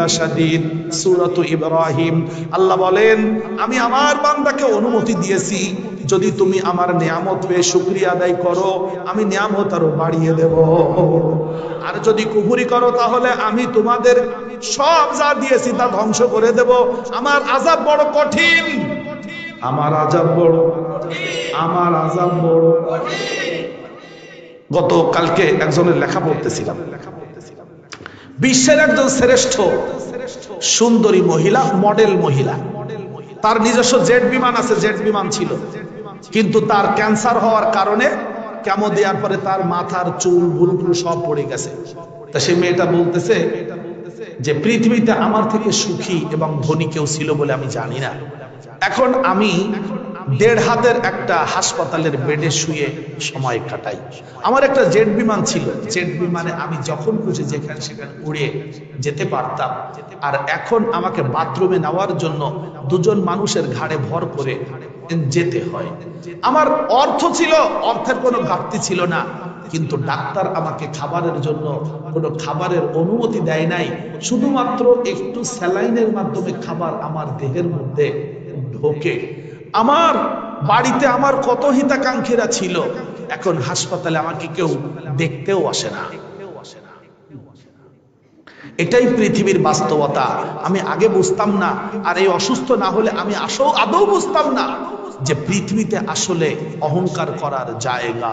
লাশাদীদ। সূরাতু ইব্রাহিম। আল্লাহ বলেন আমি আমার বান্দাকে অনুমতি দিয়েছি, যদি তুমি আমার নিয়ামত পেয়ে শুকরিয়া আদায় করো আমি নিয়ামত আরো বাড়িয়ে দেব, আর যদি কুফরি করো তাহলে আমি তোমাদের সব যা দিয়েছি তা ধ্বংস করে দেব। আমার আযাব বড় কঠিন, আমার আযাব বড়, আমার আযাব বড়। গতকালকে একজনের লেখা পড়তেছিলাম, বিশ্বের একজন শ্রেষ্ঠ সুন্দরী মহিলা, মডেল মহিলা, তার নিজস্ব জেট বিমান আছে, জেট বিমান ছিল, কিন্তু তার ক্যান্সার হওয়ার কারণে কেমো দেওয়ার পরে তার মাথার চুল ভুরুটুল সব পড়ে গেছে। তা সে মেয়েটা বলতেছে যে পৃথিবীতে আমার থেকে সুখী এবং ধনী কেউ ছিল বলে আমি জানি না। এখন আমি 1.5 হাতের একটা হাসপাতালের বেডে শুয়ে সময় কাটাই। আমার একটা জেট বিমান ছিল, জেট বিমানে আমি যখন খুশি যেখানে সেখানে উড়ে যেতে পারতাম, আর এখন আমাকে বাথরুমে নেওয়ার জন্য 2 জন মানুষের ঘাড়ে ভর করে যেতে হয়। আমার অর্থ ছিল, অর্থের কোনো ঘাটতি ছিল না, কিন্তু ডাক্তার আমাকে খাবারের জন্য কোনো খাবারের অনুমতি দেয় নাই, শুধুমাত্র একটু স্যালাইনের মাধ্যমে খাবার আমার দেহের মধ্যে ঢোকে। আমার বাড়িতে আমার কত হিতাকাঙ্ক্ষীরা ছিল, এখন হাসপাতালে আমাকে কেউ দেখতেও আসে না। এটাই পৃথিবীর বাস্তবতা। আমি আগে বুঝতাম না, আর এই অসুস্থ না হলে আমি আদৌ বুঝতাম না যে পৃথিবীতে আসলে অহংকার করার জায়গা।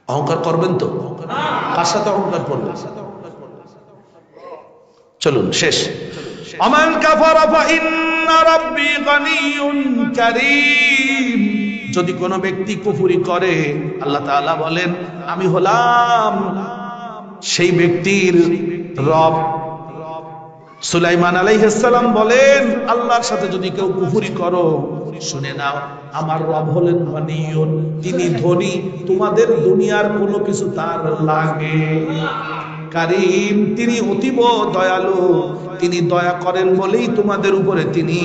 অহংকার করবেন তো? কার সাথে অহংকার করবেন? চলুন শেষ। আমান কাফারা ফাইন্না রাব্বি গানিয়্যুন কারীম। যদি কোনো ব্যক্তি কুফরি করে, আল্লাহ তাআলা বলেন আমি হলাম সেই ব্যক্তির রব। সুলাইমান আলাইহিস সালাম বলেন আল্লাহর সাথে যদি কেউ কুফরি করো, শুনে নাও আমার রব হলেন গানিয়্যুন, তিনি ধনী, তোমাদের দুনিয়ার কোনো কিছু তার লাগে। কারীম, তিনি অতীব দয়ালু, তিনি দয়া করেন বলেই তোমাদের উপরে তিনি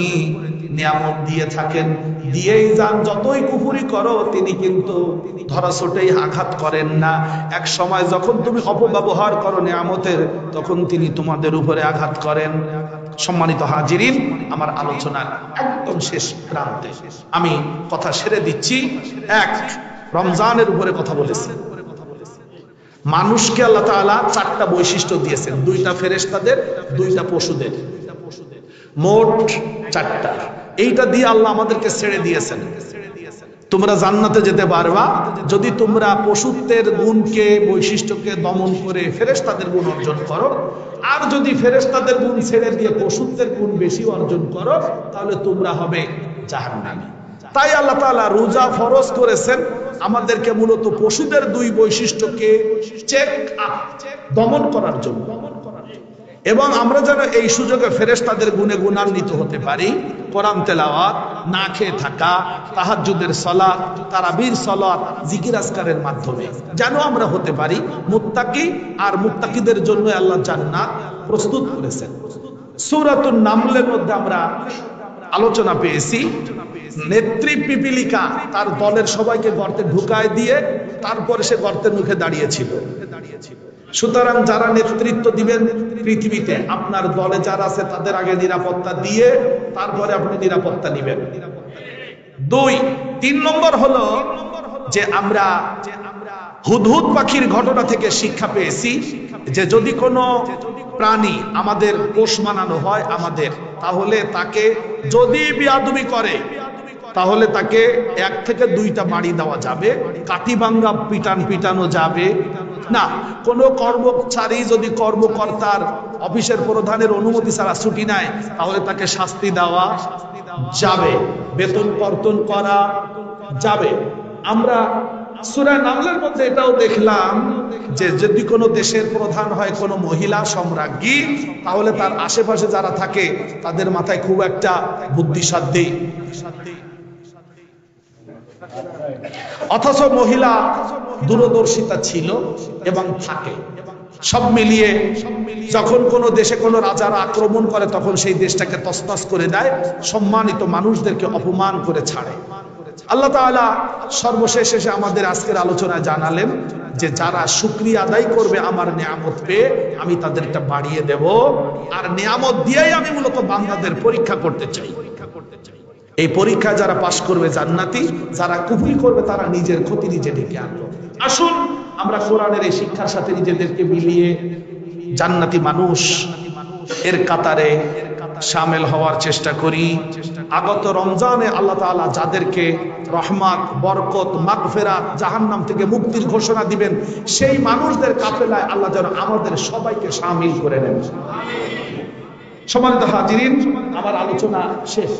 নিয়ামত দিয়ে থাকেন, দিয়েই যান। যতই কুফরি করো তিনি কিন্তু ধরাছোটেই আঘাত করেন না। এক সময় যখন তুমি অপব্যবহার করো নিয়ামতের, তখন তিনি তোমাদের উপরে আঘাত করেন। সম্মানিত হাজিরিন, আমার আলোচনার একদম শেষ প্রান্তে আমি কথা সেরে দিচ্ছি। এক, রমজানের উপরে কথা বলেছি। মানুষকে আল্লাহ তাআলা চারটা বৈশিষ্ট্য দিয়েছেন, দুইটা ফেরেশতাদের, দুইটা পশুদের, মোট চারটা। এইটা দিয়ে আল্লাহ আমাদেরকে ছেড়ে দিয়েছেন, তোমরা জান্নাতে যেতে পারবা যদি তোমরা পশুত্বের গুণকে, বৈশিষ্ট্যকে দমন করে ফেরেশতাদের গুণ অর্জন করো। আর যদি ফেরেশতাদের গুণ ছেড়ে দিয়ে পশুত্বের গুণ বেশি অর্জন করো, তাহলে তোমরা হবে জাহান্নামী। তাই আল্লাহ তাআলা রোজা ফরজ করেছেন আমাদেরকে মূলত পশুদের দুই বৈশিষ্ট্যকে চেক আপ, দমন করার জন্য, এবং আমরা যেন এই সুযোগে ফেরেশতাদের গুণে গুণান্বিত হতে পারি। কোরআন তেলাওয়াত, না খেয়ে থাকা, তাহাজ্জুদের সালাত, তারাবির সালাত, জিকির আজকারের মাধ্যমে যেন আমরা হতে পারি মুত্তাকি। আর মুত্তাকিদের জন্য আল্লাহ জান্নাত প্রস্তুত করেছেন। সূরাতুন নামলের মধ্যে আমরা আলোচনা পেয়েছি, নেত্রী পিপিলিকা তার দলের সবাইকে গর্তে ঢুকায় দিয়ে তারপরে সে গর্তের মুখে দাঁড়িয়েছিল। সুতরাং যারা নেতৃত্ব দিবেন পৃথিবীতে, আপনার দলে যারা আছে তাদের আগে নিরাপত্তা দিয়ে তারপরে আপনি নিরাপত্তা নিবেন। দুই, তিন নম্বর হলো যে আমরা হুদহুদ পাখির ঘটনা থেকে শিক্ষা পেয়েছি যে যদি কোনো প্রাণী আমাদের পোষ মানানো হয় আমাদের, তাহলে তাকে যদি বেয়াদবি করে তাহলে তাকে 1 থেকে 2টা বাড়ি দেওয়া যাবে, কাঠিভাঙ্গা পিটানো যাবে না। কোন কর্মচারী যদি কর্মকর্তার অফিসের প্রধানের অনুমতি ছাড়া ছুটি নেয়, তাহলে তাকে শাস্তি দেওয়া যাবে, বেতন কর্তন করা যাবে। আমরা সূরা নামলের মধ্যে এটাও দেখলাম যে যদি কোনো দেশের প্রধান হয় কোনো মহিলা সম্রাজ্ঞী, তাহলে তার আশেপাশে যারা থাকে তাদের মাথায় খুব একটা বুদ্ধিসাধ্য, অথচ মহিলা দূরদর্শিতা ছিল এবং থাকে। সব মিলিয়ে যখন কোনো দেশে কোনো রাজারা আক্রমণ করে তখন সেই দেশটাকে তছনছ করে দেয়, সম্মানিত মানুষদেরকে অপমান করে ছাড়ে। আল্লাহ তাআলা সর্বশেষ এসে আমাদের আজকের আলোচনায় জানালেন যে যারা শুকরিয়া আদায় করবে আমার নিয়ামত পেয়ে, আমি তাদেরটা বাড়িয়ে দেব। আর নিয়ামত দিয়েই আমি মূলত বান্দাদের পরীক্ষা করতে চাই। এই পরীক্ষায় যারা পাশ করবে জান্নাতি, যারা কুফরি করবে তারা নিজের ক্ষতি নিজে ডেকে আনলো। আসুন আমরা কোরআনের এই শিক্ষার সাথে নিজেদেরকে মিলিয়ে জান্নাতি মানুষ এর কাতারে শামিল হওয়ার চেষ্টা করি। আগত রমজানে আল্লাহ তাআলা যাদেরকে রহমত, বরকত, মাগফিরাত, জাহান্নাম থেকে মুক্তির ঘোষণা দিবেন, সেই মানুষদের কাফেলায় আল্লাহ যেন আমাদের সবাইকে শামিল করে নেন। সম্মানিত হাজিরিন, আমার আলোচনা শেষ।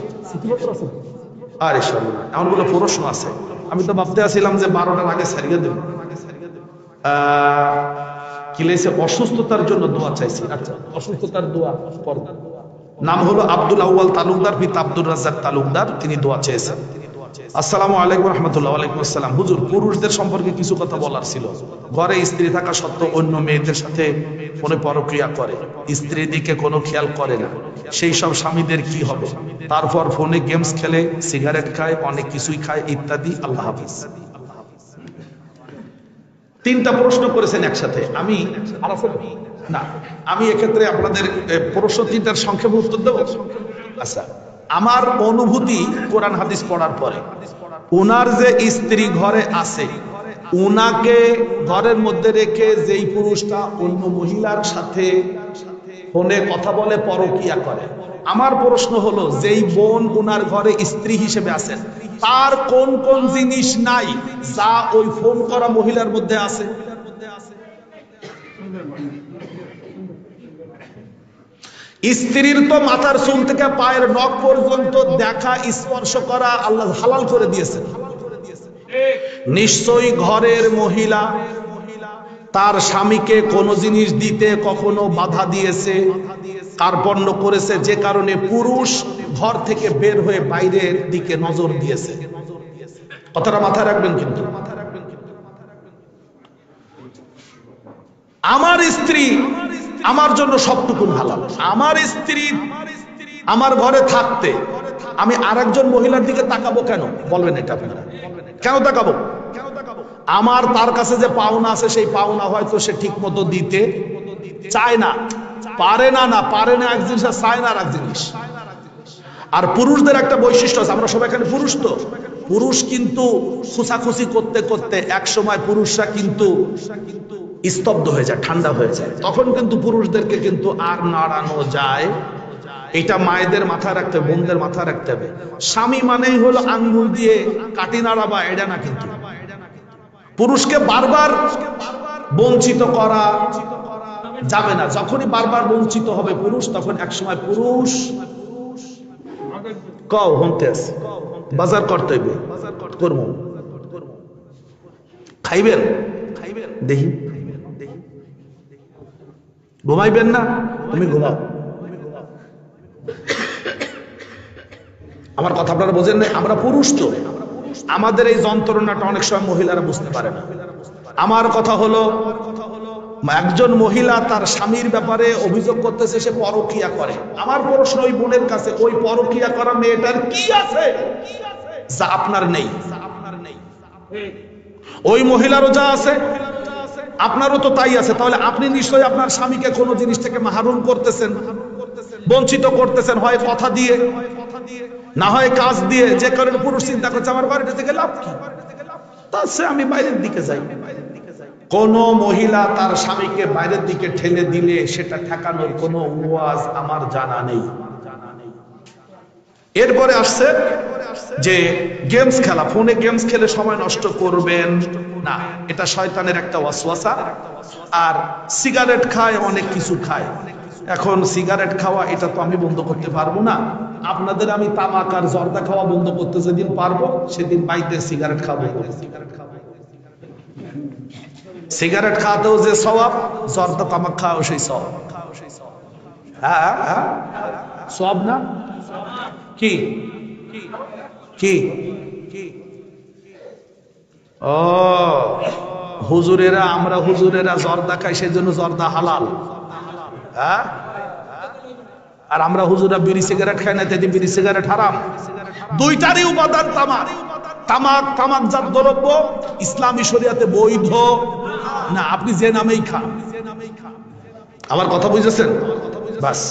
আরে সর্বনা, এমন বলে প্রশ্ন আছে, আমি তো ভাবতে আছিলাম যে 12টার আগে ছাড়িয়ে দেব। কি লেগেছে? অসুস্থতার জন্য দোয়া চাইছি। আচ্ছা, অসুস্থতার দোয়া করব। নাম হলো আব্দুল আউয়াল তালুকদার, পিতা আব্দুর রাজ্জাক তালুকদার, তিনি দোয়া চেয়েছেন। আসসালামু আলাইকুম রাহমাতুল্লাহ। ওয়ালাইকুম আসসালাম। হুজুর, পুরুষদের সম্পর্কে কিছু কথা বলার ছিল। ঘরে স্ত্রী থাকা সত্ত্বেও অন্য মেয়েদের সাথে ফোনে পরক্রিয়া করে, স্ত্রীর দিকে কোনো খেয়াল করে না, সেই সব স্বামীদের কি হবে? তারপর ফোনে গেমস খেলে, সিগারেট খায়, অনেক কিছুই খায় ইত্যাদি। আল্লাহ হাফেজ। 3টা প্রশ্ন করেছেন একসাথে। আমি এক্ষেত্রে আপনাদের প্রশ্ন 3টার সংক্ষেপে উত্তর দেব। আচ্ছা, আমার অনুভূতি কোরআন হাদিস পড়ার পরে, ওনার যে স্ত্রী ঘরে আছে, ওনাকে ঘরের মধ্যে রেখে যেই পুরুষটা অন্য মহিলার সাথে ফোনে কথা বলে, পরকিয়া করে, আমার প্রশ্ন হলো যেই বোন ওনার ঘরে স্ত্রী হিসেবে আছেন, তার কোন কোন জিনিস নাই যা ওই ফোন করা মহিলার মধ্যে আছে? স্ত্রীর তো মাথার চুল থেকে পায়ের নখ পর্যন্ত দেখা স্পর্শ করা আল্লাহ হালাল করে দিয়েছেন। নিশ্চয়ই ঘরের মহিলা তার স্বামীকে কোনো জিনিস দিতে কখনো বাধা দিয়েছে, কার্পণ্য করেছে, যে কারণে পুরুষ ঘর থেকে বের হয়ে বাইরের দিকে নজর দিয়েছে। কথাটা মাথায় রাখবেন। কিন্তু আমার স্ত্রী আমার জন্য সবটুকু হালাল। আমার স্ত্রী আমার ঘরে থাকতে আমি আরেকজন মহিলার দিকে তাকাবো কেন? বলবেন এটা আপনারা কেন তাকাবো? আমার তার কাছে যে পাওনা আছে, সেই পাওনা হয়তো সে ঠিক মতো দিতে চায় না, পারে না। না পারে না এক জিনিস, চায় না আর এক জিনিস। আর পুরুষদের একটা বৈশিষ্ট্য আছে, আমরা সবাই এখানে পুরুষ, তো পুরুষ কিন্তু খুসাখুসি করতে করতে এক সময় পুরুষরা কিন্তু স্তব্ধ হয়ে যায়, ঠান্ডা হয়ে যায়, তখন কিন্তু পুরুষদেরকে কিন্তু আর নাড়ানো যায়। এটা মায়েদের মাথায় রাখতে হবে, বোনদের মাথায় রাখতে হবে। স্বামী মানেই হলো আঙ্গুল দিয়ে কাটি নাড়াবা, এটা না। কিন্তু পুরুষকে বারবার বঞ্চিত করা যাবে না। যখনই বারবার বঞ্চিত হবে পুরুষ, তখন একসময় পুরুষ কও হতে আছে, বাজার করতে হইবে, করবো, খাইবেন দেখি, ঘুমাইবেন না, তুমি ঘুমাও। আমার কথা আপনারা বোঝেন না? আমরা পুরুষ, তো আমাদের এই যন্ত্রণাটা অনেক সময় মহিলারা বুঝতে পারে না। আমার কথা হলো, একজন মহিলা তার স্বামীর ব্যাপারে অভিযোগ করতেছে সে পরকিয়া করে। আমার প্রশ্ন ওই বোনের কাছে, ওই পরকিয়া করা মেয়েটার কি আছে যা আপনার নেই? ওই মহিলারও যা আছে আপনারও তো তাই আছে। তাহলে আপনি নিশ্চয়ই আপনার স্বামীকে কোনো জিনিস থেকে মাহরুম করতেছেন, বঞ্চিত করতেছেন, হয় কথা দিয়ে, না হয় কাজ দিয়ে। যে কারণে পুরুষ চিন্তা করছে আমার বাড়িটা থেকে লাভ কি, তার সে আমি বাইরের দিকে যাই। কোন মহিলা তার স্বামীকে বাইরের দিকে ঠেলে দিলে সেটা ঠেকানোর কোনো ওয়াজ আমার জানা নেই। এরপরে আসছে যে গেমস খেলা, ফোনে গেমস খেলে সময় নষ্ট করবেন না, এটা শয়তানের একটা ওয়াসওয়াসা। আর সিগারেট খায়, অনেক কিছু খায়। এখন সিগারেট খাওয়া এটা তো আমি বন্ধ করতে পারবো না। আপনাদের আমি তামাক আর জর্দা খাওয়া বন্ধ করতে যেদিন পারবো সেদিন বাইতে সিগারেট খাবো। সিগারেট খাওয়াতেও যে সওয়াব, জর্দা তামাক খাওয়াও সেই সওয়াব। হ্যাঁ হ্যাঁ সওয়াব না? কি কি ও হুজুরেরা, আমরা হুজুরেরা জর্দা খাই, সেজন্য জর্দা হালাল। হ্যাঁ, আর আমরা হুজুরা বিড়ি সিগারেট খাই না, তাই বিড়ি সিগারেট হারাম। দুইটারই উপাদান তামাক। তামাক, তামাকজাত দ্রব্য ইসলামী শরিয়াতে বৈধ না, আপনি যে নামেই খান। আমার কথা বুঝেছেন? বাস।